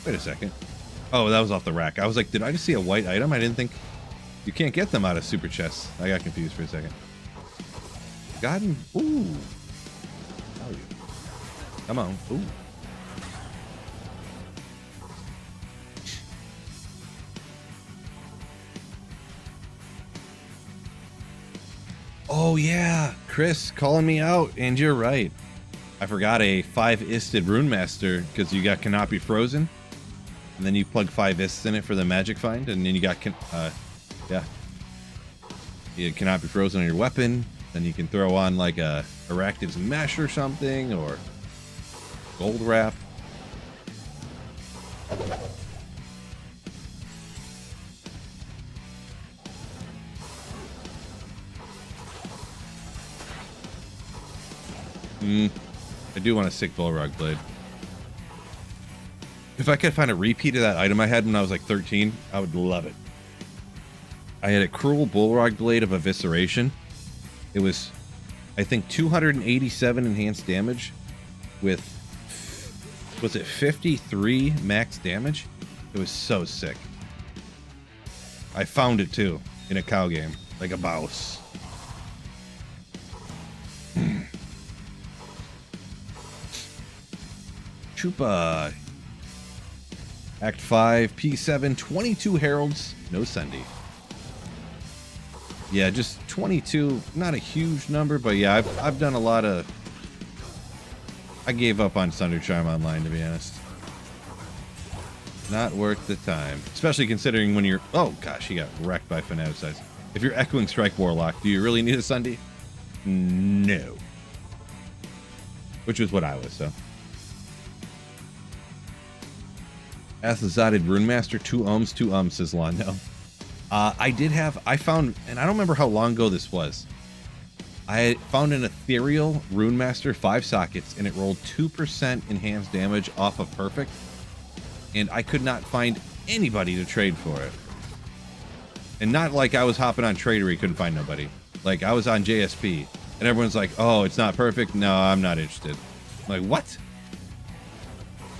Wait a second. Oh, that was off the rack. I was like, did I just see a white item? I didn't think... You can't get them out of super chests. I got confused for a second. Gotten... Ooh. How are you? Come on. Ooh. Oh, yeah. Chris calling me out. And you're right. I forgot a 5-isted Rune Master, because you got cannot be frozen. And then you plug 5 ists in it for the magic find, and then you got yeah, you cannot be frozen on your weapon. Then you can throw on like a Arachnid's Mesh or something, or Gold Wrap. I do want a sick Bullrog Blade. If I could find a repeat of that item I had when I was like 13, I would love it. I had a Cruel Bullrog Blade of Evisceration. It was, I think, 287 enhanced damage with, was it 53 max damage? It was so sick. I found it too in a cow game, like a boss. Chupa. Act 5, P7, 22 Heralds, no Sunday. Yeah, just 22, not a huge number, but yeah, I've done a lot of... I gave up on Thunder Charm Online, to be honest. Not worth the time. Especially considering when you're... Oh, gosh, he got wrecked by Fanaticize. If you're Echoing Strike Warlock, do you really need a Sunday? No. Which was what I was, so... Athazaded Rune Master, 2 ohms, says Londo. I found, and I don't remember how long ago this was. I found an ethereal Rune Master, 5 sockets, and it rolled 2% enhanced damage off of Perfect. And I could not find anybody to trade for it. And not like I was hopping on Tradery, couldn't find nobody. Like I was on JSP, and everyone's like, oh, it's not perfect. No, I'm not interested. I'm like, what?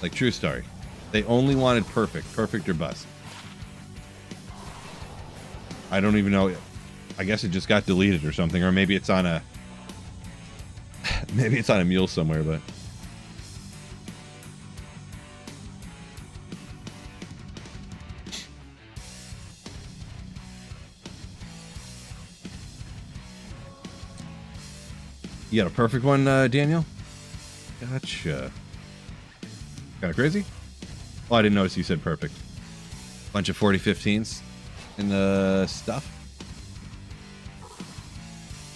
Like, true story. They only wanted perfect or bust. I don't even know. I guess it just got deleted or something, or maybe it's on a mule somewhere, but you got a perfect one, Daniel? Gotcha. Kind of crazy? Oh, I didn't notice you said perfect. Bunch of 40-15s. in the stuff.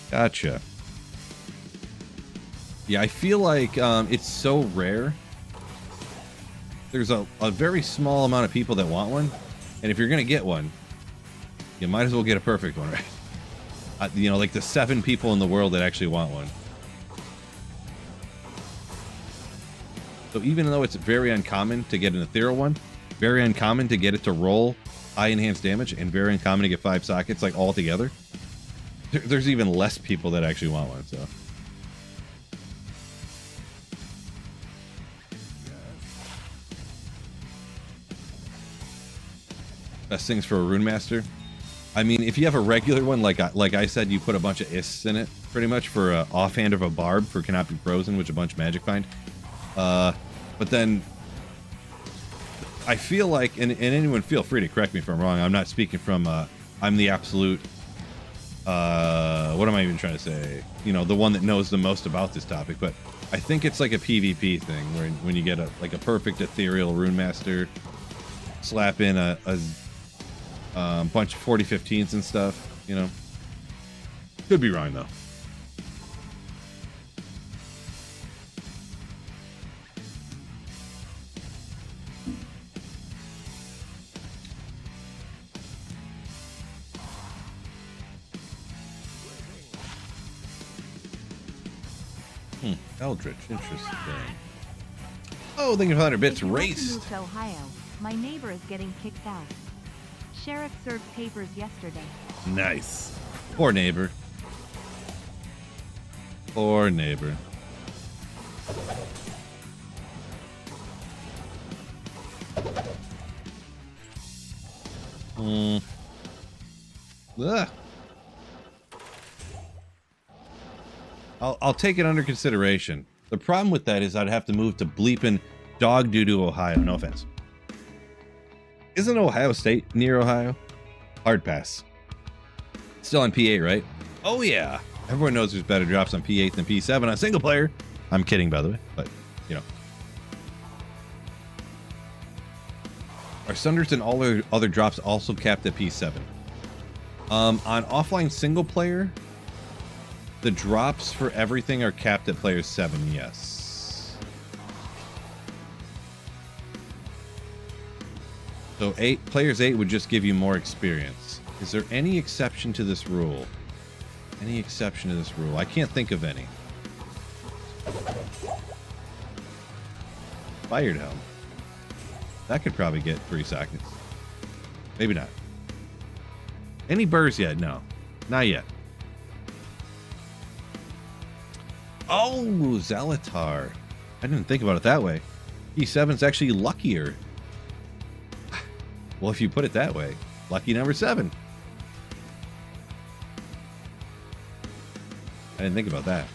Gotcha. Yeah, I feel like it's so rare. There's a very small amount of people that want one, and if you're gonna get one, you might as well get a perfect one, right? You know, like the 7 people in the world that actually want one. So even though it's very uncommon to get an ethereal one, very uncommon to get it to roll high enhanced damage, and very uncommon to get 5 sockets like all together, there's even less people that actually want one. So best things for a rune master. I mean, if you have a regular one, like I said, you put a bunch of ists in it, pretty much for a offhand of a barb for cannot be frozen, which a bunch of magic find. But then I feel like, and anyone feel free to correct me if I'm wrong. I'm not speaking from, I'm the absolute, what am I even trying to say? You know, the one that knows the most about this topic, but I think it's like a PvP thing where when you get a perfect ethereal rune master, slap in a bunch of 40-15s and stuff, you know. Could be wrong though. Eldritch, interesting. Oh, thank you for 100 bits. If you want to Raced. move to Ohio, my neighbor is getting kicked out. Sheriff served papers yesterday. Nice. Poor neighbor. Poor neighbor. Ugh. I'll take it under consideration. The problem with that is I'd have to move to bleeping dog doo-doo, Ohio. No offense. Isn't Ohio State near Ohio? Hard pass. Still on P8, right? Oh, yeah. Everyone knows there's better drops on P8 than P7 on single player. I'm kidding, by the way, but, you know. Are Sunders and all other drops also capped at P7? On offline single player, the drops for everything are capped at player 7, yes. So players 8 would just give you more experience. Is there any exception to this rule? Any exception to this rule? I can't think of any. Fired Helm. That could probably get 3 sockets. Maybe not. Any burrs yet? No. Not yet. Oh, Zelatar. I didn't think about it that way. E7's actually luckier. Well, if you put it that way. Lucky number 7. I didn't think about that.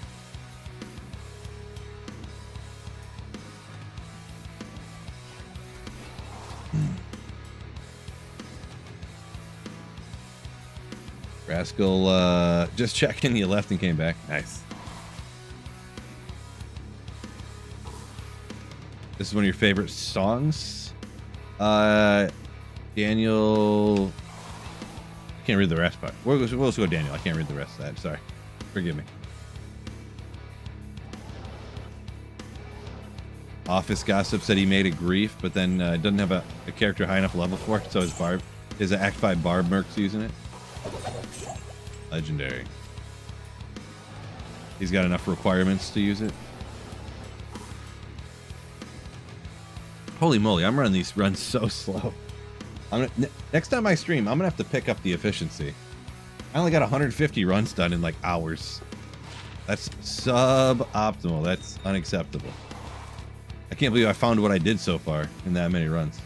Rascal, just checking. You left and came back. Nice. This is one of your favorite songs? Daniel... I can't read the rest, but we'll just go Daniel. I can't read the rest of that. Sorry. Forgive me. Office Gossip said he made a grief, but then doesn't have a character high enough level for it, so his Act 5 Barb Merc's using it. Legendary. He's got enough requirements to use it. Holy moly, I'm running these runs so slow. Next time I stream, I'm gonna have to pick up the efficiency. I only got 150 runs done in like hours. That's suboptimal. That's unacceptable. I can't believe I found what I did so far in that many runs.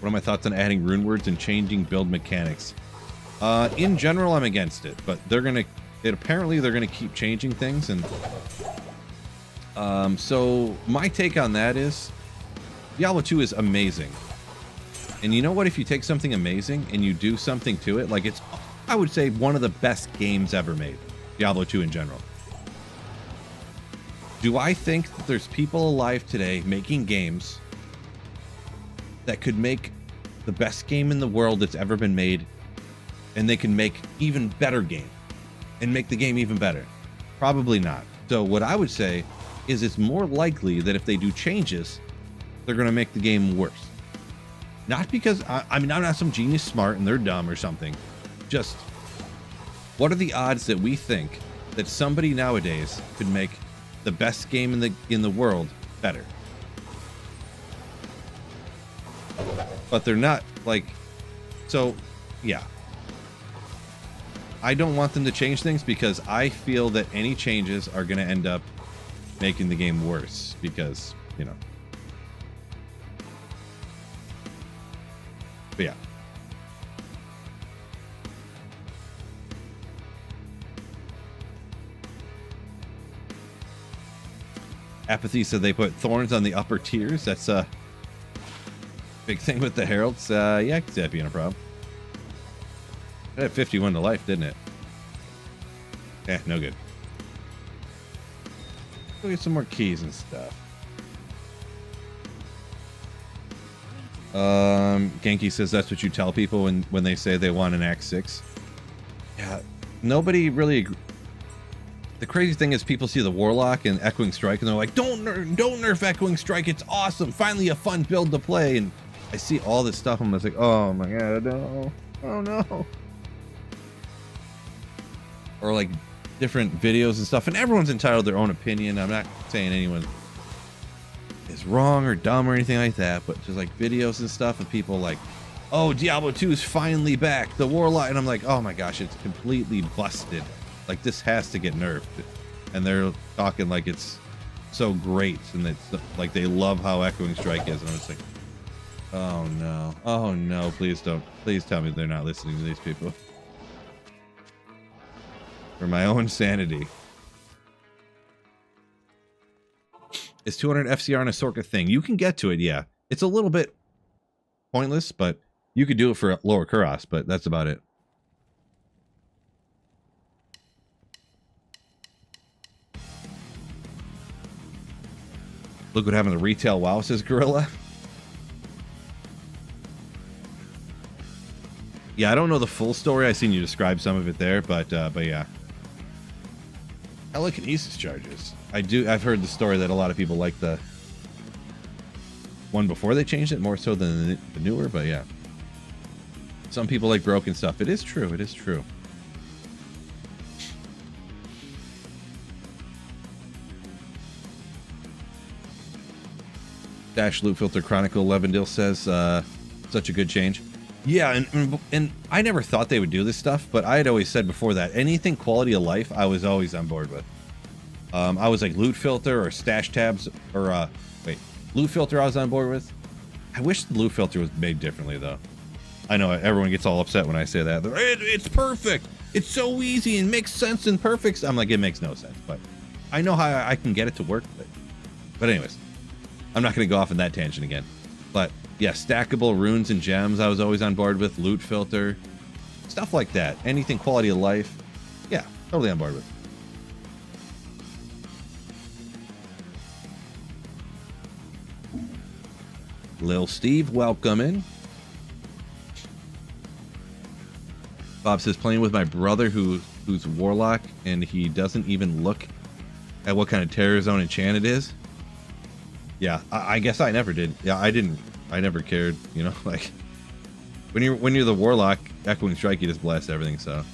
What are my thoughts on adding rune words and changing build mechanics? In general, I'm against it, but apparently they're gonna keep changing things, and so my take on that is Diablo 2 is amazing. And you know what? If you take something amazing and you do something to it, like it's, I would say, one of the best games ever made. Diablo 2 in general. Do I think that there's people alive today making games that could make the best game in the world that's ever been made, and they can make even better game and make the game even better? Probably not. So what I would say is it's more likely that if they do changes, they're going to make the game worse. Not because I mean, I'm not some genius smart and they're dumb or something. Just what are the odds that we think that somebody nowadays could make the best game in the world better? But they're not, like, so yeah. I don't want them to change things because I feel that any changes are going to end up making the game worse because, you know. But yeah. Apathy said they put thorns on the upper tiers. That's a big thing with the heralds. Yeah, I could see that being a problem. It had 51 to life, didn't it? Eh, no good. Go get some more keys and stuff. Genki says that's what you tell people when they say they want an Act 6. Yeah, nobody really. The crazy thing is people see the Warlock and Echoing Strike and they're like, don't nerf Echoing Strike. It's awesome. Finally a fun build to play. And I see all this stuff. I'm just like, oh my god, no. Oh no. Or like different videos and stuff. And everyone's entitled to their own opinion. I'm not saying anyone is wrong or dumb or anything like that. But just like videos and stuff of people like, oh, Diablo 2 is finally back. The Warlock. And I'm like, oh my gosh, it's completely busted. Like, this has to get nerfed. And they're talking like it's so great. And it's like they love how Echoing Strike is. And I'm just like, oh no. Oh no, please don't. Please tell me they're not listening to these people. For my own sanity. Is 200 FCR on a Sorka thing? You can get to it, yeah. It's a little bit pointless, but you could do it for lower Kuros, but that's about it. Look what happened to retail WoW, says Gorilla. Yeah, I don't know the full story. I seen you describe some of it there, but yeah. Telekinesis charges. I've heard the story that a lot of people like the one before they changed it more so than the newer, but yeah. Some people like broken stuff. It is true. It is true. Dash Loot Filter Chronicle Levendil says, such a good change. Yeah, and I never thought they would do this stuff, but I had always said before that anything quality of life, I was always on board with. I was like Loot Filter or Stash Tabs, or Loot Filter I was on board with. I wish the Loot Filter was made differently, though. I know everyone gets all upset when I say that. It's perfect! It's so easy and makes sense and perfect. I'm like, it makes no sense, but I know how I can get it to work. But anyways, I'm not going to go off on that tangent again. But yeah, stackable runes and gems I was always on board with. Loot Filter. Stuff like that. Anything quality of life. Yeah, totally on board with. Lil Steve, welcome in. Bob says, playing with my brother who's Warlock, and he doesn't even look at what kind of Terror Zone enchant it is. Yeah, I guess I never did. Yeah, I never cared, you know, like when you're the Warlock, Echoing Strike, you just blast everything, so.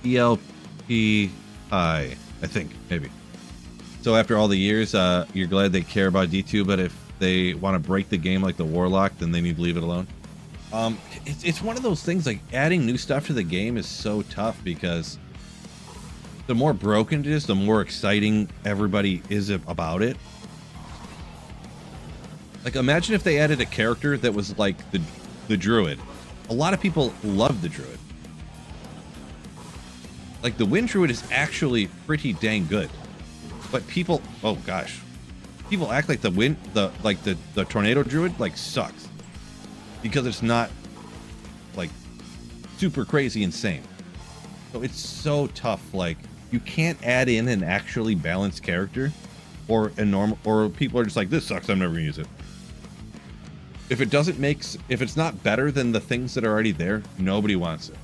ELPI, I think, maybe. So after all the years, you're glad they care about D2, but if they want to break the game like the Warlock, then they need to leave it alone. It's one of those things, like adding new stuff to the game is so tough because the more broken it is, the more exciting everybody is about it. Like, imagine if they added a character that was like the Druid. A lot of people love the Druid. Like, the Wind Druid is actually pretty dang good. But people, oh gosh, people act like the Tornado Druid like sucks because it's not like super crazy insane. So it's so tough. Like, You can't add in an actually balanced character or a normal, or people are just like, this sucks, I'm never gonna use it. If it's not better than the things that are already there, nobody wants it.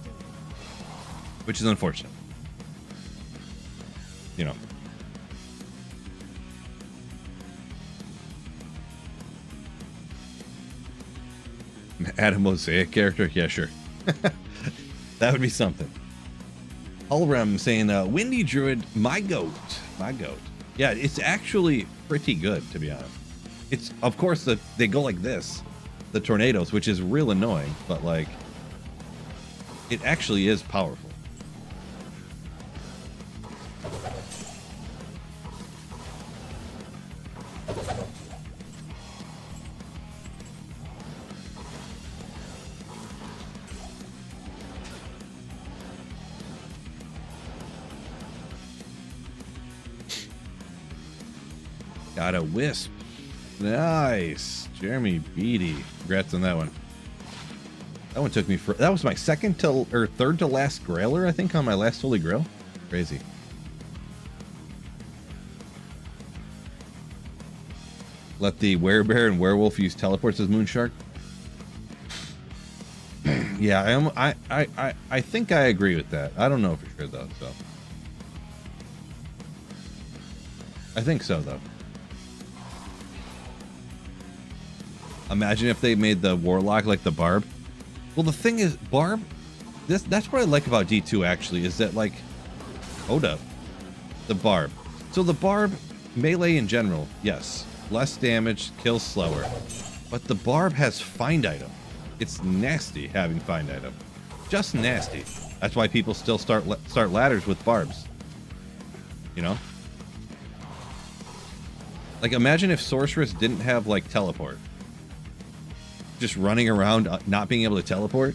Which is unfortunate. You know. Add a mosaic character? Yeah, sure. That would be something. Hulrem saying, Windy Druid, my goat. My goat. Yeah, it's actually pretty good, to be honest. It's, of course, they go like this. The tornadoes, which is real annoying, but, like, it actually is powerful. Got a wisp. Nice. Jeremy Beatty. Congrats on that one. That one took me for... That was my third to last grailer, I think, on my last Holy Grail. Crazy. Let the werebear and werewolf use teleports as Moonshark. Yeah, I think I agree with that. I don't know for sure, though, so... I think so, though. Imagine if they made the Warlock like the Barb. Well, the thing is, Barb, that's what I like about D2, actually, is that, like, hold up. The Barb. So the Barb, melee in general, yes. Less damage, kills slower. But the Barb has Find Item. It's nasty having Find Item. Just nasty. That's why people still start ladders with Barbs. You know? Like, imagine if Sorceress didn't have, like, teleport. Just running around, not being able to teleport.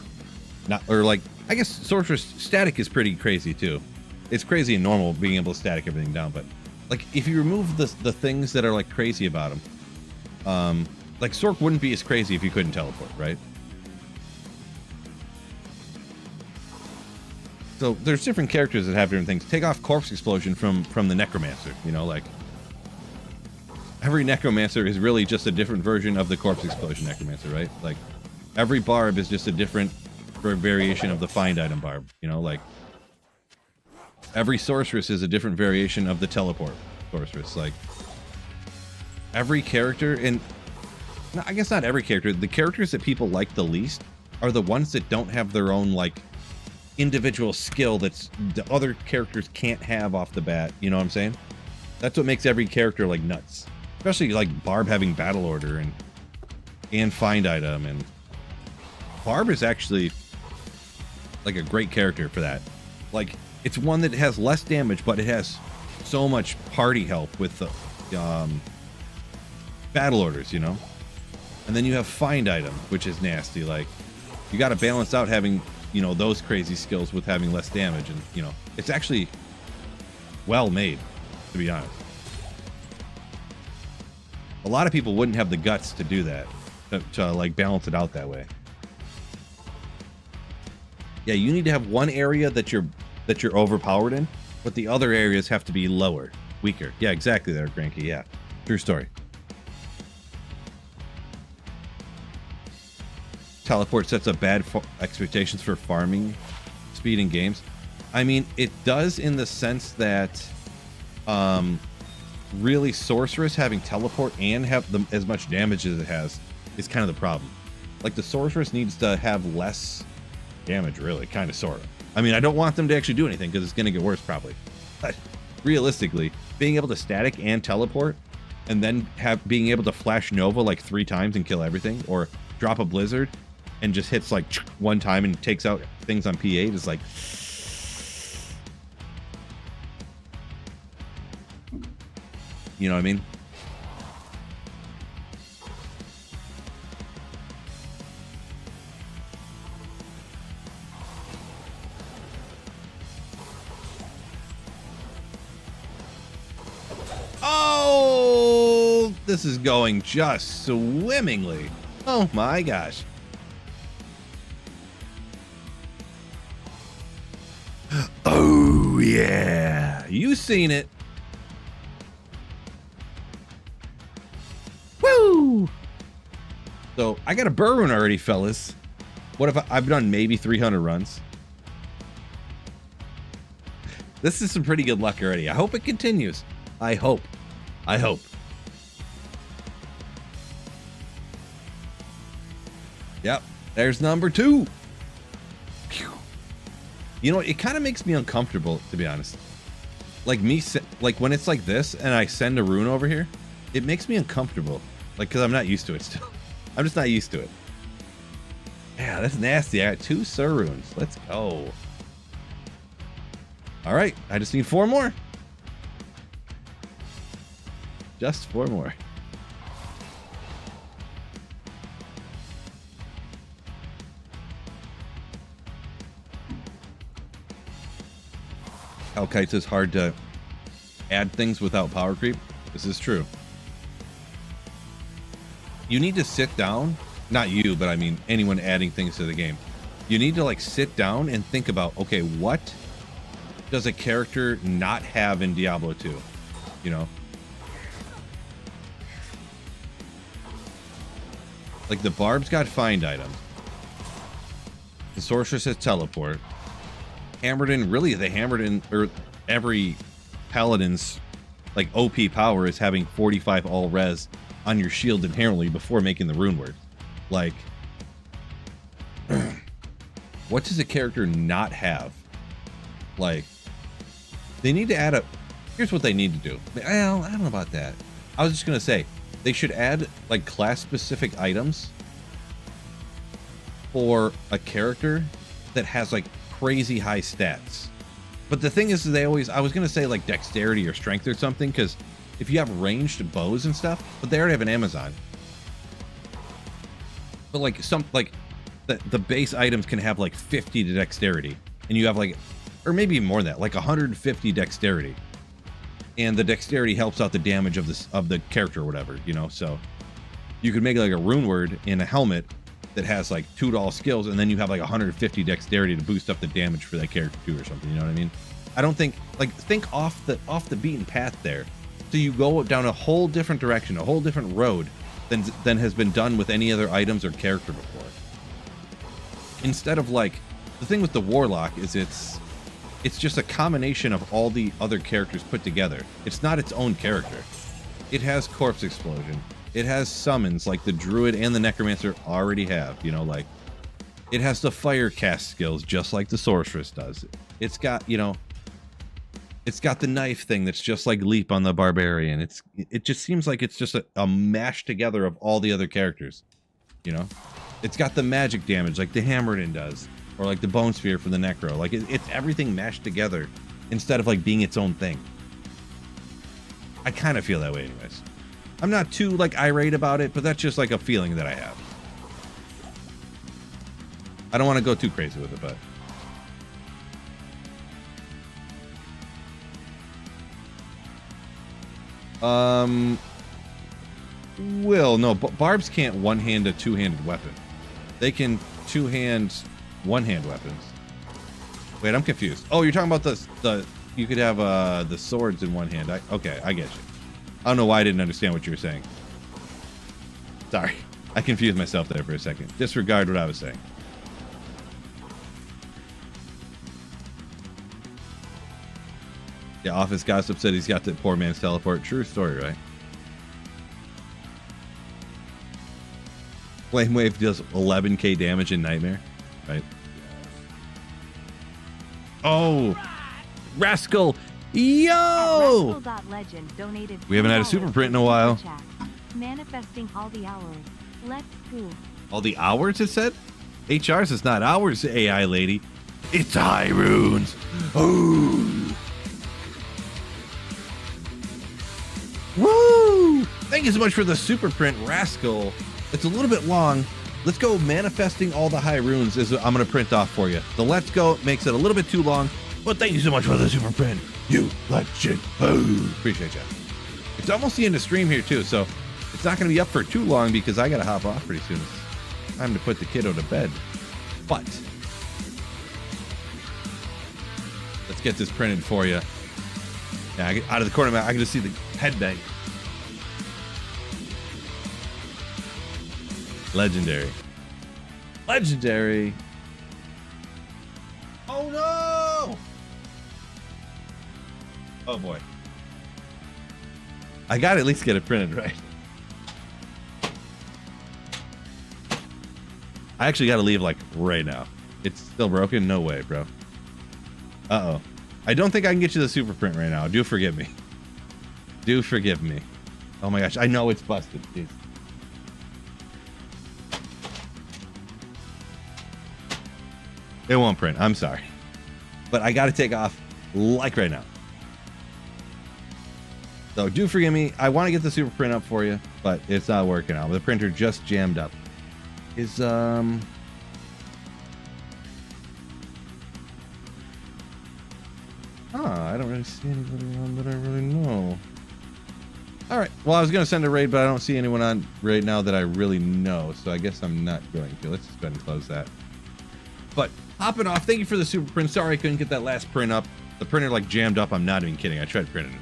Or like, I guess Sorceress static is pretty crazy too. It's crazy and normal being able to static everything down, but like if you remove the things that are like crazy about him, like Sorc wouldn't be as crazy if you couldn't teleport, right? So there's different characters that have different things. Take off Corpse Explosion from the Necromancer, you know, like every Necromancer is really just a different version of the Corpse Explosion Necromancer, right? Like, every Barb is just a different variation of the Find Item Barb, you know? Like, every Sorceress is a different variation of the Teleport Sorceress. Like, every character, and I guess not every character, the characters that people like the least are the ones that don't have their own, like, individual skill that's the other characters can't have off the bat, you know what I'm saying? That's what makes every character, like, nuts. Especially like Barb having Battle Order and Find Item, and Barb is actually like a great character for that. Like, it's one that has less damage, but it has so much party help with the Battle Orders, you know? And then you have Find Item, which is nasty. Like, you got to balance out having, you know, those crazy skills with having less damage, and, you know, it's actually well made, to be honest. A lot of people wouldn't have the guts to do that, to like balance it out that way. Yeah, you need to have one area that you're overpowered in, but the other areas have to be lower, weaker. Yeah, exactly there, Granky. Yeah, true story. Teleport sets up bad expectations for farming speed in games. I mean, it does in the sense that, really Sorceress having teleport and have as much damage as it has is kind of the problem. Like, the Sorceress needs to have less damage, really, kind of, sort of. I mean, I don't want them to actually do anything because it's going to get worse probably. But realistically, being able to static and teleport and then being able to flash Nova like 3 times and kill everything, or drop a Blizzard and just hits like one time and takes out things on P8 is like... You know what I mean? Oh, this is going just swimmingly. Oh my gosh. Oh yeah. You seen it. Woo! So I got a burr rune already, fellas. What if I've done maybe 300 runs? This is some pretty good luck already. I hope it continues. I hope. Yep, there's number 2. Phew. You know, it kind of makes me uncomfortable, to be honest. Like when it's like this and I send a rune over here, it makes me uncomfortable. Like, because I'm not used to it still. I'm just not used to it. Yeah, that's nasty. I got 2 Sir runes. Let's go. All right, I just need 4 more. Just 4 more. Alkites is hard to add things without power creep. This is true. You need to sit down, not you, but I mean anyone adding things to the game. You need to like sit down and think about, okay, what does a character not have in Diablo 2? You know? Like the Barb's got find items. The Sorceress has teleport. Hammered in, really, they hammered in, or every Paladin's like OP power is having 45 all res on your shield inherently before making the rune word. Like, what does a character not have? Like, they need to add a, here's what they need to do. Well, I don't know about that. I was just going to say, they should add like class specific items for a character that has like crazy high stats. But the thing is, they always, I was going to say like dexterity or strength or something, because if you have ranged bows and stuff, but they already have an Amazon. But like some, like the base items can have like 50 to dexterity, and you have like, or maybe more than that, like 150 dexterity. And the dexterity helps out the damage of this, of the character or whatever, you know? So you could make like a rune word in a helmet that has like 2 all skills, and then you have like 150 dexterity to boost up the damage for that character too, or something. You know what I mean? I don't think, like, think off the beaten path there. So you go down a whole different direction, a whole different road than has been done with any other items or character before. Instead of like, the thing with the Warlock is it's just a combination of all the other characters put together. It's not its own character. It has Corpse Explosion. It has summons like the Druid and the Necromancer already have, you know, like it has the fire cast skills just like the Sorceress does. It's got, you know, it's got the knife thing that's just like Leap on the Barbarian. It just seems like it's just a mash together of all the other characters, you know? It's got the magic damage like the Hammerden does, or like the Bone Sphere for the Necro. Like it's everything mashed together instead of like being its own thing. I kind of feel that way anyways. I'm not too like irate about it, but that's just like a feeling that I have. I don't want to go too crazy with it, but no, Barbs can't one-hand a two-handed weapon. They can two-hand one-hand weapons. Wait, I'm confused. Oh, you're talking about the you could have the swords in one hand. Okay, I get you. I don't know why I didn't understand what you were saying. Sorry, I confused myself there for a second. Disregard what I was saying. Yeah, Office Gossip said he's got the poor man's teleport. True story, right? Flame Wave does 11k damage in Nightmare, right? Oh, Rascal! Yo! We haven't had a super print in a while. Manifesting all the hours. Let's go. All the hours, it said? HRs is not hours, AI lady. It's high runes. Oh. Woo! Thank you so much for the super print, Rascal. It's a little bit long. Let's go. Manifesting all the high runes is I'm going to print off for you. The let's go makes it a little bit too long, but thank you so much for the super print. You legend. Oh, appreciate you. It's almost the end of stream here too, so it's not going to be up for too long because I got to hop off pretty soon. It's time to put the kiddo to bed. But let's get this printed for you. Yeah, I get out of the corner of my eye, I can just see the headbang. Legendary. Legendary. Oh no! Oh boy. I gotta at least get it printed, right? I actually gotta leave like right now. It's still broken? No way, bro. Uh-oh. I don't think I can get you the super print right now. Do forgive me. Do forgive me. Oh my gosh, I know it's busted. Jeez. It won't print. I'm sorry. But I gotta take off like right now. So do forgive me. I want to get the super print up for you, but it's not working out. The printer just jammed up. I don't really see anybody on that I really know. All right. Well, I was going to send a raid, but I don't see anyone on right now that I really know. So I guess I'm not going to. Let's just go ahead and close that. But hopping off. Thank you for the super print. Sorry I couldn't get that last print up. The printer like jammed up. I'm not even kidding. I tried printing it.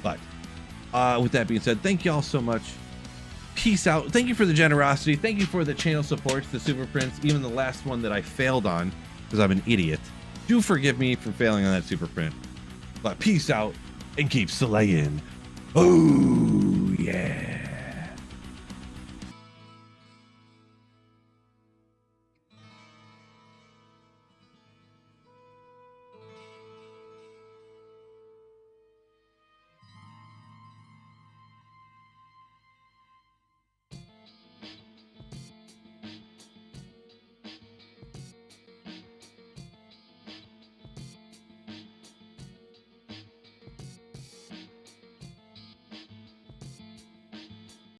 But with that being said, thank you all so much. Peace out. Thank you for the generosity. Thank you for the channel supports, the super prints, even the last one that I failed on because I'm an idiot. Do forgive me for failing on that super print. But peace out and keep slaying. Oh, yeah.